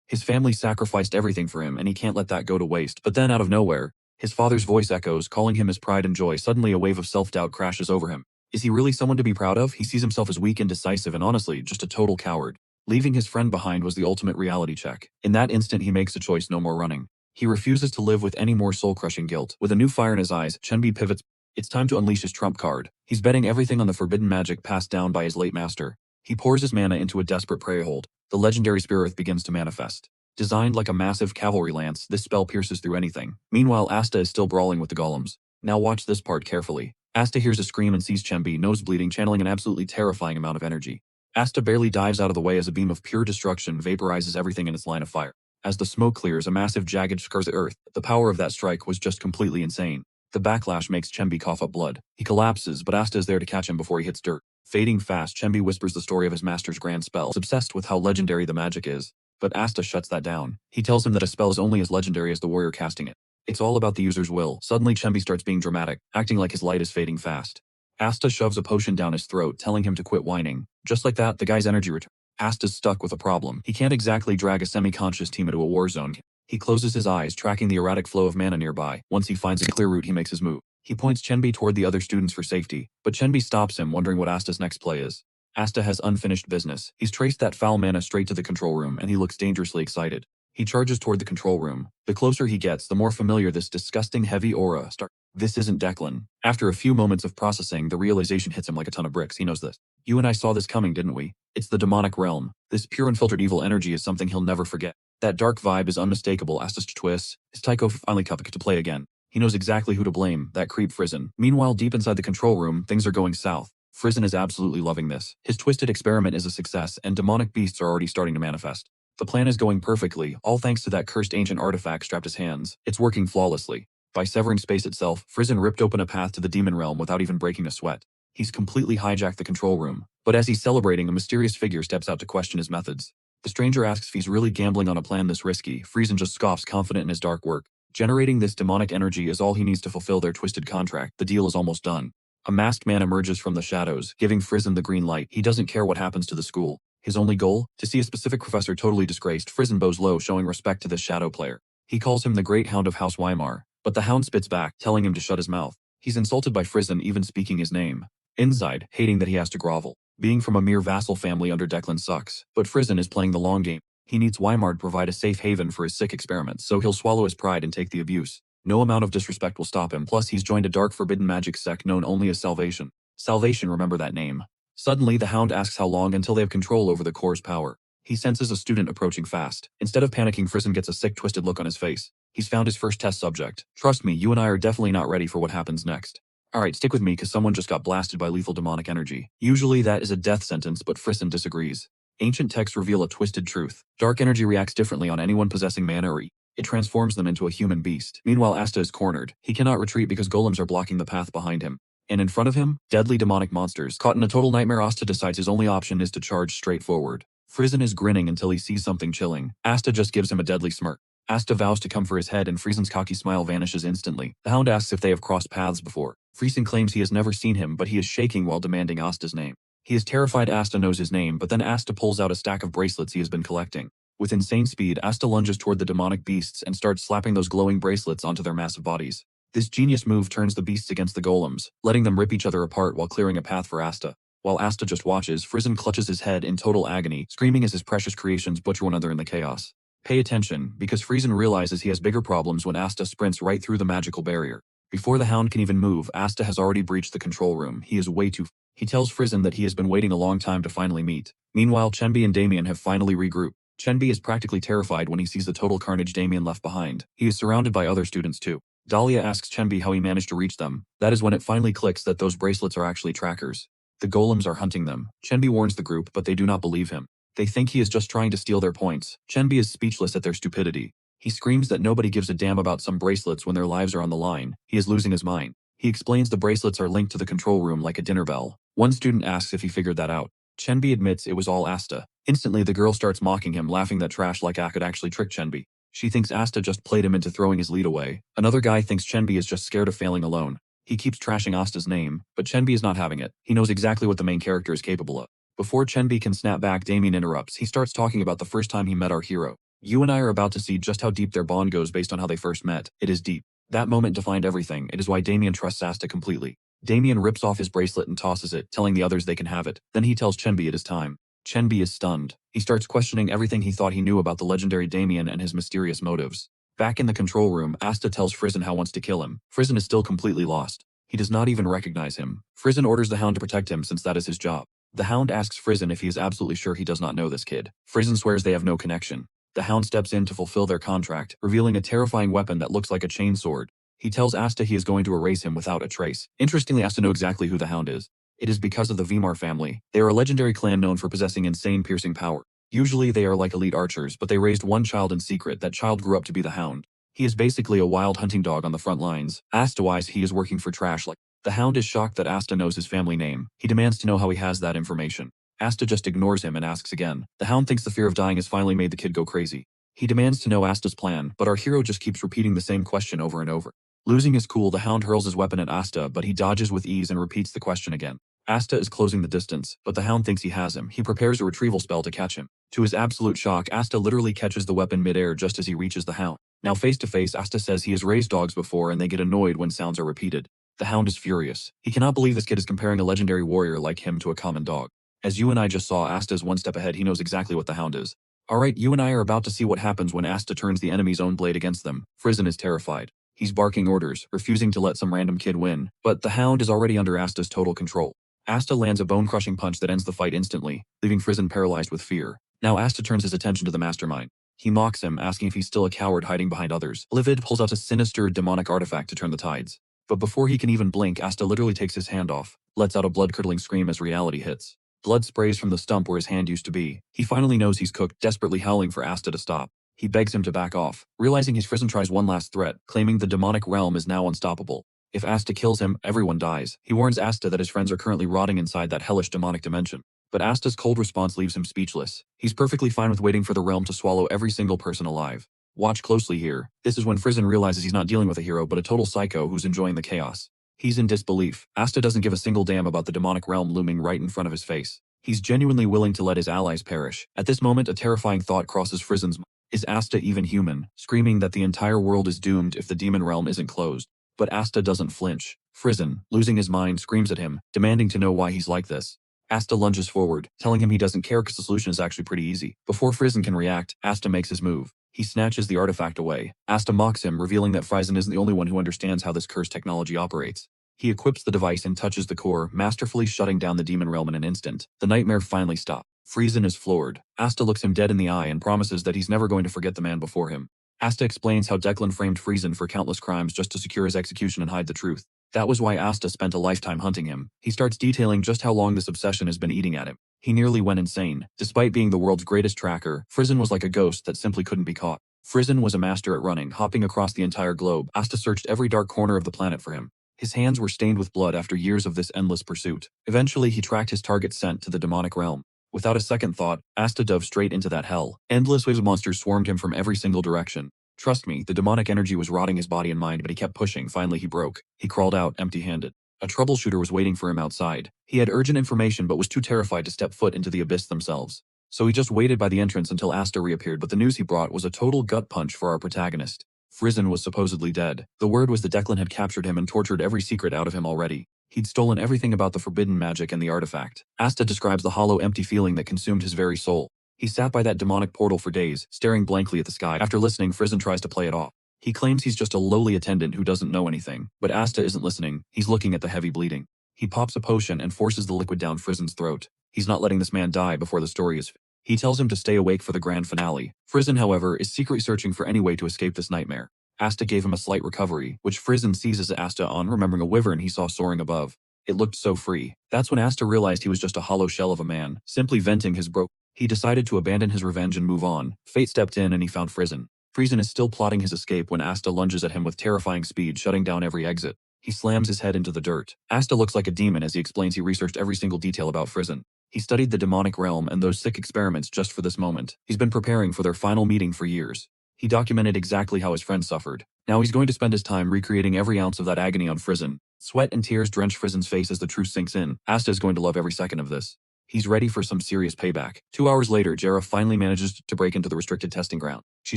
His family sacrificed everything for him, and he can't let that go to waste. But then, out of nowhere, his father's voice echoes, calling him his pride and joy. Suddenly, a wave of self-doubt crashes over him. Is he really someone to be proud of? He sees himself as weak and indecisive and honestly, just a total coward. Leaving his friend behind was the ultimate reality check. In that instant, he makes a choice: no more running. He refuses to live with any more soul-crushing guilt. With a new fire in his eyes, Chenbi pivots. It's time to unleash his trump card. He's betting everything on the forbidden magic passed down by his late master. He pours his mana into a desperate prey hold. The legendary spirit begins to manifest. Designed like a massive cavalry lance, this spell pierces through anything. Meanwhile, Asta is still brawling with the golems. Now watch this part carefully. Asta hears a scream and sees Chenbi, nose bleeding, channeling an absolutely terrifying amount of energy. Asta barely dives out of the way as a beam of pure destruction vaporizes everything in its line of fire. As the smoke clears, a massive jagged scars the earth. The power of that strike was just completely insane. The backlash makes Chenbi cough up blood. He collapses, but Asta is there to catch him before he hits dirt. Fading fast, Chenbi whispers the story of his master's grand spell. He's obsessed with how legendary the magic is. But Asta shuts that down. He tells him that a spell is only as legendary as the warrior casting it. It's all about the user's will. Suddenly, Chenbi starts being dramatic, acting like his light is fading fast. Asta shoves a potion down his throat, telling him to quit whining. Just like that, the guy's energy returns. Asta's stuck with a problem. He can't exactly drag a semi-conscious team into a war zone. He closes his eyes, tracking the erratic flow of mana nearby. Once he finds a clear route, he makes his move. He points Chenbi toward the other students for safety, but Chenbi stops him, wondering what Asta's next play is. Asta has unfinished business. He's traced that foul mana straight to the control room, and he looks dangerously excited. He charges toward the control room. The closer he gets, the more familiar this disgusting heavy aura starts. This isn't Declan. After a few moments of processing, the realization hits him like a ton of bricks. He knows this. You and I saw this coming, didn't we? It's the demonic realm. This pure unfiltered evil energy is something he'll never forget. That dark vibe is unmistakable. Asta's twist. His Tycho finally comes to play again. He knows exactly who to blame, that creep Frizen. Meanwhile, deep inside the control room, things are going south. Frizen is absolutely loving this. His twisted experiment is a success, and demonic beasts are already starting to manifest. The plan is going perfectly, all thanks to that cursed ancient artifact strapped to his hands. It's working flawlessly. By severing space itself, Frizen ripped open a path to the demon realm without even breaking a sweat. He's completely hijacked the control room. But as he's celebrating, a mysterious figure steps out to question his methods. The stranger asks if he's really gambling on a plan this risky. Frizen just scoffs, confident in his dark work. Generating this demonic energy is all he needs to fulfill their twisted contract. The deal is almost done. A masked man emerges from the shadows, giving Frizen the green light. He doesn't care what happens to the school. His only goal? To see a specific professor totally disgraced. Frizen bows low, showing respect to this shadow player. He calls him the Great Hound of House Weimar, but the hound spits back, telling him to shut his mouth. He's insulted by Frizen even speaking his name. Inside, hating that he has to grovel. Being from a mere vassal family under Declan sucks, but Frizen is playing the long game. He needs Weimar to provide a safe haven for his sick experiments, so he'll swallow his pride and take the abuse. No amount of disrespect will stop him, plus he's joined a dark forbidden magic sect known only as Salvation. Salvation, remember that name. Suddenly, the hound asks how long until they have control over the core's power. He senses a student approaching fast. Instead of panicking, Frizen gets a sick, twisted look on his face. He's found his first test subject. Trust me, you and I are definitely not ready for what happens next. Alright, stick with me cause someone just got blasted by lethal demonic energy. Usually that is a death sentence, but Frizen disagrees. Ancient texts reveal a twisted truth. Dark energy reacts differently on anyone possessing mana or it transforms them into a human beast. Meanwhile, Asta is cornered. He cannot retreat because golems are blocking the path behind him. And in front of him, deadly demonic monsters. Caught in a total nightmare, Asta decides his only option is to charge straight forward. Frizen is grinning until he sees something chilling. Asta just gives him a deadly smirk. Asta vows to come for his head and Friesen's cocky smile vanishes instantly. The hound asks if they have crossed paths before. Friesen claims he has never seen him, but he is shaking while demanding Asta's name. He is terrified Asta knows his name, but then Asta pulls out a stack of bracelets he has been collecting. With insane speed, Asta lunges toward the demonic beasts and starts slapping those glowing bracelets onto their massive bodies. This genius move turns the beasts against the golems, letting them rip each other apart while clearing a path for Asta. While Asta just watches, Friesen clutches his head in total agony, screaming as his precious creations butcher one another in the chaos. Pay attention, because Friesen realizes he has bigger problems when Asta sprints right through the magical barrier. Before the hound can even move, Asta has already breached the control room. He is way too. He tells Friesen that he has been waiting a long time to finally meet. Meanwhile, Chenbi and Damien have finally regrouped. Chenbi is practically terrified when he sees the total carnage Damien left behind. He is surrounded by other students too. Dahlia asks Chenbi how he managed to reach them. That is when it finally clicks that those bracelets are actually trackers. The golems are hunting them. Chenbi warns the group, but they do not believe him. They think he is just trying to steal their points. Chenbi is speechless at their stupidity. He screams that nobody gives a damn about some bracelets when their lives are on the line. He is losing his mind. He explains the bracelets are linked to the control room like a dinner bell. One student asks if he figured that out. Chenbi admits it was all Asta. Instantly, the girl starts mocking him, laughing that trash like A could actually trick Chenbi. She thinks Asta just played him into throwing his lead away. Another guy thinks Chenbi is just scared of failing alone. He keeps trashing Asta's name, but Chenbi is not having it. He knows exactly what the main character is capable of. Before Chenbi can snap back, Damien interrupts. He starts talking about the first time he met our hero. You and I are about to see just how deep their bond goes based on how they first met. It is deep. That moment defined everything. It is why Damien trusts Asta completely. Damien rips off his bracelet and tosses it, telling the others they can have it. Then he tells Chenbi it is time. Chenbi is stunned. He starts questioning everything he thought he knew about the legendary Damien and his mysterious motives. Back in the control room, Asta tells Frizen how wants to kill him. Frizen is still completely lost. He does not even recognize him. Frizen orders the Hound to protect him since that is his job. The Hound asks Frizen if he is absolutely sure he does not know this kid. Frizen swears they have no connection. The Hound steps in to fulfill their contract, revealing a terrifying weapon that looks like a chainsword. He tells Asta he is going to erase him without a trace. Interestingly, Asta knows exactly who the Hound is. It is because of the Vimar family. They are a legendary clan known for possessing insane piercing power. Usually they are like elite archers, but they raised one child in secret. That child grew up to be the Hound. He is basically a wild hunting dog on the front lines. Asta-wise, he is working for trash like. The Hound is shocked that Asta knows his family name. He demands to know how he has that information. Asta just ignores him and asks again. The Hound thinks the fear of dying has finally made the kid go crazy. He demands to know Asta's plan, but our hero just keeps repeating the same question over and over. Losing his cool, the Hound hurls his weapon at Asta, but he dodges with ease and repeats the question again. Asta is closing the distance, but the Hound thinks he has him. He prepares a retrieval spell to catch him. To his absolute shock, Asta literally catches the weapon midair just as he reaches the Hound. Now face to face, Asta says he has raised dogs before and they get annoyed when sounds are repeated. The Hound is furious. He cannot believe this kid is comparing a legendary warrior like him to a common dog. As you and I just saw, Asta is one step ahead. He knows exactly what the Hound is. Alright, you and I are about to see what happens when Asta turns the enemy's own blade against them. Frizen is terrified. He's barking orders, refusing to let some random kid win, but the Hound is already under Asta's total control. Asta lands a bone-crushing punch that ends the fight instantly, leaving Frizen paralyzed with fear. Now Asta turns his attention to the mastermind. He mocks him, asking if he's still a coward hiding behind others. Livid pulls out a sinister, demonic artifact to turn the tides. But before he can even blink, Asta literally takes his hand off, lets out a blood-curdling scream as reality hits. Blood sprays from the stump where his hand used to be. He finally knows he's cooked, desperately howling for Asta to stop. He begs him to back off. Realizing his Frizen tries one last threat, claiming the demonic realm is now unstoppable. If Asta kills him, everyone dies. He warns Asta that his friends are currently rotting inside that hellish demonic dimension. But Asta's cold response leaves him speechless. He's perfectly fine with waiting for the realm to swallow every single person alive. Watch closely here. This is when Frizen realizes he's not dealing with a hero but a total psycho who's enjoying the chaos. He's in disbelief. Asta doesn't give a single damn about the demonic realm looming right in front of his face. He's genuinely willing to let his allies perish. At this moment, a terrifying thought crosses Frizen's mind. Is Asta even human? Screaming that the entire world is doomed if the demon realm isn't closed. But Asta doesn't flinch. Frizen, losing his mind, screams at him, demanding to know why he's like this. Asta lunges forward, telling him he doesn't care because the solution is actually pretty easy. Before Frizen can react, Asta makes his move. He snatches the artifact away. Asta mocks him, revealing that Frizen isn't the only one who understands how this cursed technology operates. He equips the device and touches the core, masterfully shutting down the demon realm in an instant. The nightmare finally stops. Frizen is floored. Asta looks him dead in the eye and promises that he's never going to forget the man before him. Asta explains how Declan framed Frizen for countless crimes just to secure his execution and hide the truth. That was why Asta spent a lifetime hunting him. He starts detailing just how long this obsession has been eating at him. He nearly went insane. Despite being the world's greatest tracker, Frizen was like a ghost that simply couldn't be caught. Frizen was a master at running, hopping across the entire globe. Asta searched every dark corner of the planet for him. His hands were stained with blood after years of this endless pursuit. Eventually, he tracked his target's scent to the demonic realm. Without a second thought, Asta dove straight into that hell. Endless waves of monsters swarmed him from every single direction. Trust me, the demonic energy was rotting his body and mind, but he kept pushing. Finally, he broke. He crawled out, empty-handed. A troubleshooter was waiting for him outside. He had urgent information but was too terrified to step foot into the abyss themselves. So he just waited by the entrance until Asta reappeared, but the news he brought was a total gut punch for our protagonist. Frizen was supposedly dead. The word was that Declan had captured him and tortured every secret out of him already. He'd stolen everything about the forbidden magic and the artifact. Asta describes the hollow, empty feeling that consumed his very soul. He sat by that demonic portal for days, staring blankly at the sky. After listening, Frizen tries to play it off. He claims he's just a lowly attendant who doesn't know anything, but Asta isn't listening. He's looking at the heavy bleeding. He pops a potion and forces the liquid down Frizen's throat. He's not letting this man die before the story is finished. He tells him to stay awake for the grand finale. Frizen, however, is secretly searching for any way to escape this nightmare. Asta gave him a slight recovery, which Frizen seizes Asta on, remembering a wyvern he saw soaring above. It looked so free. That's when Asta realized he was just a hollow shell of a man, simply venting his broke. He decided to abandon his revenge and move on. Fate stepped in and he found Frizen. Frizen is still plotting his escape when Asta lunges at him with terrifying speed, shutting down every exit. He slams his head into the dirt. Asta looks like a demon as he explains he researched every single detail about Frizen. He studied the demonic realm and those sick experiments just for this moment. He's been preparing for their final meeting for years. He documented exactly how his friend suffered. Now he's going to spend his time recreating every ounce of that agony on Frizen. Sweat and tears drench Frizen's face as the truth sinks in. Asta is going to love every second of this. He's ready for some serious payback. 2 hours later, Jera finally manages to break into the restricted testing ground. She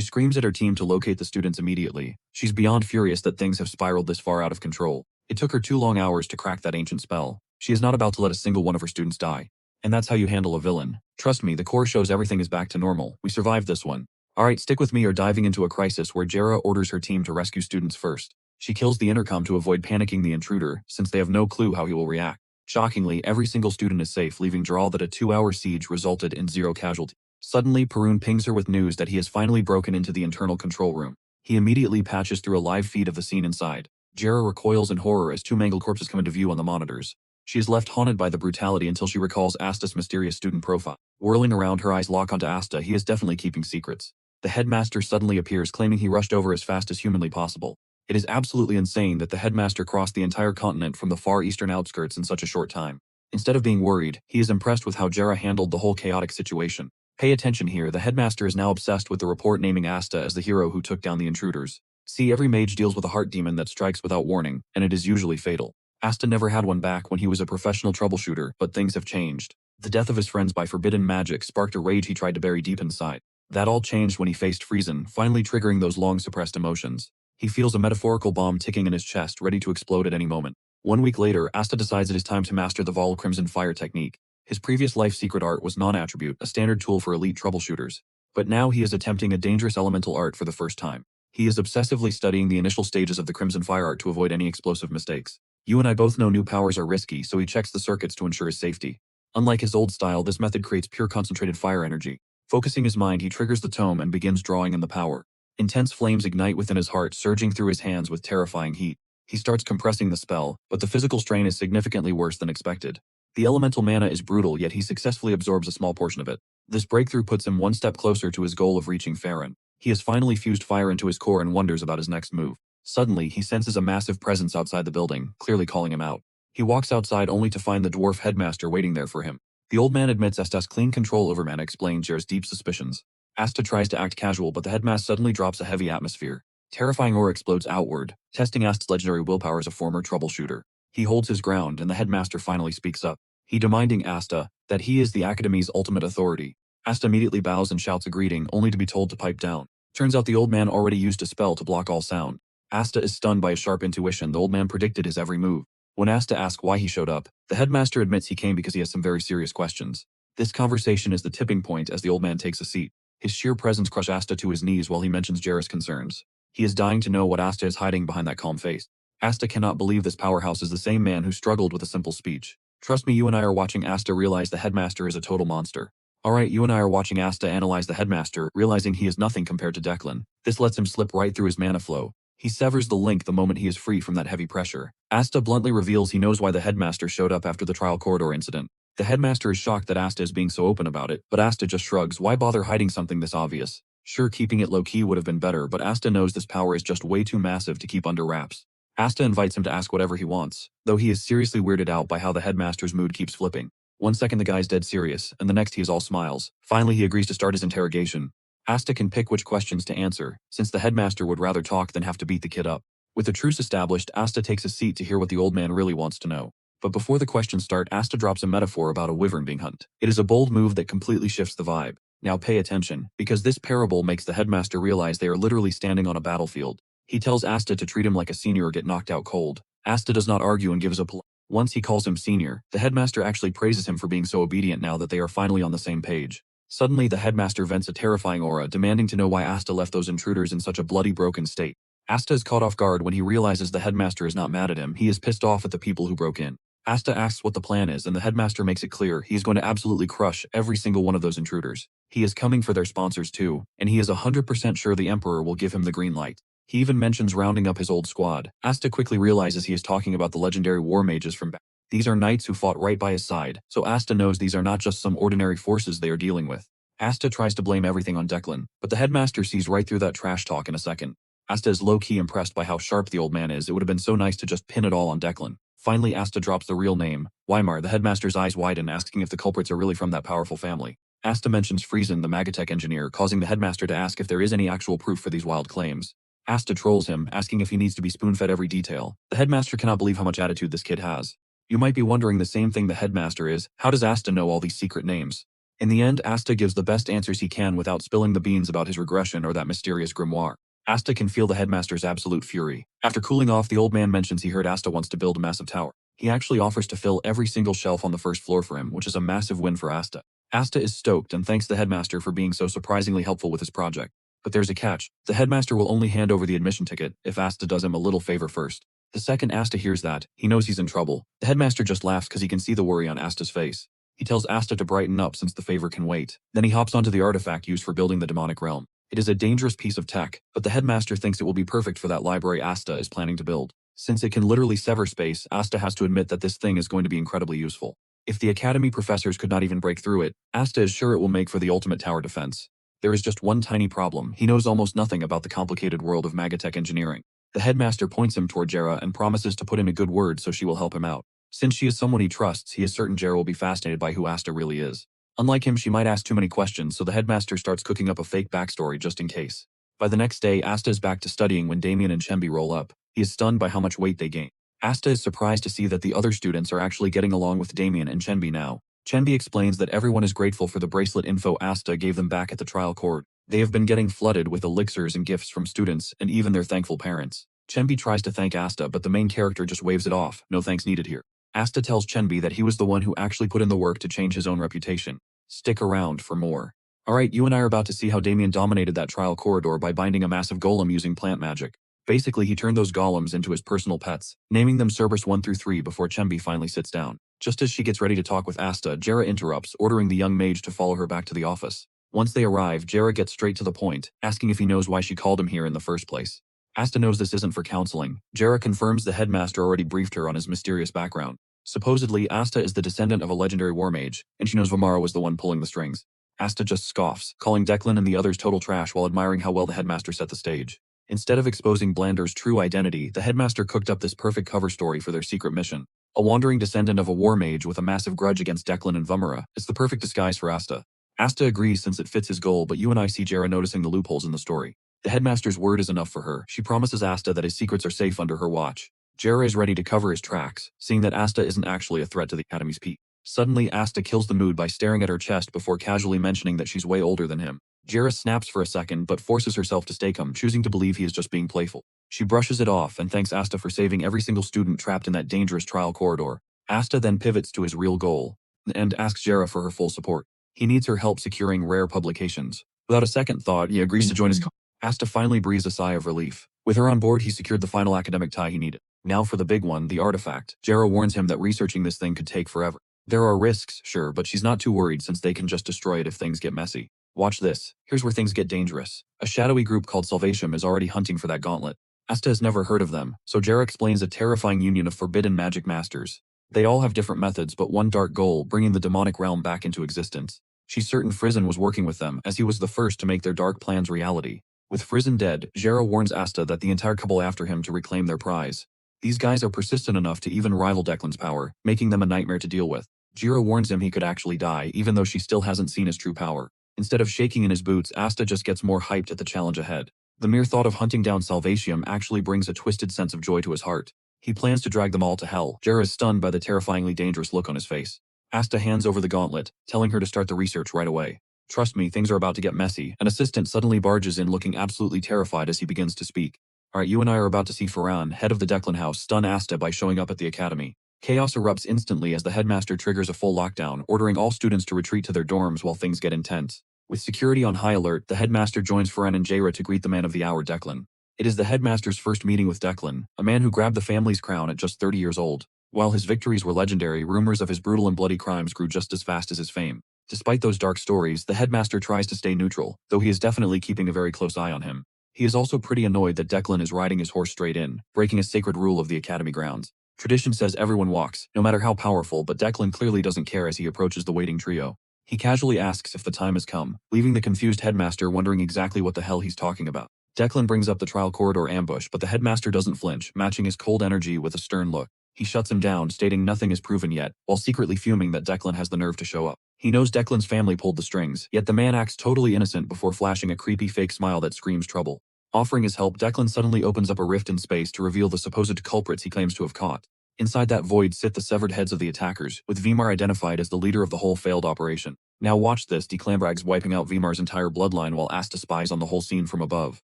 screams at her team to locate the students immediately. She's beyond furious that things have spiraled this far out of control. It took her 2 long hours to crack that ancient spell. She is not about to let a single one of her students die. And that's how you handle a villain. Trust me, the core shows everything is back to normal. We survived this one. Alright, stick with me or diving into a crisis where Jera orders her team to rescue students first. She kills the intercom to avoid panicking the intruder, since they have no clue how he will react. Shockingly, every single student is safe, leaving Jaral that a 2-hour siege resulted in 0 casualties. Suddenly, Perun pings her with news that he has finally broken into the internal control room. He immediately patches through a live feed of the scene inside. Jera recoils in horror as 2 mangled corpses come into view on the monitors. She is left haunted by the brutality until she recalls Asta's mysterious student profile. Whirling around, her eyes lock onto Asta. He is definitely keeping secrets. The headmaster suddenly appears, claiming he rushed over as fast as humanly possible. It is absolutely insane that the headmaster crossed the entire continent from the far eastern outskirts in such a short time. Instead of being worried, he is impressed with how Jera handled the whole chaotic situation. Pay attention here, the headmaster is now obsessed with the report naming Asta as the hero who took down the intruders. See, every mage deals with a heart demon that strikes without warning, and it is usually fatal. Asta never had one back when he was a professional troubleshooter, but things have changed. The death of his friends by forbidden magic sparked a rage he tried to bury deep inside. That all changed when he faced Frizen, finally triggering those long-suppressed emotions. He feels a metaphorical bomb ticking in his chest, ready to explode at any moment. 1 week later, Asta decides it is time to master the Vol Crimson Fire technique. His previous life secret art was non-attribute, a standard tool for elite troubleshooters. But now he is attempting a dangerous elemental art for the first time. He is obsessively studying the initial stages of the Crimson Fire art to avoid any explosive mistakes. You and I both know new powers are risky, so he checks the circuits to ensure his safety. Unlike his old style, this method creates pure concentrated fire energy. Focusing his mind, he triggers the tome and begins drawing in the power. Intense flames ignite within his heart, surging through his hands with terrifying heat. He starts compressing the spell, but the physical strain is significantly worse than expected. The elemental mana is brutal, yet he successfully absorbs a small portion of it. This breakthrough puts him 1 step closer to his goal of reaching Farron. He has finally fused fire into his core and wonders about his next move. Suddenly, he senses a massive presence outside the building, clearly calling him out. He walks outside only to find the dwarf headmaster waiting there for him. The old man admits Asta's clean control over mana explains Jera's deep suspicions. Asta tries to act casual, but the headmaster suddenly drops a heavy atmosphere. Terrifying aura explodes outward, testing Asta's legendary willpower as a former troubleshooter. He holds his ground, and the headmaster finally speaks up. He demanding Asta that he is the Academy's ultimate authority. Asta immediately bows and shouts a greeting, only to be told to pipe down. Turns out the old man already used a spell to block all sound. Asta is stunned by a sharp intuition. The old man predicted his every move. When Asta asks why he showed up, the headmaster admits he came because he has some very serious questions. This conversation is the tipping point as the old man takes a seat. His sheer presence crushes Asta to his knees while he mentions Jera's concerns. He is dying to know what Asta is hiding behind that calm face. Asta cannot believe this powerhouse is the same man who struggled with a simple speech. Trust me, you and I are watching Asta realize the headmaster is a total monster. Alright, you and I are watching Asta analyze the headmaster, realizing he is nothing compared to Declan. This lets him slip right through his mana flow. He severs the link the moment he is free from that heavy pressure. Asta bluntly reveals he knows why the headmaster showed up after the trial corridor incident. The headmaster is shocked that Asta is being so open about it, but Asta just shrugs. Why bother hiding something this obvious? Sure, keeping it low-key would have been better, but Asta knows this power is just way too massive to keep under wraps. Asta invites him to ask whatever he wants, though he is seriously weirded out by how the headmaster's mood keeps flipping. 1 second the guy's dead serious, and the next he is all smiles. Finally he agrees to start his interrogation. Asta can pick which questions to answer, since the headmaster would rather talk than have to beat the kid up. With the truce established, Asta takes a seat to hear what the old man really wants to know. But before the questions start, Asta drops a metaphor about a wyvern being hunted. It is a bold move that completely shifts the vibe. Now pay attention, because this parable makes the headmaster realize they are literally standing on a battlefield. He tells Asta to treat him like a senior or get knocked out cold. Asta does not argue and gives a Once he calls him senior, the headmaster actually praises him for being so obedient now that they are finally on the same page. Suddenly the headmaster vents a terrifying aura, demanding to know why Asta left those intruders in such a bloody broken state. Asta is caught off guard when he realizes the headmaster is not mad at him. He is pissed off at the people who broke in. Asta asks what the plan is, and the headmaster makes it clear he is going to absolutely crush every single one of those intruders. He is coming for their sponsors too, and he is 100% sure the Emperor will give him the green light. He even mentions rounding up his old squad. Asta quickly realizes he is talking about the legendary war mages from back. These are knights who fought right by his side, so Asta knows these are not just some ordinary forces they are dealing with. Asta tries to blame everything on Declan, but the headmaster sees right through that trash talk in a second. Asta is low-key impressed by how sharp the old man is. It would have been so nice to just pin it all on Declan. Finally, Asta drops the real name, Weimar. The headmaster's eyes widen, asking if the culprits are really from that powerful family. Asta mentions Friesen, the Magatech engineer, causing the headmaster to ask if there is any actual proof for these wild claims. Asta trolls him, asking if he needs to be spoon-fed every detail. The headmaster cannot believe how much attitude this kid has. You might be wondering the same thing the headmaster is: how does Asta know all these secret names? In the end, Asta gives the best answers he can without spilling the beans about his regression or that mysterious grimoire. Asta can feel the headmaster's absolute fury. After cooling off, the old man mentions he heard Asta wants to build a massive tower. He actually offers to fill every single shelf on the first floor for him, which is a massive win for Asta. Asta is stoked and thanks the headmaster for being so surprisingly helpful with his project. But there's a catch. The headmaster will only hand over the admission ticket if Asta does him a little favor first. The second Asta hears that, he knows he's in trouble. The headmaster just laughs because he can see the worry on Asta's face. He tells Asta to brighten up since the favor can wait. Then he hops onto the artifact used for building the demonic realm. It is a dangerous piece of tech, but the headmaster thinks it will be perfect for that library Asta is planning to build. Since it can literally sever space, Asta has to admit that this thing is going to be incredibly useful. If the academy professors could not even break through it, Asta is sure it will make for the ultimate tower defense. There is just one tiny problem: he knows almost nothing about the complicated world of Magatech engineering. The headmaster points him toward Jera and promises to put in a good word so she will help him out. Since she is someone he trusts, he is certain Jera will be fascinated by who Asta really is. Unlike him, she might ask too many questions, so the headmaster starts cooking up a fake backstory just in case. By the next day, Asta is back to studying when Damien and Chembi roll up. He is stunned by how much weight they gain. Asta is surprised to see that the other students are actually getting along with Damien and Chembi now. Chembi explains that everyone is grateful for the bracelet info Asta gave them back at the trial court. They have been getting flooded with elixirs and gifts from students and even their thankful parents. Chembi tries to thank Asta, but the main character just waves it off. No thanks needed here. Asta tells Chembi that he was the one who actually put in the work to change his own reputation. Stick around for more. Alright, you and I are about to see how Damien dominated that trial corridor by binding a massive golem using plant magic. Basically, he turned those golems into his personal pets, naming them Cerberus 1 through 3 before Chembi finally sits down. Just as she gets ready to talk with Asta, Jera interrupts, ordering the young mage to follow her back to the office. Once they arrive, Jera gets straight to the point, asking if he knows why she called him here in the first place. Asta knows this isn't for counseling. Jera confirms the headmaster already briefed her on his mysterious background. Supposedly, Asta is the descendant of a legendary war mage, and she knows Vamara was the one pulling the strings. Asta just scoffs, calling Declan and the others total trash while admiring how well the headmaster set the stage. Instead of exposing Blander's true identity, the headmaster cooked up this perfect cover story for their secret mission. A wandering descendant of a war mage with a massive grudge against Declan and Vamara. It's the perfect disguise for Asta. Asta agrees since it fits his goal, but you and I see Jera noticing the loopholes in the story. The headmaster's word is enough for her. She promises Asta that his secrets are safe under her watch. Jera is ready to cover his tracks, seeing that Asta isn't actually a threat to the Academy's peace. Suddenly, Asta kills the mood by staring at her chest before casually mentioning that she's way older than him. Jera snaps for a second but forces herself to stay calm, choosing to believe he is just being playful. She brushes it off and thanks Asta for saving every single student trapped in that dangerous trial corridor. Asta then pivots to his real goal and asks Jera for her full support. He needs her help securing rare publications. Without a second thought, he agrees to join his Asta finally breathes a sigh of relief. With her on board, he secured the final academic tie he needed. Now for the big one, the artifact. Jera warns him that researching this thing could take forever. There are risks, sure, but she's not too worried since they can just destroy it if things get messy. Watch this. Here's where things get dangerous. A shadowy group called Salvatium is already hunting for that gauntlet. Asta has never heard of them, so Jera explains a terrifying union of forbidden magic masters. They all have different methods but one dark goal: bringing the demonic realm back into existence. She's certain Friesen was working with them, as he was the first to make their dark plans reality. With Friesen dead, Jera warns Asta that the entire couple after him to reclaim their prize. These guys are persistent enough to even rival Declan's power, making them a nightmare to deal with. Jera warns him he could actually die, even though she still hasn't seen his true power. Instead of shaking in his boots, Asta just gets more hyped at the challenge ahead. The mere thought of hunting down Salvatium actually brings a twisted sense of joy to his heart. He plans to drag them all to hell. Jera is stunned by the terrifyingly dangerous look on his face. Asta hands over the gauntlet, telling her to start the research right away. Trust me, things are about to get messy. An assistant suddenly barges in looking absolutely terrified as he begins to speak. Alright, you and I are about to see Farhan, head of the Declan house, stun Asta by showing up at the academy. Chaos erupts instantly as the headmaster triggers a full lockdown, ordering all students to retreat to their dorms while things get intense. With security on high alert, the headmaster joins Farhan and Jera to greet the man of the hour, Declan. It is the headmaster's first meeting with Declan, a man who grabbed the family's crown at just 30 years old. While his victories were legendary, rumors of his brutal and bloody crimes grew just as fast as his fame. Despite those dark stories, the headmaster tries to stay neutral, though he is definitely keeping a very close eye on him. He is also pretty annoyed that Declan is riding his horse straight in, breaking a sacred rule of the academy grounds. Tradition says everyone walks, no matter how powerful, but Declan clearly doesn't care as he approaches the waiting trio. He casually asks if the time has come, leaving the confused headmaster wondering exactly what the hell he's talking about. Declan brings up the trial corridor ambush, but the headmaster doesn't flinch, matching his cold energy with a stern look. He shuts him down, stating nothing is proven yet, while secretly fuming that Declan has the nerve to show up. He knows Declan's family pulled the strings, yet the man acts totally innocent before flashing a creepy fake smile that screams trouble. Offering his help, Declan suddenly opens up a rift in space to reveal the supposed culprits he claims to have caught. Inside that void sit the severed heads of the attackers, with Vimar identified as the leader of the whole failed operation. Now watch this, Declambrags wiping out Vimar's entire bloodline while Asta spies on the whole scene from above.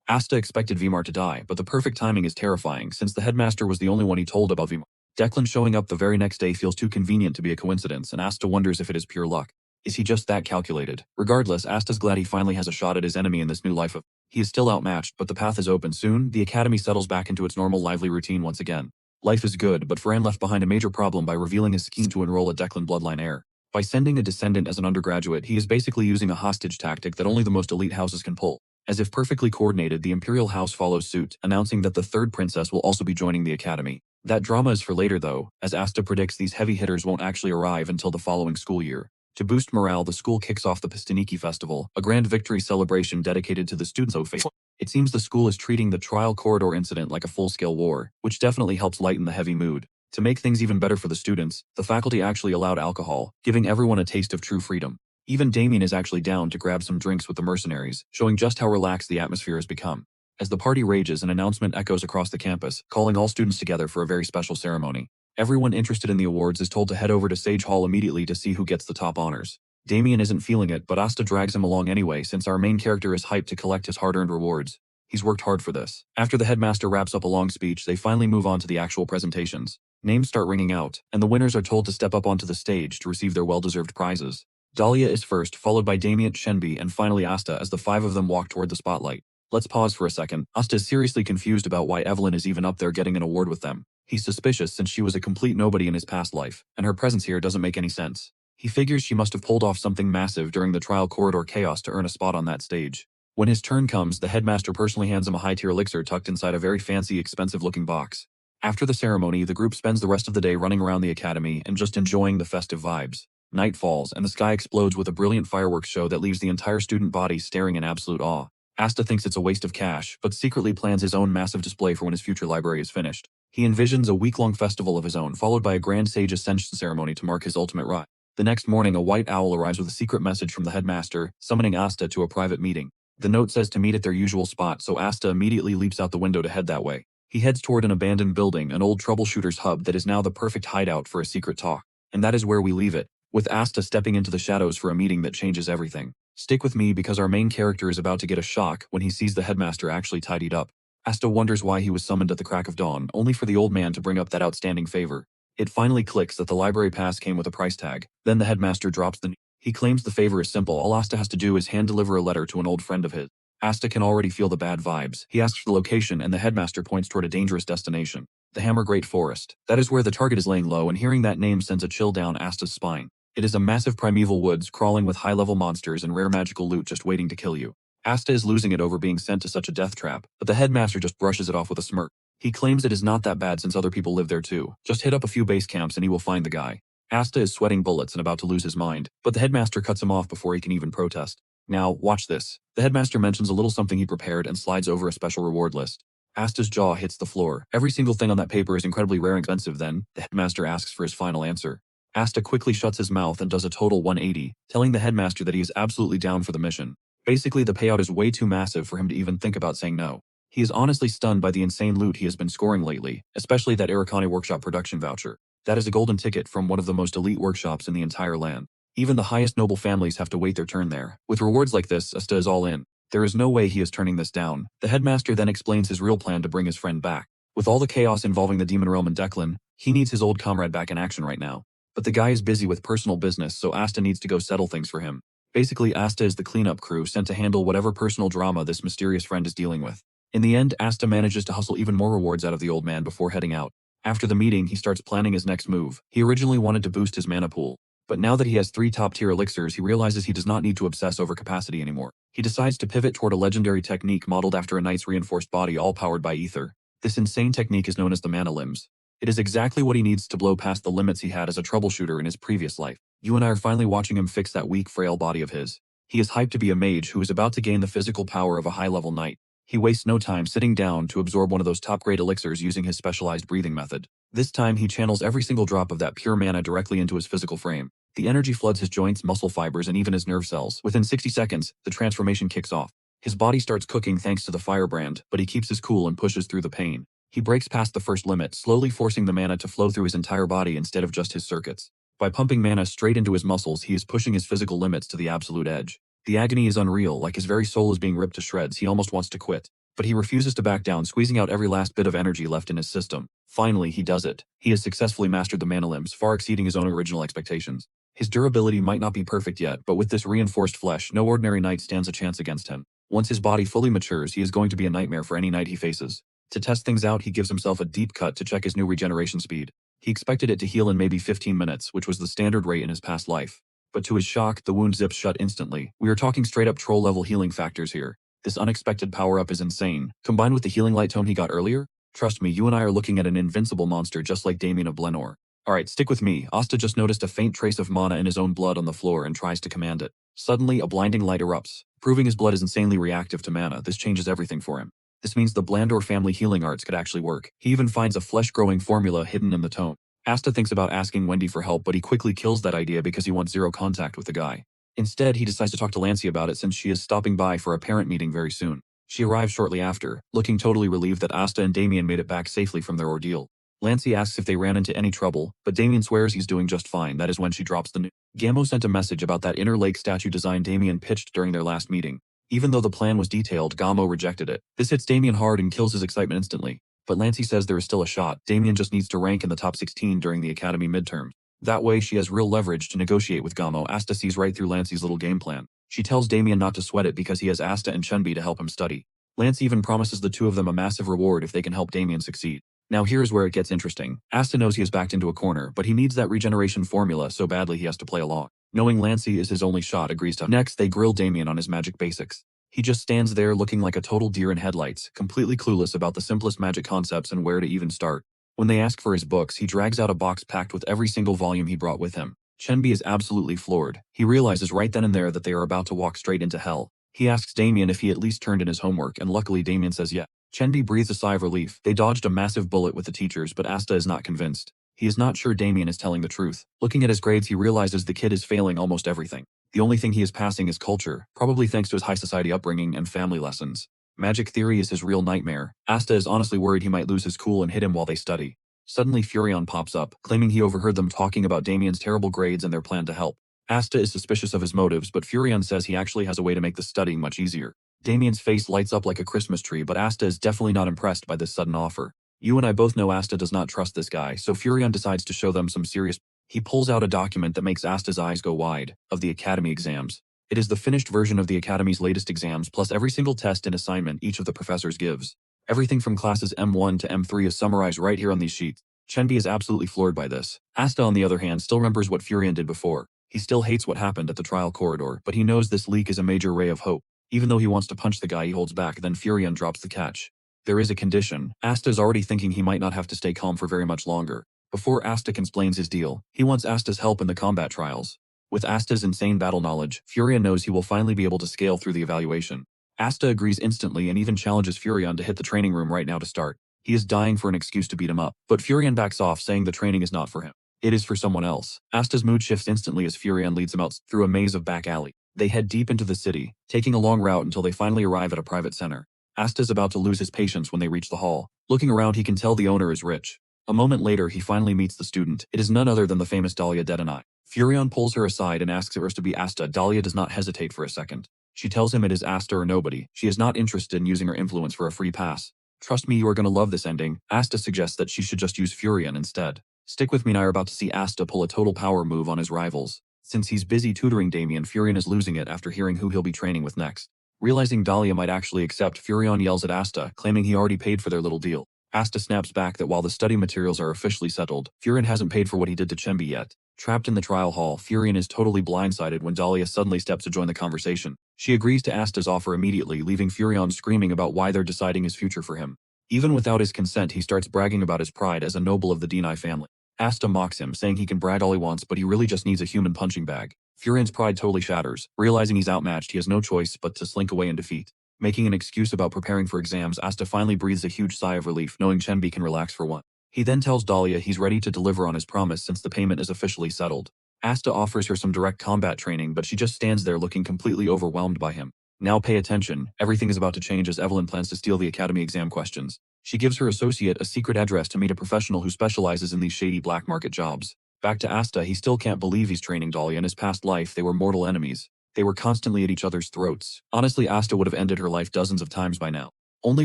Asta expected Vimar to die, but the perfect timing is terrifying since the headmaster was the only one he told about Vimar. Declan showing up the very next day feels too convenient to be a coincidence, and Asta wonders if it is pure luck. Is he just that calculated? Regardless, Asta's glad he finally has a shot at his enemy in this new life of. He is still outmatched, but the path is open soon. The academy settles back into its normal lively routine once again. Life is good, but Fran left behind a major problem by revealing his scheme to enroll a Declan bloodline heir. By sending a descendant as an undergraduate, he is basically using a hostage tactic that only the most elite houses can pull. As if perfectly coordinated, the imperial house follows suit, announcing that the third princess will also be joining the academy. That drama is for later though, as Asta predicts these heavy hitters won't actually arrive until the following school year. To boost morale, the school kicks off the Pistiniki Festival, a grand victory celebration dedicated to the students of faith. It seems the school is treating the trial corridor incident like a full-scale war, which definitely helps lighten the heavy mood. To make things even better for the students, the faculty actually allowed alcohol, giving everyone a taste of true freedom. Even Damien is actually down to grab some drinks with the mercenaries, showing just how relaxed the atmosphere has become. As the party rages, an announcement echoes across the campus, calling all students together for a very special ceremony. Everyone interested in the awards is told to head over to Sage Hall immediately to see who gets the top honors. Damien isn't feeling it, but Asta drags him along anyway since our main character is hyped to collect his hard-earned rewards. He's worked hard for this. After the headmaster wraps up a long speech, they finally move on to the actual presentations. Names start ringing out, and the winners are told to step up onto the stage to receive their well-deserved prizes. Dahlia is first, followed by Damien, Shenbi, and finally Asta as the five of them walk toward the spotlight. Let's pause for a second. Asta is seriously confused about why Evelyn is even up there getting an award with them. He's suspicious since she was a complete nobody in his past life, and her presence here doesn't make any sense. He figures she must have pulled off something massive during the trial corridor chaos to earn a spot on that stage. When his turn comes, the headmaster personally hands him a high-tier elixir tucked inside a very fancy, expensive-looking box. After the ceremony, the group spends the rest of the day running around the academy and just enjoying the festive vibes. Night falls, and the sky explodes with a brilliant fireworks show that leaves the entire student body staring in absolute awe. Asta thinks it's a waste of cash, but secretly plans his own massive display for when his future library is finished. He envisions a week-long festival of his own, followed by a grand sage ascension ceremony to mark his ultimate rise. The next morning, a white owl arrives with a secret message from the headmaster, summoning Asta to a private meeting. The note says to meet at their usual spot, so Asta immediately leaps out the window to head that way. He heads toward an abandoned building, an old troubleshooter's hub that is now the perfect hideout for a secret talk. And that is where we leave it, with Asta stepping into the shadows for a meeting that changes everything. Stick with me because our main character is about to get a shock when he sees the headmaster actually tidied up. Asta wonders why he was summoned at the crack of dawn, only for the old man to bring up that outstanding favor. It finally clicks that the library pass came with a price tag. Then the headmaster drops the news. He claims the favor is simple. All Asta has to do is hand-deliver a letter to an old friend of his. Asta can already feel the bad vibes. He asks for the location and the headmaster points toward a dangerous destination. The Hammer Great Forest. That is where the target is laying low, and hearing that name sends a chill down Asta's spine. It is a massive primeval woods crawling with high-level monsters and rare magical loot just waiting to kill you. Asta is losing it over being sent to such a death trap, but the headmaster just brushes it off with a smirk. He claims it is not that bad since other people live there too. Just hit up a few base camps and he will find the guy. Asta is sweating bullets and about to lose his mind, but the headmaster cuts him off before he can even protest. Now, watch this. The headmaster mentions a little something he prepared and slides over a special reward list. Asta's jaw hits the floor. Every single thing on that paper is incredibly rare and expensive. Then, the headmaster asks for his final answer. Asta quickly shuts his mouth and does a total 180, telling the headmaster that he is absolutely down for the mission. Basically, the payout is way too massive for him to even think about saying no. He is honestly stunned by the insane loot he has been scoring lately, especially that Arikane Workshop production voucher. That is a golden ticket from one of the most elite workshops in the entire land. Even the highest noble families have to wait their turn there. With rewards like this, Asta is all in. There is no way he is turning this down. The headmaster then explains his real plan to bring his friend back. With all the chaos involving the demon realm and Declan, he needs his old comrade back in action right now. But the guy is busy with personal business, so Asta needs to go settle things for him. Basically, Asta is the cleanup crew sent to handle whatever personal drama this mysterious friend is dealing with. In the end, Asta manages to hustle even more rewards out of the old man before heading out. After the meeting, he starts planning his next move. He originally wanted to boost his mana pool, but now that he has 3 top-tier elixirs, he realizes he does not need to obsess over capacity anymore. He decides to pivot toward a legendary technique modeled after a knight's reinforced body all powered by ether. This insane technique is known as the mana limbs. It is exactly what he needs to blow past the limits he had as a troubleshooter in his previous life. You and I are finally watching him fix that weak, frail body of his. He is hyped to be a mage who is about to gain the physical power of a high-level knight. He wastes no time sitting down to absorb one of those top-grade elixirs using his specialized breathing method. This time he channels every single drop of that pure mana directly into his physical frame. The energy floods his joints, muscle fibers, and even his nerve cells. Within 60 seconds, the transformation kicks off. His body starts cooking thanks to the firebrand, but he keeps his cool and pushes through the pain. He breaks past the first limit, slowly forcing the mana to flow through his entire body instead of just his circuits. By pumping mana straight into his muscles, he is pushing his physical limits to the absolute edge. The agony is unreal, like his very soul is being ripped to shreds. He almost wants to quit. But he refuses to back down, squeezing out every last bit of energy left in his system. Finally, he does it. He has successfully mastered the mana limbs, far exceeding his own original expectations. His durability might not be perfect yet, but with this reinforced flesh, no ordinary knight stands a chance against him. Once his body fully matures, he is going to be a nightmare for any knight he faces. To test things out, he gives himself a deep cut to check his new regeneration speed. He expected it to heal in maybe 15 minutes, which was the standard rate in his past life. But to his shock, the wound zips shut instantly. We are talking straight up troll-level healing factors here. This unexpected power-up is insane. Combined with the healing light tone he got earlier, trust me, you and I are looking at an invincible monster just like Damien of Blenor. Alright, stick with me. Asta just noticed a faint trace of mana in his own blood on the floor and tries to command it. Suddenly, a blinding light erupts. Proving his blood is insanely reactive to mana, this changes everything for him. This means the Blandor family healing arts could actually work. He even finds a flesh-growing formula hidden in the tome. Asta thinks about asking Wendy for help, but he quickly kills that idea because he wants zero contact with the guy. Instead, he decides to talk to Lancey about it since she is stopping by for a parent meeting very soon. She arrives shortly after, looking totally relieved that Asta and Damien made it back safely from their ordeal. Lancey asks if they ran into any trouble, but Damien swears he's doing just fine. That is when she drops the news. Gammo sent a message about that inner lake statue design Damien pitched during their last meeting. Even though the plan was detailed, Gammo rejected it. This hits Damien hard and kills his excitement instantly. But Lancey says there is still a shot. Damien just needs to rank in the top 16 during the academy midterm. That way she has real leverage to negotiate with Gammo. Asta sees right through Lancey's little game plan. She tells Damien not to sweat it because he has Asta and Chunbi to help him study. Lancey even promises the two of them a massive reward if they can help Damien succeed. Now here's where it gets interesting. Asta knows he is backed into a corner, but he needs that regeneration formula so badly he has to play along. Knowing Lancey is his only shot, agrees to. Next, they grill Damien on his magic basics. He just stands there looking like a total deer in headlights, completely clueless about the simplest magic concepts and where to even start. When they ask for his books, he drags out a box packed with every single volume he brought with him. Chunbi is absolutely floored. He realizes right then and there that they are about to walk straight into hell. He asks Damien if he at least turned in his homework, and luckily Damien says yeah. Chunbi breathes a sigh of relief. They dodged a massive bullet with the teachers, but Asta is not convinced. He is not sure Damien is telling the truth. Looking at his grades, he realizes the kid is failing almost everything. The only thing he is passing is culture, probably thanks to his high society upbringing and family lessons. Magic theory is his real nightmare. Asta is honestly worried he might lose his cool and hit him while they study. Suddenly Furion pops up, claiming he overheard them talking about Damien's terrible grades and their plan to help. Asta is suspicious of his motives, but Furion says he actually has a way to make the studying much easier. Damien's face lights up like a Christmas tree, but Asta is definitely not impressed by this sudden offer. You and I both know Asta does not trust this guy, so Furion decides to show them some serious. He pulls out a document that makes Asta's eyes go wide, of the Academy exams. It is the finished version of the Academy's latest exams plus every single test and assignment each of the professors gives. Everything from classes M1 to M3 is summarized right here on these sheets. Chunbi is absolutely floored by this. Asta, on the other hand, still remembers what Furion did before. He still hates what happened at the trial corridor, but he knows this leak is a major ray of hope. Even though he wants to punch the guy, he holds back, then Furion drops the catch. There is a condition. Asta is already thinking he might not have to stay calm for very much longer. Before Asta explains his deal, he wants Asta's help in the combat trials. With Asta's insane battle knowledge, Furion knows he will finally be able to scale through the evaluation. Asta agrees instantly and even challenges Furion to hit the training room right now to start. He is dying for an excuse to beat him up, but Furion backs off, saying the training is not for him. It is for someone else. Asta's mood shifts instantly as Furion leads him out through a maze of back alley. They head deep into the city, taking a long route until they finally arrive at a private center. Asta is about to lose his patience when they reach the hall. Looking around, he can tell the owner is rich. A moment later, he finally meets the student. It is none other than the famous Dahlia Dedanai. Furion pulls her aside and asks if it was to be Asta. Dahlia does not hesitate for a second. She tells him it is Asta or nobody. She is not interested in using her influence for a free pass. Trust me, you are going to love this ending. Asta suggests that she should just use Furion instead. Stick with me, and I are about to see Asta pull a total power move on his rivals. Since he's busy tutoring Damien, Furion is losing it after hearing who he'll be training with next. Realizing Dahlia might actually accept, Furion yells at Asta, claiming he already paid for their little deal. Asta snaps back that while the study materials are officially settled, Furion hasn't paid for what he did to Chunbi yet. Trapped in the trial hall, Furion is totally blindsided when Dahlia suddenly steps to join the conversation. She agrees to Asta's offer immediately, leaving Furion screaming about why they're deciding his future for him. Even without his consent, he starts bragging about his pride as a noble of the Denai family. Asta mocks him, saying he can brag all he wants, but he really just needs a human punching bag. Furion's pride totally shatters. Realizing he's outmatched, he has no choice but to slink away in defeat. Making an excuse about preparing for exams, Asta finally breathes a huge sigh of relief, knowing Chenbi can relax for once. He then tells Dahlia he's ready to deliver on his promise since the payment is officially settled. Asta offers her some direct combat training, but she just stands there looking completely overwhelmed by him. Now pay attention, everything is about to change as Evelyn plans to steal the academy exam questions. She gives her associate a secret address to meet a professional who specializes in these shady black market jobs. Back to Asta, he still can't believe he's training Dahlia. In his past life, they were mortal enemies. They were constantly at each other's throats. Honestly, Asta would have ended her life dozens of times by now. Only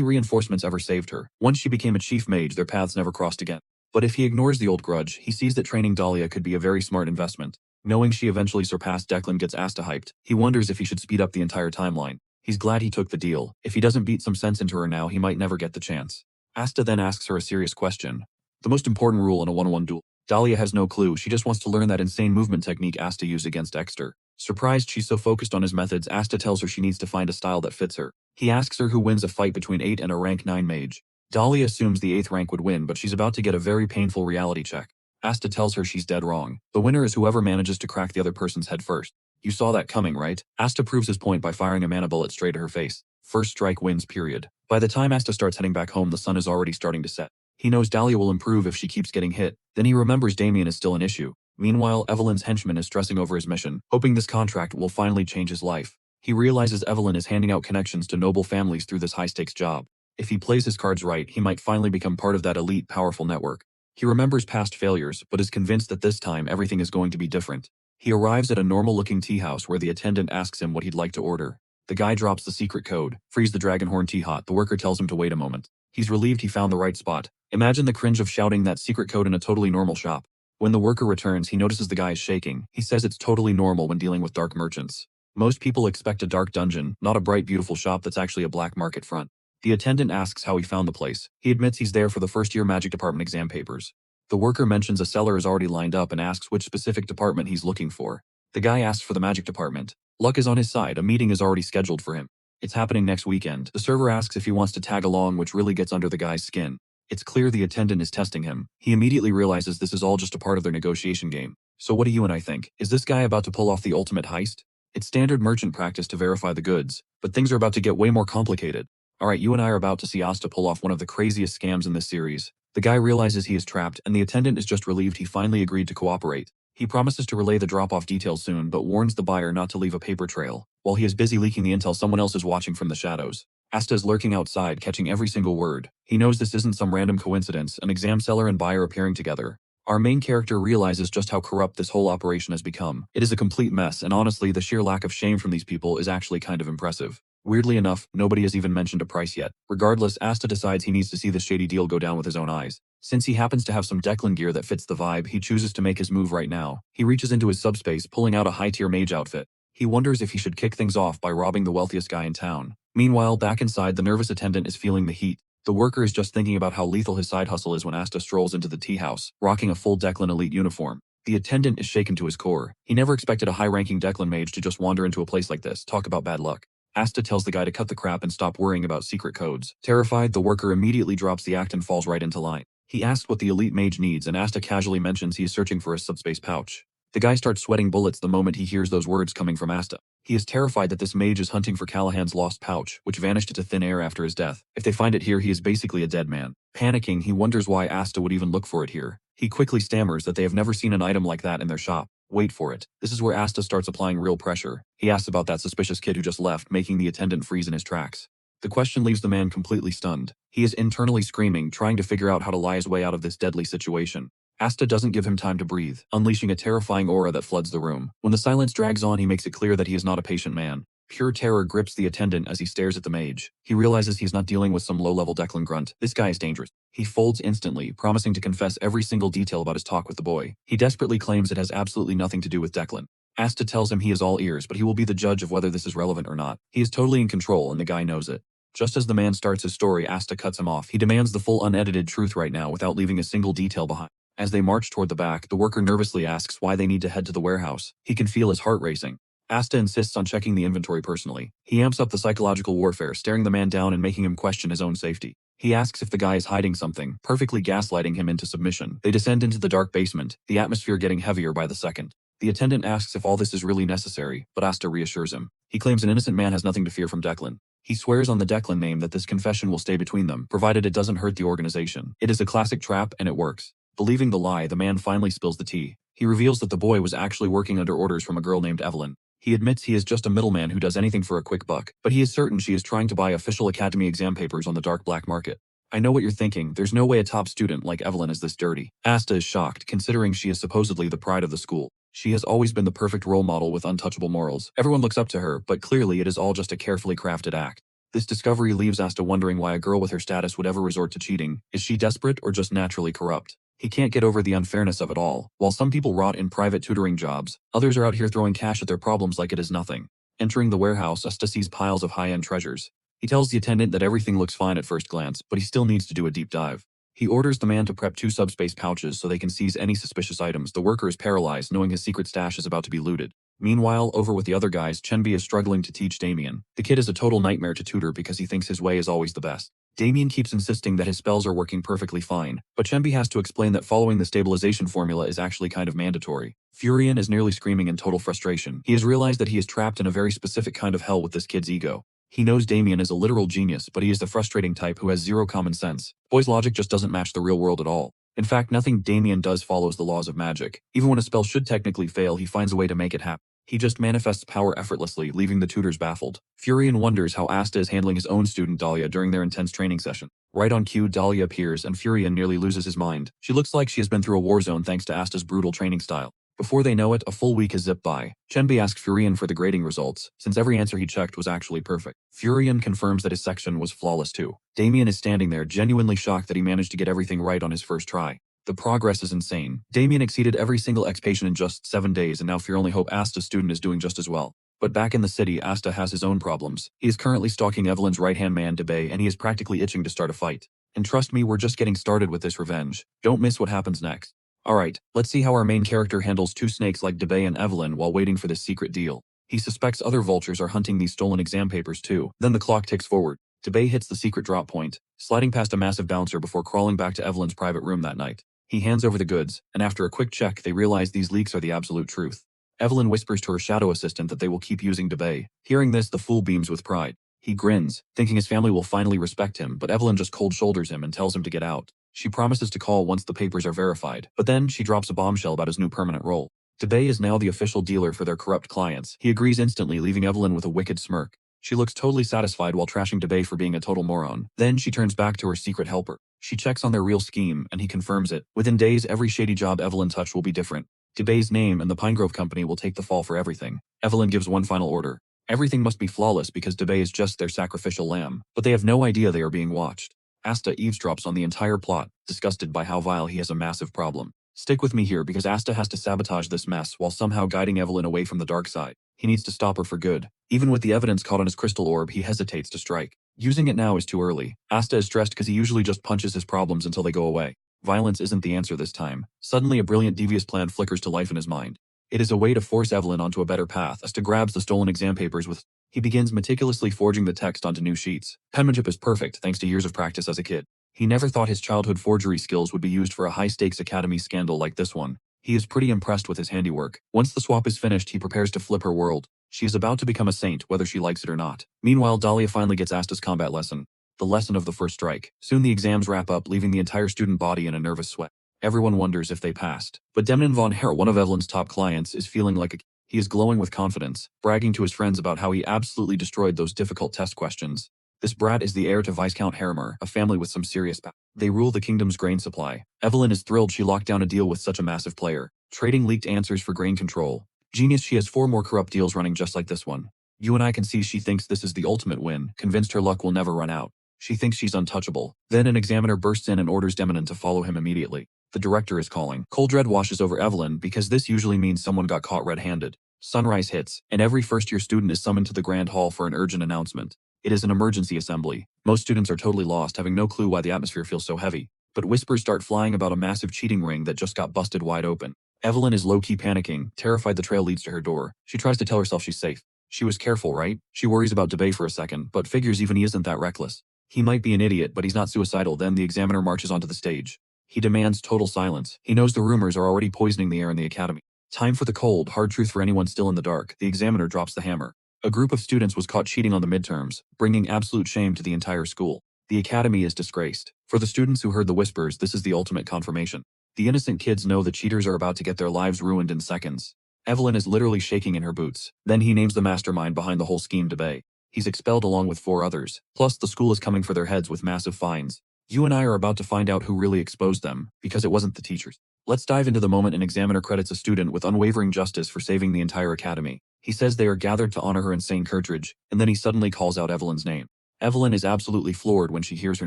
reinforcements ever saved her. Once she became a chief mage, their paths never crossed again. But if he ignores the old grudge, he sees that training Dahlia could be a very smart investment. Knowing she eventually surpassed Declan gets Asta hyped. He wonders if he should speed up the entire timeline. He's glad he took the deal. If he doesn't beat some sense into her now, he might never get the chance. Asta then asks her a serious question. The most important rule in a 1-on-1 duel. Dahlia has no clue, she just wants to learn that insane movement technique Asta used against Dexter. Surprised she's so focused on his methods, Asta tells her she needs to find a style that fits her. He asks her who wins a fight between 8 and a rank 9 mage. Dahlia assumes the 8th rank would win, but she's about to get a very painful reality check. Asta tells her she's dead wrong. The winner is whoever manages to crack the other person's head first. You saw that coming, right? Asta proves his point by firing a mana bullet straight at her face. First strike wins, period. By the time Asta starts heading back home, the sun is already starting to set. He knows Dahlia will improve if she keeps getting hit. Then he remembers Damien is still an issue. Meanwhile, Evelyn's henchman is stressing over his mission, hoping this contract will finally change his life. He realizes Evelyn is handing out connections to noble families through this high-stakes job. If he plays his cards right, he might finally become part of that elite, powerful network. He remembers past failures, but is convinced that this time everything is going to be different. He arrives at a normal-looking tea house where the attendant asks him what he'd like to order. The guy drops the secret code, freeze the dragonhorn tea hot. The worker tells him to wait a moment. He's relieved he found the right spot. Imagine the cringe of shouting that secret code in a totally normal shop. When the worker returns, he notices the guy is shaking. He says it's totally normal when dealing with dark merchants. Most people expect a dark dungeon, not a bright, beautiful shop that's actually a black market front. The attendant asks how he found the place. He admits he's there for the first-year magic department exam papers. The worker mentions a seller is already lined up and asks which specific department he's looking for. The guy asks for the magic department. Luck is on his side, a meeting is already scheduled for him. It's happening next weekend. The server asks if he wants to tag along, which really gets under the guy's skin. It's clear the attendant is testing him. He immediately realizes this is all just a part of their negotiation game. So what do you and I think? Is this guy about to pull off the ultimate heist? It's standard merchant practice to verify the goods, but things are about to get way more complicated. Alright, you and I are about to see Asta pull off one of the craziest scams in this series. The guy realizes he is trapped, and the attendant is just relieved he finally agreed to cooperate. He promises to relay the drop-off details soon, but warns the buyer not to leave a paper trail. While he is busy leaking the intel, someone else is watching from the shadows. Asta is lurking outside, catching every single word. He knows this isn't some random coincidence, an exam seller and buyer appearing together. Our main character realizes just how corrupt this whole operation has become. It is a complete mess, and honestly, the sheer lack of shame from these people is actually kind of impressive. Weirdly enough, nobody has even mentioned a price yet. Regardless, Asta decides he needs to see this shady deal go down with his own eyes. Since he happens to have some Declan gear that fits the vibe, he chooses to make his move right now. He reaches into his subspace, pulling out a high-tier mage outfit. He wonders if he should kick things off by robbing the wealthiest guy in town. Meanwhile, back inside, the nervous attendant is feeling the heat. The worker is just thinking about how lethal his side hustle is when Asta strolls into the tea house, rocking a full Declan elite uniform. The attendant is shaken to his core. He never expected a high-ranking Declan mage to just wander into a place like this. Talk about bad luck. Asta tells the guy to cut the crap and stop worrying about secret codes. Terrified, the worker immediately drops the act and falls right into line. He asks what the elite mage needs, and Asta casually mentions he is searching for a subspace pouch. The guy starts sweating bullets the moment he hears those words coming from Asta. He is terrified that this mage is hunting for Callahan's lost pouch, which vanished into thin air after his death. If they find it here, he is basically a dead man. Panicking, he wonders why Asta would even look for it here. He quickly stammers that they have never seen an item like that in their shop. Wait for it. This is where Asta starts applying real pressure. He asks about that suspicious kid who just left, making the attendant freeze in his tracks. The question leaves the man completely stunned. He is internally screaming, trying to figure out how to lie his way out of this deadly situation. Asta doesn't give him time to breathe, unleashing a terrifying aura that floods the room. When the silence drags on, he makes it clear that he is not a patient man. Pure terror grips the attendant as he stares at the mage. He realizes he's not dealing with some low-level Declan grunt. This guy is dangerous. He folds instantly, promising to confess every single detail about his talk with the boy. He desperately claims it has absolutely nothing to do with Declan. Asta tells him he is all ears, but he will be the judge of whether this is relevant or not. He is totally in control, and the guy knows it. Just as the man starts his story, Asta cuts him off. He demands the full unedited truth right now without leaving a single detail behind. As they march toward the back, the worker nervously asks why they need to head to the warehouse. He can feel his heart racing. Asta insists on checking the inventory personally. He amps up the psychological warfare, staring the man down and making him question his own safety. He asks if the guy is hiding something, perfectly gaslighting him into submission. They descend into the dark basement, the atmosphere getting heavier by the second. The attendant asks if all this is really necessary, but Asta reassures him. He claims an innocent man has nothing to fear from Declan. He swears on the Declan name that this confession will stay between them, provided it doesn't hurt the organization. It is a classic trap, and it works. Believing the lie, the man finally spills the tea. He reveals that the boy was actually working under orders from a girl named Evelyn. He admits he is just a middleman who does anything for a quick buck, but he is certain she is trying to buy official academy exam papers on the dark black market. I know what you're thinking, there's no way a top student like Evelyn is this dirty. Asta is shocked, considering she is supposedly the pride of the school. She has always been the perfect role model with untouchable morals. Everyone looks up to her, but clearly it is all just a carefully crafted act. This discovery leaves Asta wondering why a girl with her status would ever resort to cheating. Is she desperate or just naturally corrupt? He can't get over the unfairness of it all. While some people rot in private tutoring jobs, others are out here throwing cash at their problems like it is nothing. Entering the warehouse, Asta sees piles of high-end treasures. He tells the attendant that everything looks fine at first glance, but he still needs to do a deep dive. He orders the man to prep 2 subspace pouches so they can seize any suspicious items. The worker is paralyzed, knowing his secret stash is about to be looted. Meanwhile, over with the other guys, Chenbi is struggling to teach Damien. The kid is a total nightmare to tutor because he thinks his way is always the best. Damien keeps insisting that his spells are working perfectly fine, but Chenbi has to explain that following the stabilization formula is actually kind of mandatory. Furion is nearly screaming in total frustration. He has realized that he is trapped in a very specific kind of hell with this kid's ego. He knows Damien is a literal genius, but he is the frustrating type who has zero common sense. Boy's logic just doesn't match the real world at all. In fact, nothing Damien does follows the laws of magic. Even when a spell should technically fail, he finds a way to make it happen. He just manifests power effortlessly, leaving the tutors baffled. Furion wonders how Asta is handling his own student Dahlia during their intense training session. Right on cue, Dahlia appears, and Furion nearly loses his mind. She looks like she has been through a war zone thanks to Asta's brutal training style. Before they know it, a full week has zipped by. Chenbi asks Furion for the grading results, since every answer he checked was actually perfect. Furion confirms that his section was flawless too. Damien is standing there, genuinely shocked that he managed to get everything right on his first try. The progress is insane. Damien exceeded every single X-patient in just 7 days, and now fear only hope Asta's student is doing just as well. But back in the city, Asta has his own problems. He is currently stalking Evelyn's right-hand man, Debay, and he is practically itching to start a fight. And trust me, we're just getting started with this revenge. Don't miss what happens next. Alright, let's see how our main character handles 2 snakes like Debay and Evelyn while waiting for this secret deal. He suspects other vultures are hunting these stolen exam papers too. Then the clock ticks forward. Debay hits the secret drop point, sliding past a massive bouncer before crawling back to Evelyn's private room that night. He hands over the goods, and after a quick check, they realize these leaks are the absolute truth. Evelyn whispers to her shadow assistant that they will keep using Debay. Hearing this, the fool beams with pride. He grins, thinking his family will finally respect him, but Evelyn just cold shoulders him and tells him to get out. She promises to call once the papers are verified, but then she drops a bombshell about his new permanent role. Debay is now the official dealer for their corrupt clients. He agrees instantly, leaving Evelyn with a wicked smirk. She looks totally satisfied while trashing Debay for being a total moron. Then she turns back to her secret helper. She checks on their real scheme, and he confirms it. Within days, every shady job Evelyn touched will be different. Debay's name and the Pinegrove Company will take the fall for everything. Evelyn gives one final order. Everything must be flawless because Debay is just their sacrificial lamb, but they have no idea they are being watched. Asta eavesdrops on the entire plot, disgusted by how vile he has a massive problem. Stick with me here because Asta has to sabotage this mess while somehow guiding Evelyn away from the dark side. He needs to stop her for good. Even with the evidence caught on his crystal orb, he hesitates to strike. Using it now is too early. Asta is stressed because he usually just punches his problems until they go away. Violence isn't the answer this time. Suddenly a brilliant devious plan flickers to life in his mind. It is a way to force Evelyn onto a better path. Asta grabs the stolen exam papers with. He begins meticulously forging the text onto new sheets. Penmanship is perfect thanks to years of practice as a kid. He never thought his childhood forgery skills would be used for a high-stakes academy scandal like this one. He is pretty impressed with his handiwork. Once the swap is finished, he prepares to flip her world. She is about to become a saint, whether she likes it or not. Meanwhile, Dahlia finally gets Asta's combat lesson. The lesson of the first strike. Soon the exams wrap up, leaving the entire student body in a nervous sweat. Everyone wonders if they passed. But Demnon von Hera, one of Evelyn's top clients, is feeling like a... He is glowing with confidence, bragging to his friends about how he absolutely destroyed those difficult test questions. This brat is the heir to Viscount Harrimer, a family with some serious power. They rule the kingdom's grain supply. Evelyn is thrilled she locked down a deal with such a massive player, trading leaked answers for grain control. Genius, she has 4 more corrupt deals running just like this one. You and I can see she thinks this is the ultimate win, convinced her luck will never run out. She thinks she's untouchable. Then an examiner bursts in and orders Demnon to follow him immediately. The director is calling. Cold dread washes over Evelyn because this usually means someone got caught red-handed. Sunrise hits, and every first-year student is summoned to the Grand Hall for an urgent announcement. It is an emergency assembly. Most students are totally lost, having no clue why the atmosphere feels so heavy. But whispers start flying about a massive cheating ring that just got busted wide open. Evelyn is low-key panicking, terrified the trail leads to her door. She tries to tell herself she's safe. She was careful, right? She worries about Debay for a second, but figures even he isn't that reckless. He might be an idiot, but he's not suicidal. Then the examiner marches onto the stage. He demands total silence. He knows the rumors are already poisoning the air in the academy. Time for the cold, hard truth for anyone still in the dark. The examiner drops the hammer. A group of students was caught cheating on the midterms, bringing absolute shame to the entire school. The academy is disgraced. For the students who heard the whispers, this is the ultimate confirmation. The innocent kids know the cheaters are about to get their lives ruined in seconds. Evelyn is literally shaking in her boots. Then he names the mastermind behind the whole scheme to Bay. He's expelled along with 4 others. Plus, the school is coming for their heads with massive fines. You and I are about to find out who really exposed them, because it wasn't the teachers. Let's dive into the moment an examiner credits a student with unwavering justice for saving the entire academy. He says they are gathered to honor her insane courage, and then he suddenly calls out Evelyn's name. Evelyn is absolutely floored when she hears her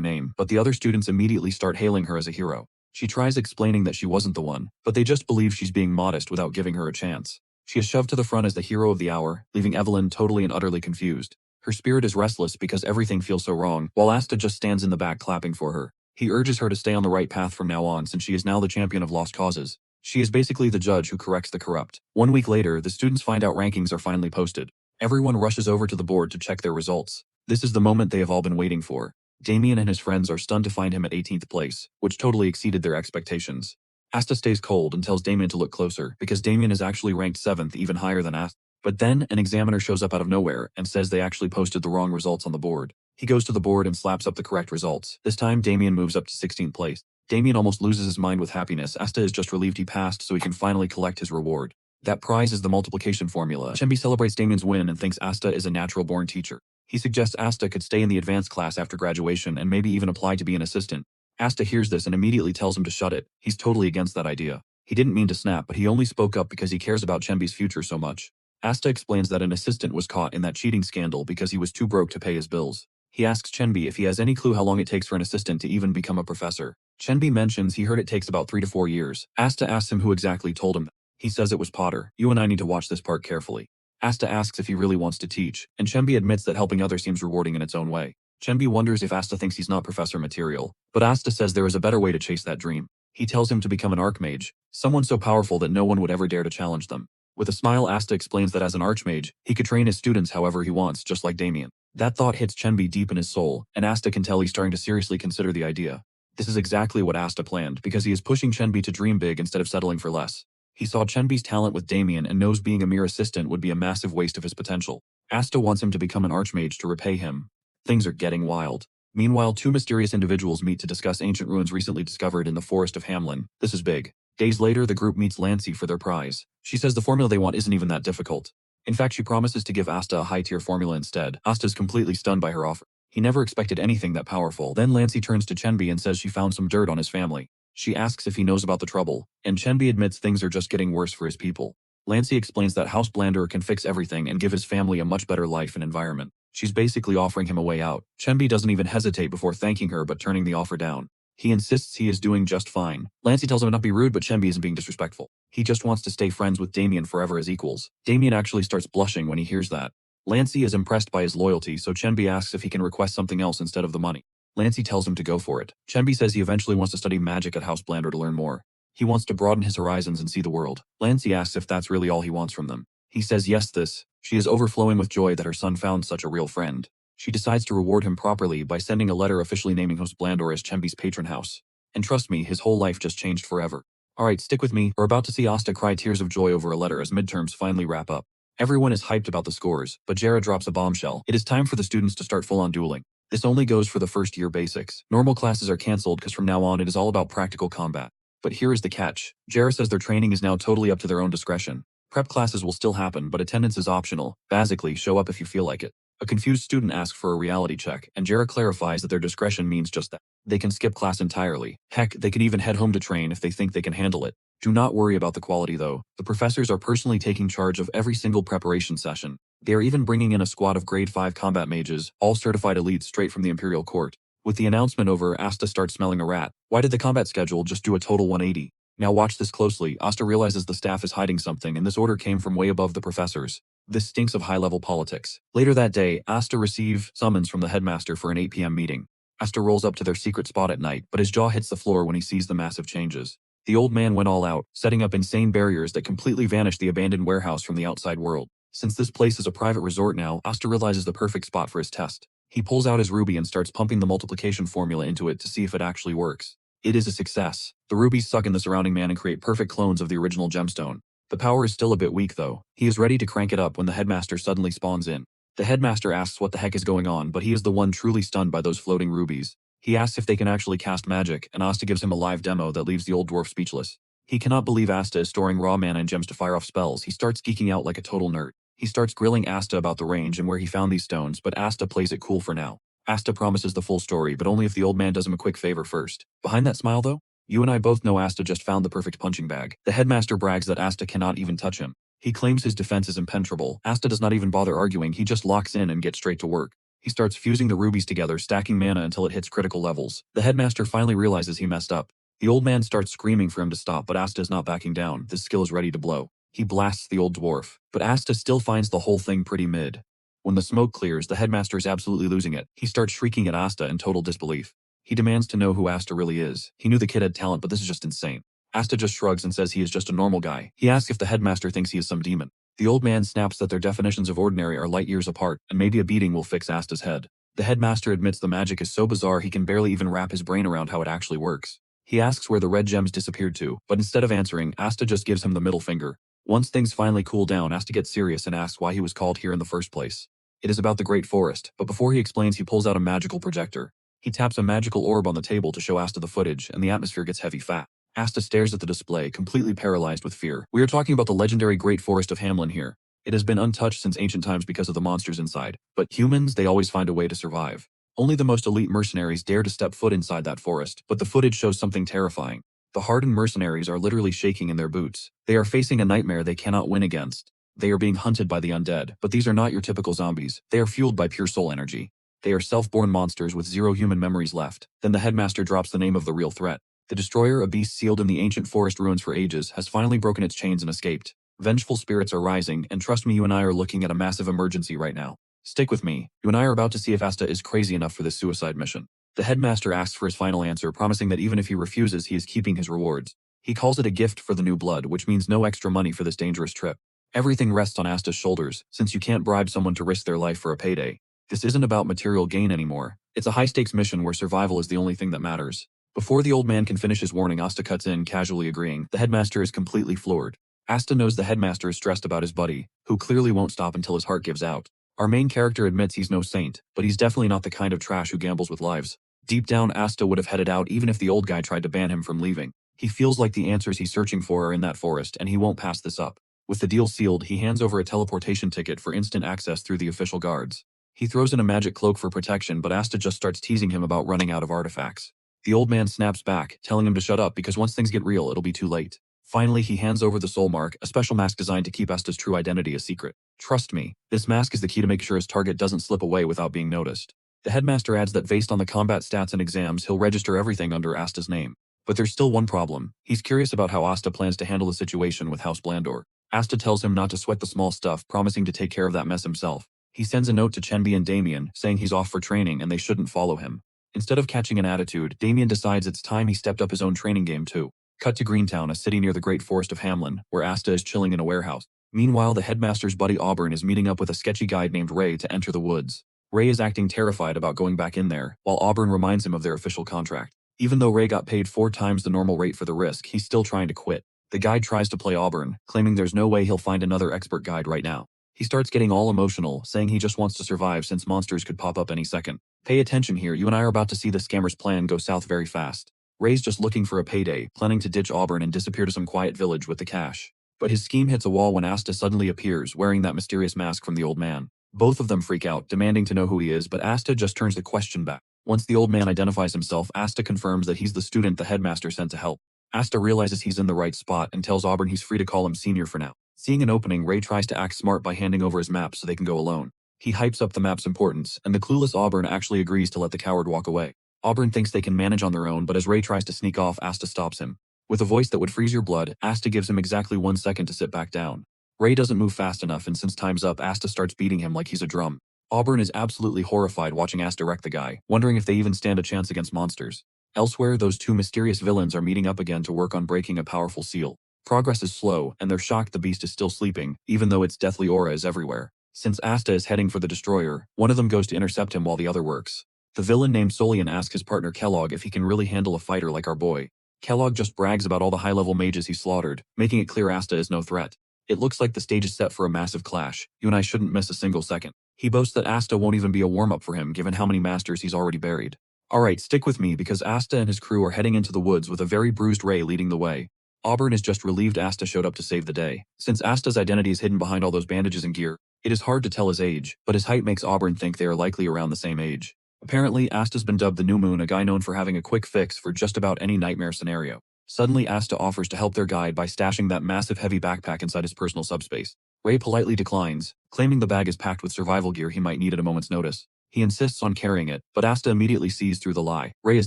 name, but the other students immediately start hailing her as a hero. She tries explaining that she wasn't the one, but they just believe she's being modest without giving her a chance. She is shoved to the front as the hero of the hour, leaving Evelyn totally and utterly confused. Her spirit is restless because everything feels so wrong, while Asta just stands in the back clapping for her. He urges her to stay on the right path from now on since she is now the champion of lost causes. She is basically the judge who corrects the corrupt. 1 week later, the students find out rankings are finally posted. Everyone rushes over to the board to check their results. This is the moment they have all been waiting for. Damien and his friends are stunned to find him at 18th place, which totally exceeded their expectations. Asta stays cold and tells Damien to look closer, because Damien is actually ranked 7th, even higher than Asta. But then, an examiner shows up out of nowhere and says they actually posted the wrong results on the board. He goes to the board and slaps up the correct results. This time, Damien moves up to 16th place. Damien almost loses his mind with happiness. Asta is just relieved he passed so he can finally collect his reward. That prize is the multiplication formula. Chenbi celebrates Damien's win and thinks Asta is a natural-born teacher. He suggests Asta could stay in the advanced class after graduation and maybe even apply to be an assistant. Asta hears this and immediately tells him to shut it. He's totally against that idea. He didn't mean to snap, but he only spoke up because he cares about Chenbi's future so much. Asta explains that an assistant was caught in that cheating scandal because he was too broke to pay his bills. He asks Chenbi if he has any clue how long it takes for an assistant to even become a professor. Chenbi mentions he heard it takes about 3 to 4 years. Asta asks him who exactly told him. He says it was Potter. You and I need to watch this part carefully. Asta asks if he really wants to teach, and Chenbi admits that helping others seems rewarding in its own way. Chenbi wonders if Asta thinks he's not professor material, but Asta says there is a better way to chase that dream. He tells him to become an archmage, someone so powerful that no one would ever dare to challenge them. With a smile, Asta explains that as an archmage, he could train his students however he wants, just like Damien. That thought hits Chenbi deep in his soul, and Asta can tell he's starting to seriously consider the idea. This is exactly what Asta planned, because he is pushing Chenbi to dream big instead of settling for less. He saw Chenbi's talent with Damien and knows being a mere assistant would be a massive waste of his potential. Asta wants him to become an archmage to repay him. Things are getting wild. Meanwhile, 2 mysterious individuals meet to discuss ancient ruins recently discovered in the forest of Hamlin. This is big. Days later, the group meets Lancy for their prize. She says the formula they want isn't even that difficult. In fact, she promises to give Asta a high-tier formula instead. Asta is completely stunned by her offer. He never expected anything that powerful. Then Lancy turns to Chenbi and says she found some dirt on his family. She asks if he knows about the trouble, and Chenbi admits things are just getting worse for his people. Lancy explains that House Blander can fix everything and give his family a much better life and environment. She's basically offering him a way out. Chenbi doesn't even hesitate before thanking her but turning the offer down. He insists he is doing just fine. Lancy tells him not to be rude, but Chenbi isn't being disrespectful. He just wants to stay friends with Damien forever as equals. Damien actually starts blushing when he hears that. Lancy is impressed by his loyalty, so Chenbi asks if he can request something else instead of the money. Lancy tells him to go for it. Chenbi says he eventually wants to study magic at House Blander to learn more. He wants to broaden his horizons and see the world. Lancy asks if that's really all he wants from them. He says yes. She is overflowing with joy that her son found such a real friend. She decides to reward him properly by sending a letter officially naming House Blandor as Chenbi's patron house. And trust me, his whole life just changed forever. Alright, stick with me. We're about to see Asta cry tears of joy over a letter as midterms finally wrap up. Everyone is hyped about the scores, but Jara drops a bombshell. It is time for the students to start full-on dueling. This only goes for the first year basics. Normal classes are cancelled because from now on it is all about practical combat. But here is the catch. Jara says their training is now totally up to their own discretion. Prep classes will still happen, but attendance is optional. Basically, show up if you feel like it. A confused student asks for a reality check, and Jara clarifies that their discretion means just that. They can skip class entirely. Heck, they can even head home to train if they think they can handle it. Do not worry about the quality though. The professors are personally taking charge of every single preparation session. They are even bringing in a squad of grade 5 combat mages, all certified elites straight from the Imperial Court. With the announcement over, Asta starts smelling a rat. Why did the combat schedule just do a total 180? Now watch this closely. Asta realizes the staff is hiding something and this order came from way above the professors. This stinks of high-level politics. Later that day, Asta receives summons from the headmaster for an 8 p.m. meeting. Asta rolls up to their secret spot at night, but his jaw hits the floor when he sees the massive changes. The old man went all out, setting up insane barriers that completely vanished the abandoned warehouse from the outside world. Since this place is a private resort now, Asta realizes the perfect spot for his test. He pulls out his ruby and starts pumping the multiplication formula into it to see if it actually works. It is a success. The rubies suck in the surrounding man and create perfect clones of the original gemstone. The power is still a bit weak though. He is ready to crank it up when the headmaster suddenly spawns in. The headmaster asks what the heck is going on, but he is the one truly stunned by those floating rubies. He asks if they can actually cast magic, and Asta gives him a live demo that leaves the old dwarf speechless. He cannot believe Asta is storing raw mana and gems to fire off spells. He starts geeking out like a total nerd. He starts grilling Asta about the range and where he found these stones, but Asta plays it cool for now. Asta promises the full story, but only if the old man does him a quick favor first. Behind that smile though? You and I both know Asta just found the perfect punching bag. The headmaster brags that Asta cannot even touch him. He claims his defense is impenetrable. Asta does not even bother arguing, he just locks in and gets straight to work. He starts fusing the rubies together, stacking mana until it hits critical levels. The headmaster finally realizes he messed up. The old man starts screaming for him to stop, but Asta is not backing down. This skill is ready to blow. He blasts the old dwarf, but Asta still finds the whole thing pretty mid. When the smoke clears, the headmaster is absolutely losing it. He starts shrieking at Asta in total disbelief. He demands to know who Asta really is. He knew the kid had talent, but this is just insane. Asta just shrugs and says he is just a normal guy. He asks if the headmaster thinks he is some demon. The old man snaps that their definitions of ordinary are light years apart, and maybe a beating will fix Asta's head. The headmaster admits the magic is so bizarre he can barely even wrap his brain around how it actually works. He asks where the red gems disappeared to, but instead of answering, Asta just gives him the middle finger. Once things finally cool down, Asta gets serious and asks why he was called here in the first place. It is about the Great Forest, but before he explains, he pulls out a magical projector. He taps a magical orb on the table to show Asta the footage, and the atmosphere gets heavy fat. Asta stares at the display, completely paralyzed with fear. We are talking about the legendary Great Forest of Hamlin here. It has been untouched since ancient times because of the monsters inside, but humans, they always find a way to survive. Only the most elite mercenaries dare to step foot inside that forest, but the footage shows something terrifying. The hardened mercenaries are literally shaking in their boots. They are facing a nightmare they cannot win against. They are being hunted by the undead, but these are not your typical zombies. They are fueled by pure soul energy. They are self-born monsters with zero human memories left. Then the headmaster drops the name of the real threat. The destroyer, a beast sealed in the ancient forest ruins for ages, has finally broken its chains and escaped. Vengeful spirits are rising, and trust me, you and I are looking at a massive emergency right now. Stick with me. You and I are about to see if Asta is crazy enough for this suicide mission. The headmaster asks for his final answer, promising that even if he refuses, he is keeping his rewards. He calls it a gift for the new blood, which means no extra money for this dangerous trip. Everything rests on Asta's shoulders, since you can't bribe someone to risk their life for a payday. This isn't about material gain anymore. It's a high-stakes mission where survival is the only thing that matters. Before the old man can finish his warning, Asta cuts in, casually agreeing. The headmaster is completely floored. Asta knows the headmaster is stressed about his buddy, who clearly won't stop until his heart gives out. Our main character admits he's no saint, but he's definitely not the kind of trash who gambles with lives. Deep down, Asta would have headed out even if the old guy tried to ban him from leaving. He feels like the answers he's searching for are in that forest, and he won't pass this up. With the deal sealed, he hands over a teleportation ticket for instant access through the official guards. He throws in a magic cloak for protection, but Asta just starts teasing him about running out of artifacts. The old man snaps back, telling him to shut up because once things get real, it'll be too late. Finally, he hands over the soul mark, a special mask designed to keep Asta's true identity a secret. Trust me, this mask is the key to make sure his target doesn't slip away without being noticed. The headmaster adds that based on the combat stats and exams, he'll register everything under Asta's name. But there's still one problem. He's curious about how Asta plans to handle the situation with House Blandor. Asta tells him not to sweat the small stuff, promising to take care of that mess himself. He sends a note to Chenbi and Damien, saying he's off for training and they shouldn't follow him. Instead of catching an attitude, Damien decides it's time he stepped up his own training game too. Cut to Greentown, a city near the Great Forest of Hamlin, where Asta is chilling in a warehouse. Meanwhile, the headmaster's buddy Auburn is meeting up with a sketchy guide named Ray to enter the woods. Ray is acting terrified about going back in there, while Auburn reminds him of their official contract. Even though Ray got paid 4 times the normal rate for the risk, he's still trying to quit. The guide tries to play Auburn, claiming there's no way he'll find another expert guide right now. He starts getting all emotional, saying he just wants to survive since monsters could pop up any second. Pay attention here, you and I are about to see the scammer's plan go south very fast. Ray's just looking for a payday, planning to ditch Auburn and disappear to some quiet village with the cash. But his scheme hits a wall when Asta suddenly appears, wearing that mysterious mask from the old man. Both of them freak out, demanding to know who he is, but Asta just turns the question back. Once the old man identifies himself, Asta confirms that he's the student the headmaster sent to help. Asta realizes he's in the right spot and tells Auburn he's free to call him senior for now. Seeing an opening, Ray tries to act smart by handing over his map so they can go alone. He hypes up the map's importance, and the clueless Auburn actually agrees to let the coward walk away. Auburn thinks they can manage on their own, but as Ray tries to sneak off, Asta stops him. With a voice that would freeze your blood, Asta gives him exactly 1 second to sit back down. Ray doesn't move fast enough, and since time's up, Asta starts beating him like he's a drum. Auburn is absolutely horrified watching Asta wreck the guy, wondering if they even stand a chance against monsters. Elsewhere, those 2 mysterious villains are meeting up again to work on breaking a powerful seal. Progress is slow, and they're shocked the beast is still sleeping, even though its deathly aura is everywhere. Since Asta is heading for the destroyer, one of them goes to intercept him while the other works. The villain named Solian asks his partner Kellogg if he can really handle a fighter like our boy. Kellogg just brags about all the high-level mages he slaughtered, making it clear Asta is no threat. It looks like the stage is set for a massive clash. You and I shouldn't miss a single second. He boasts that Asta won't even be a warm-up for him given how many masters he's already buried. Alright, stick with me because Asta and his crew are heading into the woods with a very bruised Ray leading the way. Auburn is just relieved Asta showed up to save the day. Since Asta's identity is hidden behind all those bandages and gear, it is hard to tell his age, but his height makes Auburn think they are likely around the same age. Apparently, Asta's been dubbed the New Moon, a guy known for having a quick fix for just about any nightmare scenario. Suddenly, Asta offers to help their guide by stashing that massive heavy backpack inside his personal subspace. Ray politely declines, claiming the bag is packed with survival gear he might need at a moment's notice. He insists on carrying it, but Asta immediately sees through the lie. Ray is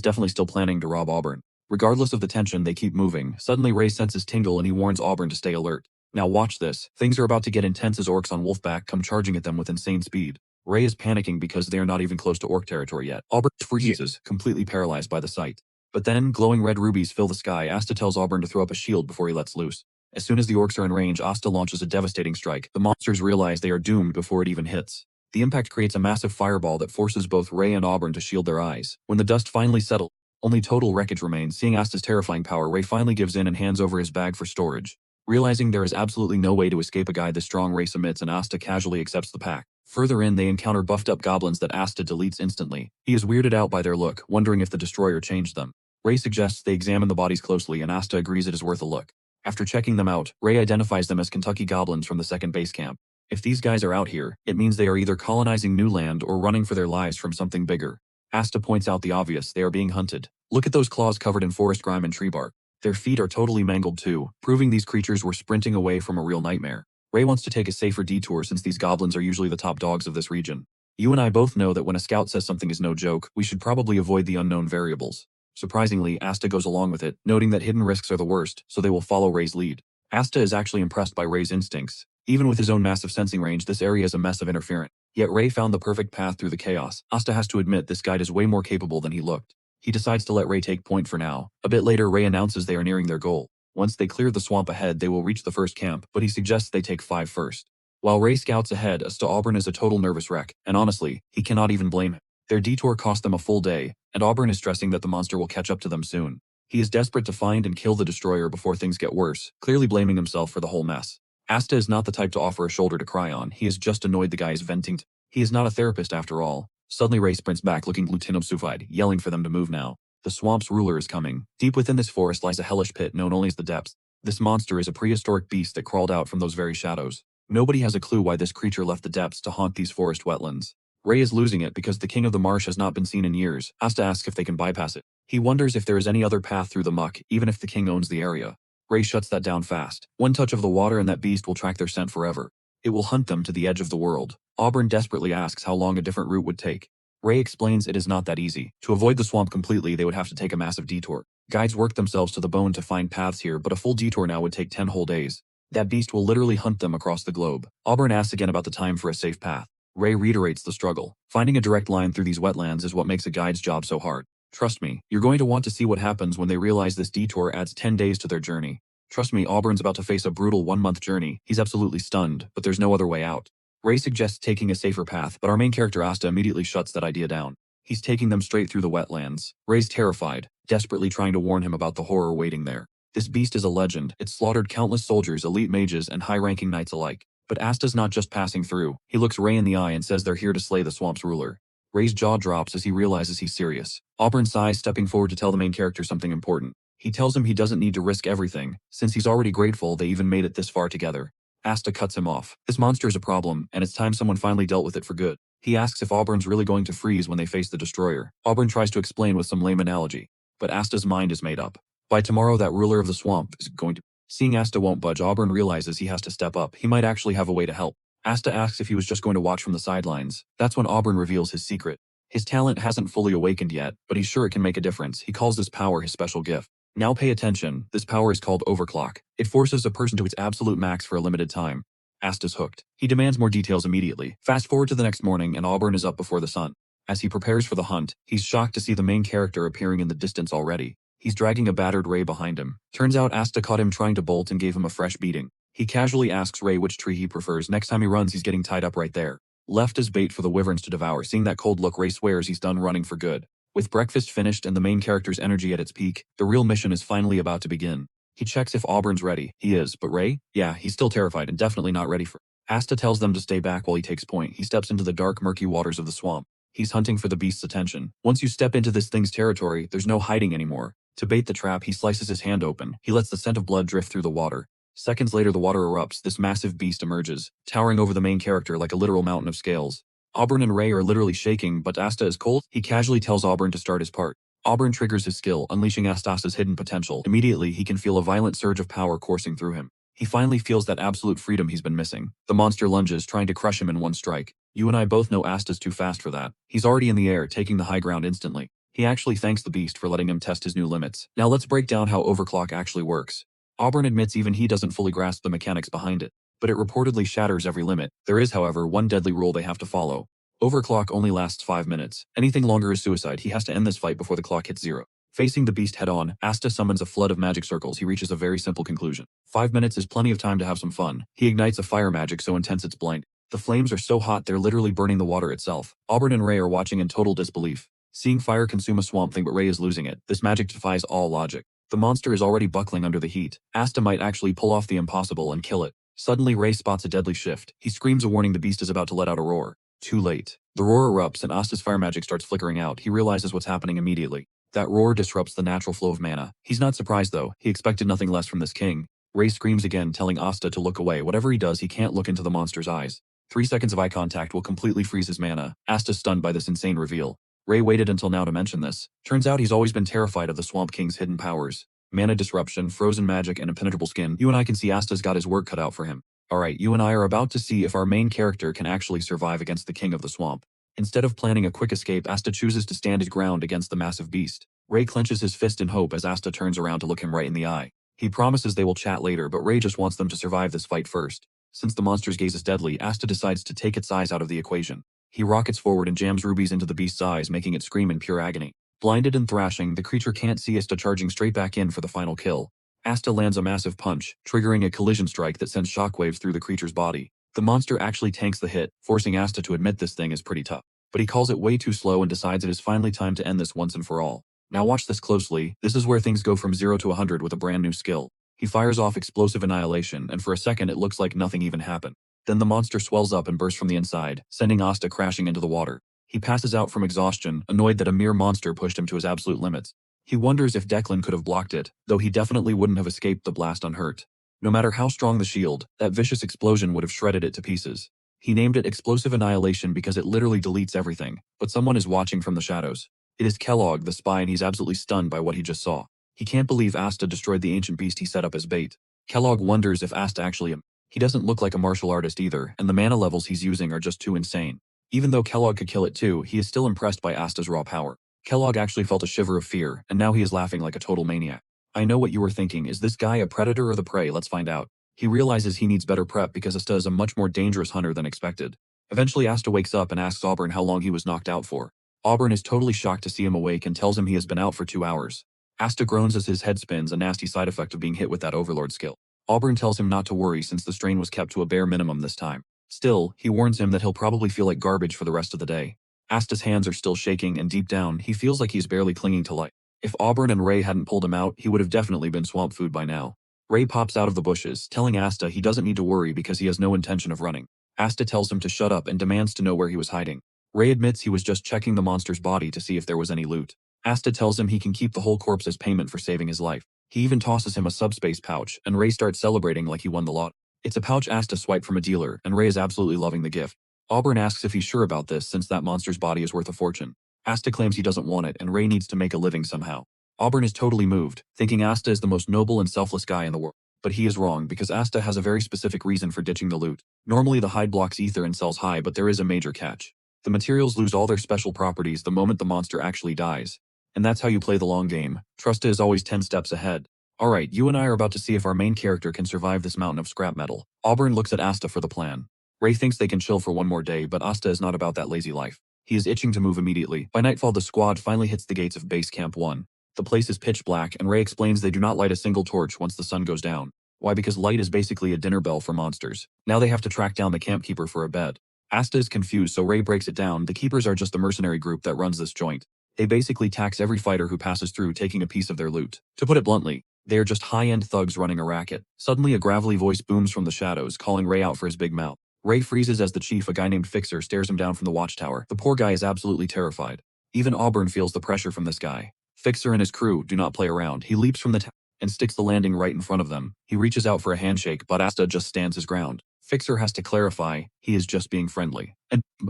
definitely still planning to rob Auburn. Regardless of the tension, they keep moving. Suddenly, Ray senses tingle and he warns Auburn to stay alert. Now watch this. Things are about to get intense as orcs on Wolfback come charging at them with insane speed. Ray is panicking because they are not even close to orc territory yet. Auburn freezes, completely paralyzed by the sight. But then, glowing red rubies fill the sky. Asta tells Auburn to throw up a shield before he lets loose. As soon as the orcs are in range, Asta launches a devastating strike. The monsters realize they are doomed before it even hits. The impact creates a massive fireball that forces both Ray and Auburn to shield their eyes. When the dust finally settles, only total wreckage remains. Seeing Asta's terrifying power, Ray finally gives in and hands over his bag for storage. Realizing there is absolutely no way to escape a guy this strong, Ray submits and Asta casually accepts the pack. Further in, they encounter buffed-up goblins that Asta deletes instantly. He is weirded out by their look, wondering if the destroyer changed them. Ray suggests they examine the bodies closely and Asta agrees it is worth a look. After checking them out, Ray identifies them as Kentucky goblins from the second base camp. If these guys are out here, it means they are either colonizing new land or running for their lives from something bigger. Asta points out the obvious, they are being hunted. Look at those claws covered in forest grime and tree bark. Their feet are totally mangled too, proving these creatures were sprinting away from a real nightmare. Ray wants to take a safer detour since these goblins are usually the top dogs of this region. You and I both know that when a scout says something is no joke, we should probably avoid the unknown variables. Surprisingly, Asta goes along with it, noting that hidden risks are the worst, so they will follow Ray's lead. Asta is actually impressed by Ray's instincts. Even with his own massive sensing range, this area is a mess of interference. Yet Ray found the perfect path through the chaos. Asta has to admit this guide is way more capable than he looked. He decides to let Ray take point for now. A bit later, Ray announces they are nearing their goal. Once they clear the swamp ahead, they will reach the first camp, but he suggests they take 5 first. While Ray scouts ahead, Asta Auburn is a total nervous wreck, and honestly, he cannot even blame him. Their detour cost them a full day, and Auburn is stressing that the monster will catch up to them soon. He is desperate to find and kill the destroyer before things get worse, clearly blaming himself for the whole mess. Asta is not the type to offer a shoulder to cry on. He is just annoyed the guy is venting. He is not a therapist after all. Suddenly Ray sprints back looking obstufied, yelling for them to move now. The swamp's ruler is coming. Deep within this forest lies a hellish pit known only as the depths. This monster is a prehistoric beast that crawled out from those very shadows. Nobody has a clue why this creature left the depths to haunt these forest wetlands. Ray is losing it because the king of the marsh has not been seen in years. Asta asks if they can bypass it. He wonders if there is any other path through the muck, even if the king owns the area. Ray shuts that down fast. One touch of the water and that beast will track their scent forever. It will hunt them to the edge of the world. Auburn desperately asks how long a different route would take. Ray explains it is not that easy. To avoid the swamp completely, they would have to take a massive detour. Guides work themselves to the bone to find paths here, but a full detour now would take 10 whole days. That beast will literally hunt them across the globe. Auburn asks again about the time for a safe path. Ray reiterates the struggle. Finding a direct line through these wetlands is what makes a guide's job so hard. Trust me, you're going to want to see what happens when they realize this detour adds 10 days to their journey. Trust me, Auburn's about to face a brutal 1-month journey. He's absolutely stunned, but there's no other way out. Ray suggests taking a safer path, but our main character Asta immediately shuts that idea down. He's taking them straight through the wetlands. Ray's terrified, desperately trying to warn him about the horror waiting there. This beast is a legend. It's slaughtered countless soldiers, elite mages, and high-ranking knights alike. But Asta's not just passing through. He looks Ray in the eye and says they're here to slay the swamp's ruler. Ray's jaw drops as he realizes he's serious. Auburn sighs, stepping forward to tell the main character something important. He tells him he doesn't need to risk everything, since he's already grateful they even made it this far together. Asta cuts him off. This monster is a problem, and it's time someone finally dealt with it for good. He asks if Auburn's really going to freeze when they face the destroyer. Auburn tries to explain with some lame analogy, but Asta's mind is made up. By tomorrow, that ruler of the swamp is going to... Seeing Asta won't budge, Auburn realizes he has to step up. He might actually have a way to help. Asta asks if he was just going to watch from the sidelines. That's when Auburn reveals his secret. His talent hasn't fully awakened yet, but he's sure it can make a difference. He calls this power his special gift. Now pay attention. This power is called overclock. It forces a person to its absolute max for a limited time. Asta's hooked. He demands more details immediately. Fast forward to the next morning and Auburn is up before the sun. As he prepares for the hunt, he's shocked to see the main character appearing in the distance already. He's dragging a battered Ray behind him. Turns out Asta caught him trying to bolt and gave him a fresh beating. He casually asks Ray which tree he prefers. Next time he runs, he's getting tied up right there. Left as bait for the wyverns to devour. Seeing that cold look, Ray swears he's done running for good. With breakfast finished and the main character's energy at its peak, the real mission is finally about to begin. He checks if Auburn's ready. He is, but Ray? Yeah, he's still terrified and definitely not ready for it. Asta tells them to stay back while he takes point. He steps into the dark, murky waters of the swamp. He's hunting for the beast's attention. Once you step into this thing's territory, there's no hiding anymore. To bait the trap, he slices his hand open. He lets the scent of blood drift through the water. Seconds later, the water erupts. This massive beast emerges, towering over the main character like a literal mountain of scales. Auburn and Ray are literally shaking, but Asta is cold. He casually tells Auburn to start his part. Auburn triggers his skill, unleashing Asta's hidden potential. Immediately, he can feel a violent surge of power coursing through him. He finally feels that absolute freedom he's been missing. The monster lunges, trying to crush him in one strike. You and I both know Asta's too fast for that. He's already in the air, taking the high ground instantly. He actually thanks the beast for letting him test his new limits. Now let's break down how overclock actually works. Auburn admits even he doesn't fully grasp the mechanics behind it, but it reportedly shatters every limit. There is, however, one deadly rule they have to follow. Overclock only lasts 5 minutes. Anything longer is suicide. He has to end this fight before the clock hits 0. Facing the beast head-on, Asta summons a flood of magic circles. He reaches a very simple conclusion. 5 minutes is plenty of time to have some fun. He ignites a fire magic so intense it's blinding. The flames are so hot they're literally burning the water itself. Auburn and Ray are watching in total disbelief. Seeing fire consume a swamp thing, but Ray is losing it. This magic defies all logic. The monster is already buckling under the heat. Asta might actually pull off the impossible and kill it. Suddenly, Ray spots a deadly shift. He screams a warning. The beast is about to let out a roar. Too late. The roar erupts and Asta's fire magic starts flickering out. He realizes what's happening immediately. That roar disrupts the natural flow of mana. He's not surprised though. He expected nothing less from this king. Ray screams again, telling Asta to look away. Whatever he does, he can't look into the monster's eyes. 3 seconds of eye contact will completely freeze his mana. Asta's stunned by this insane reveal. Ray waited until now to mention this. Turns out he's always been terrified of the Swamp King's hidden powers. Mana disruption, frozen magic, and impenetrable skin. You and I can see Asta's got his work cut out for him. Alright, you and I are about to see if our main character can actually survive against the king of the swamp. Instead of planning a quick escape, Asta chooses to stand his ground against the massive beast. Ray clenches his fist in hope as Asta turns around to look him right in the eye. He promises they will chat later, but Ray just wants them to survive this fight first. Since the monster's gaze is deadly, Asta decides to take its eyes out of the equation. He rockets forward and jams rubies into the beast's eyes, making it scream in pure agony. Blinded and thrashing, the creature can't see Asta charging straight back in for the final kill. Asta lands a massive punch, triggering a collision strike that sends shockwaves through the creature's body. The monster actually tanks the hit, forcing Asta to admit this thing is pretty tough. But he calls it way too slow and decides it is finally time to end this once and for all. Now watch this closely. This is where things go from 0 to 100 with a brand new skill. He fires off explosive annihilation, and for a second it looks like nothing even happened. Then the monster swells up and bursts from the inside, sending Asta crashing into the water. He passes out from exhaustion, annoyed that a mere monster pushed him to his absolute limits. He wonders if Declan could have blocked it, though he definitely wouldn't have escaped the blast unhurt. No matter how strong the shield, that vicious explosion would have shredded it to pieces. He named it Explosive Annihilation because it literally deletes everything, but someone is watching from the shadows. It is Kellogg, the spy, and he's absolutely stunned by what he just saw. He can't believe Asta destroyed the ancient beast he set up as bait. Kellogg wonders if Asta actually He doesn't look like a martial artist either, and the mana levels he's using are just too insane. Even though Kellogg could kill it too, he is still impressed by Asta's raw power. Kellogg actually felt a shiver of fear, and now he is laughing like a total maniac. I know what you were thinking. Is this guy a predator or the prey? Let's find out. He realizes he needs better prep because Asta is a much more dangerous hunter than expected. Eventually Asta wakes up and asks Auburn how long he was knocked out for. Auburn is totally shocked to see him awake and tells him he has been out for 2 hours. Asta groans as his head spins, a nasty side effect of being hit with that overlord skill. Auburn tells him not to worry since the strain was kept to a bare minimum this time. Still, he warns him that he'll probably feel like garbage for the rest of the day. Asta's hands are still shaking, and deep down, he feels like he's barely clinging to life. If Auburn and Ray hadn't pulled him out, he would have definitely been swamp food by now. Ray pops out of the bushes, telling Asta he doesn't need to worry because he has no intention of running. Asta tells him to shut up and demands to know where he was hiding. Ray admits he was just checking the monster's body to see if there was any loot. Asta tells him he can keep the whole corpse as payment for saving his life. He even tosses him a subspace pouch, and Ray starts celebrating like he won the lot. It's a pouch Asta swiped from a dealer, and Ray is absolutely loving the gift. Auburn asks if he's sure about this since that monster's body is worth a fortune. Asta claims he doesn't want it, and Ray needs to make a living somehow. Auburn is totally moved, thinking Asta is the most noble and selfless guy in the world. But he is wrong because Asta has a very specific reason for ditching the loot. Normally the hide blocks ether and sells high, but there is a major catch. The materials lose all their special properties the moment the monster actually dies. And that's how you play the long game. Trusta is always 10 steps ahead. Alright, you and I are about to see if our main character can survive this mountain of scrap metal. Auburn looks at Asta for the plan. Ray thinks they can chill for one more day, but Asta is not about that lazy life. He is itching to move immediately. By nightfall, the squad finally hits the gates of Base Camp 1. The place is pitch black, and Ray explains they do not light a single torch once the sun goes down. Why? Because light is basically a dinner bell for monsters. Now they have to track down the camp keeper for a bed. Asta is confused, so Ray breaks it down. The keepers are just the mercenary group that runs this joint. They basically tax every fighter who passes through, taking a piece of their loot. To put it bluntly, they are just high-end thugs running a racket. Suddenly a gravelly voice booms from the shadows, calling Ray out for his big mouth. Ray freezes as the chief, a guy named Fixer, stares him down from the watchtower. The poor guy is absolutely terrified. Even Auburn feels the pressure from this guy. Fixer and his crew do not play around. He leaps from the tower and sticks the landing right in front of them. He reaches out for a handshake, but Asta just stands his ground. Fixer has to clarify, he is just being friendly.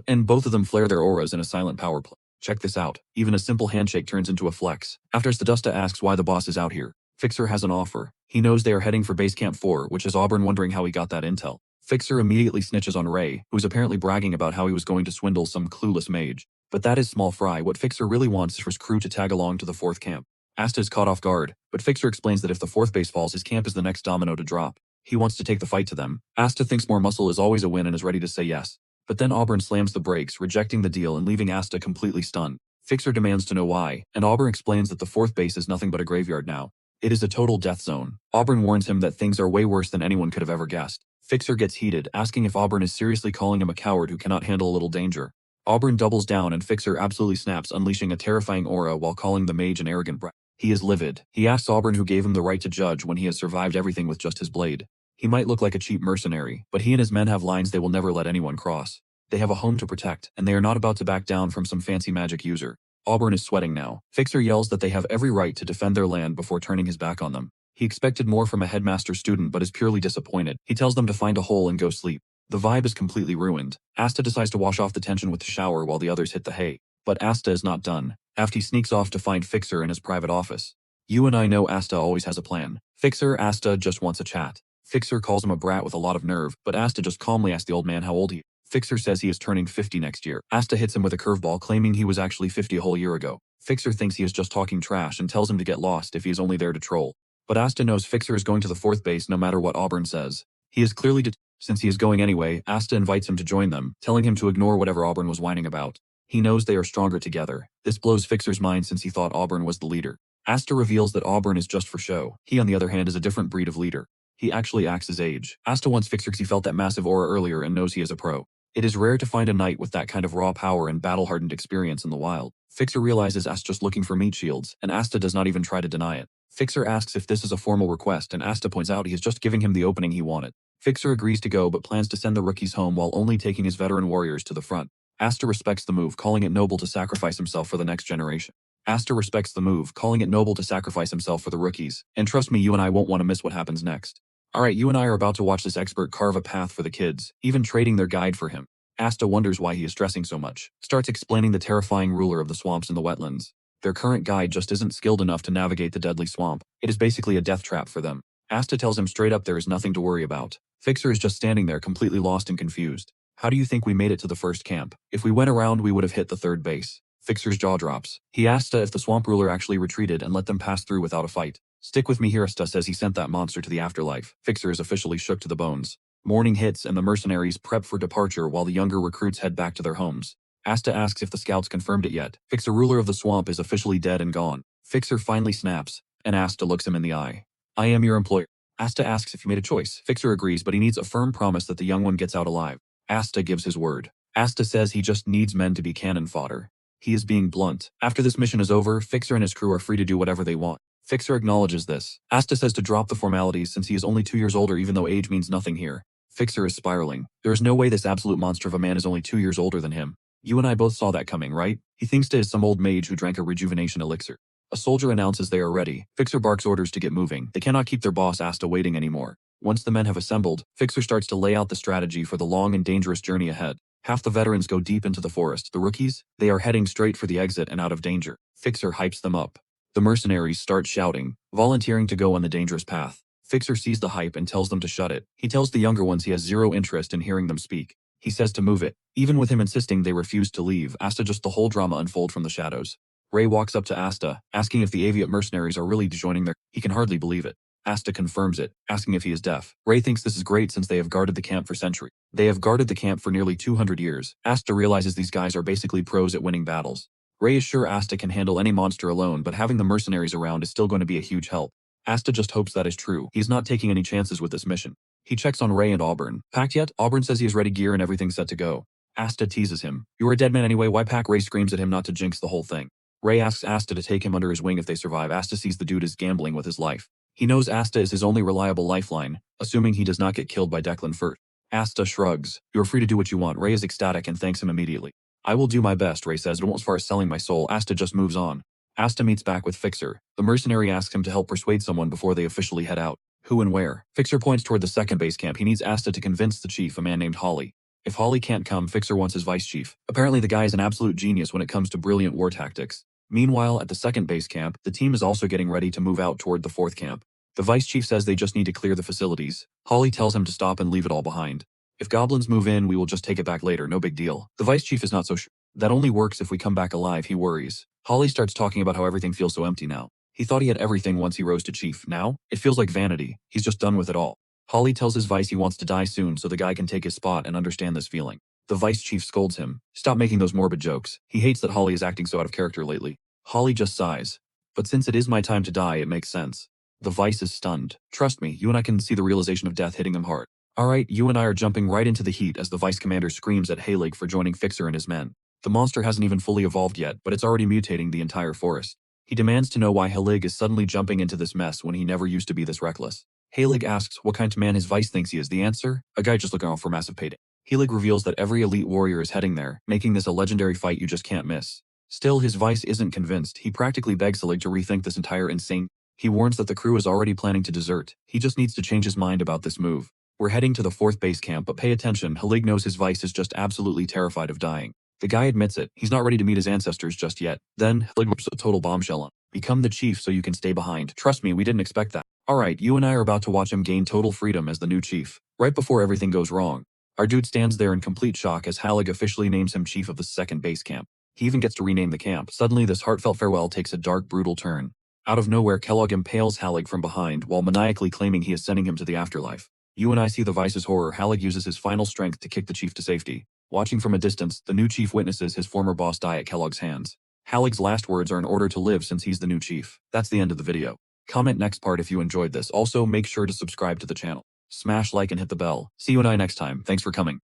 And both of them flare their auras in a silent power play. Check this out. Even a simple handshake turns into a flex. After Asta asks why the boss is out here, Fixer has an offer. He knows they are heading for Base Camp 4, which has Auburn wondering how he got that intel. Fixer immediately snitches on Ray, who's apparently bragging about how he was going to swindle some clueless mage. But that is small fry. What Fixer really wants is for his crew to tag along to the 4th camp. Asta is caught off guard, but Fixer explains that if the 4th base falls, his camp is the next domino to drop. He wants to take the fight to them. Asta thinks more muscle is always a win and is ready to say yes. But then Auburn slams the brakes, rejecting the deal and leaving Asta completely stunned. Fixer demands to know why, and Auburn explains that the 4th base is nothing but a graveyard now. It is a total death zone. Auburn warns him that things are way worse than anyone could have ever guessed. Fixer gets heated, asking if Auburn is seriously calling him a coward who cannot handle a little danger. Auburn doubles down and Fixer absolutely snaps, unleashing a terrifying aura while calling the mage an arrogant brat. He is livid. He asks Auburn who gave him the right to judge when he has survived everything with just his blade. He might look like a cheap mercenary, but he and his men have lines they will never let anyone cross. They have a home to protect, and they are not about to back down from some fancy magic user. Auburn is sweating now. Fixer yells that they have every right to defend their land before turning his back on them. He expected more from a headmaster student but is purely disappointed. He tells them to find a hole and go sleep. The vibe is completely ruined. Asta decides to wash off the tension with the shower while the others hit the hay. But Asta is not done. After he sneaks off to find Fixer in his private office. You and I know Asta always has a plan. Asta just wants a chat. Fixer calls him a brat with a lot of nerve, but Asta just calmly asks the old man how old he is. Fixer says he is turning 50 next year. Asta hits him with a curveball, claiming he was actually 50 a whole year ago. Fixer thinks he is just talking trash and tells him to get lost if he is only there to troll. But Asta knows Fixer is going to the 4th base no matter what Auburn says. He is clearly since he is going anyway. Asta invites him to join them, telling him to ignore whatever Auburn was whining about. He knows they are stronger together. This blows Fixer's mind since he thought Auburn was the leader. Asta reveals that Auburn is just for show. He, on the other hand, is a different breed of leader. He actually acts his age. Asta wants Fixer because he felt that massive aura earlier and knows he is a pro. It is rare to find a knight with that kind of raw power and battle-hardened experience in the wild. Fixer realizes Asta just looking for meat shields, and Asta does not even try to deny it. Fixer asks if this is a formal request, and Asta points out he is just giving him the opening he wanted. Fixer agrees to go but plans to send the rookies home while only taking his veteran warriors to the front. Asta respects the move, calling it noble to sacrifice himself for the next generation. Asta respects the move, calling it noble to sacrifice himself for the rookies. And trust me, you and I won't want to miss what happens next. Alright, you and I are about to watch this expert carve a path for the kids, even trading their guide for him. Asta wonders why he is stressing so much, starts explaining the terrifying ruler of the swamps and the wetlands. Their current guide just isn't skilled enough to navigate the deadly swamp. It is basically a death trap for them. Asta tells him straight up there is nothing to worry about. Fixer is just standing there completely lost and confused. How do you think we made it to the 1st camp? If we went around, we would have hit the 3rd base. Fixer's jaw drops. He asks if the swamp ruler actually retreated and let them pass through without a fight. Stick with me here. Asta says he sent that monster to the afterlife. Fixer is officially shook to the bones. Morning hits and the mercenaries prep for departure while the younger recruits head back to their homes. Asta asks if the scouts confirmed it yet. Fixer, ruler of the swamp, is officially dead and gone. Fixer finally snaps, and Asta looks him in the eye. I am your employer. Asta asks if he made a choice. Fixer agrees, but he needs a firm promise that the young one gets out alive. Asta gives his word. Asta says he just needs men to be cannon fodder. He is being blunt. After this mission is over, Fixer and his crew are free to do whatever they want. Fixer acknowledges this. Asta says to drop the formalities since he is only 2 years older, even though age means nothing here. Fixer is spiraling. There is no way this absolute monster of a man is only 2 years older than him. You and I both saw that coming, right? He thinks it is some old mage who drank a rejuvenation elixir. A soldier announces they are ready. Fixer barks orders to get moving. They cannot keep their boss Asta waiting anymore. Once the men have assembled, Fixer starts to lay out the strategy for the long and dangerous journey ahead. Half the veterans go deep into the forest. The rookies, they are heading straight for the exit and out of danger. Fixer hypes them up. The mercenaries start shouting, volunteering to go on the dangerous path. Fixer sees the hype and tells them to shut it. He tells the younger ones he has zero interest in hearing them speak. He says to move it. Even with him insisting, they refuse to leave. Asta just the whole drama unfold from the shadows. Ray walks up to Asta, asking if the Aviate mercenaries are really joining their... He can hardly believe it. Asta confirms it, asking if he is deaf. Ray thinks this is great since they have guarded the camp for centuries. They have guarded the camp for nearly 200 years. Asta realizes these guys are basically pros at winning battles. Ray is sure Asta can handle any monster alone, but having the mercenaries around is still going to be a huge help. Asta just hopes that is true. He's not taking any chances with this mission. He checks on Ray and Auburn. Packed yet? Auburn says he has ready gear and everything set to go. Asta teases him. You're a dead man anyway, why pack? Ray screams at him not to jinx the whole thing. Ray asks Asta to take him under his wing if they survive. Asta sees the dude is gambling with his life. He knows Asta is his only reliable lifeline, assuming he does not get killed by Declan first. Asta shrugs. "You are free to do what you want." Ray is ecstatic and thanks him immediately. "I will do my best," Ray says, "but won't as far as selling my soul." Asta just moves on. Asta meets back with Fixer. The mercenary asks him to help persuade someone before they officially head out. Who and where? Fixer points toward the second base camp. He needs Asta to convince the chief, a man named Holly. If Holly can't come, Fixer wants his vice chief. Apparently the guy is an absolute genius when it comes to brilliant war tactics. Meanwhile, at the second base camp, the team is also getting ready to move out toward the fourth camp. The vice chief says they just need to clear the facilities. Holly tells him to stop and leave it all behind. "If goblins move in, we will just take it back later, no big deal." The vice chief is not so sure. "That only works if we come back alive," he worries. Holly starts talking about how everything feels so empty now. He thought he had everything once he rose to chief. Now, it feels like vanity. He's just done with it all. Holly tells his vice he wants to die soon so the guy can take his spot and understand this feeling. The vice chief scolds him. "Stop making those morbid jokes." He hates that Holly is acting so out of character lately. Holly just sighs. "But since it is my time to die, it makes sense." The vice is stunned. "Trust me, you and I can see the realization of death hitting him hard." "Alright, you and I are jumping right into the heat," as the vice commander screams at Halig for joining Fixer and his men. The monster hasn't even fully evolved yet, but it's already mutating the entire forest. He demands to know why Halig is suddenly jumping into this mess when he never used to be this reckless. Halig asks what kind of man his vice thinks he is. The answer? A guy just looking out for massive payday. Halig reveals that every elite warrior is heading there, making this a legendary fight you just can't miss. Still, his vice isn't convinced. He practically begs Halig to rethink this entire insane. He warns that the crew is already planning to desert. He just needs to change his mind about this move. We're heading to the fourth base camp, but pay attention, Halig knows his vice is just absolutely terrified of dying. The guy admits it. He's not ready to meet his ancestors just yet. Then, Halig whips a total bombshell on. "Become the chief so you can stay behind. Trust me, we didn't expect that." Alright, you and I are about to watch him gain total freedom as the new chief. Right before everything goes wrong. Our dude stands there in complete shock as Halig officially names him chief of the second base camp. He even gets to rename the camp. Suddenly, this heartfelt farewell takes a dark, brutal turn. Out of nowhere, Kellogg impales Halig from behind while maniacally claiming he is sending him to the afterlife. You and I see the vice's horror. Halig uses his final strength to kick the chief to safety. Watching from a distance, the new chief witnesses his former boss die at Kellogg's hands. Halig's last words are in order to live since he's the new chief. That's the end of the video. Comment next part if you enjoyed this. Also, make sure to subscribe to the channel. Smash like and hit the bell. See you and I next time. Thanks for coming.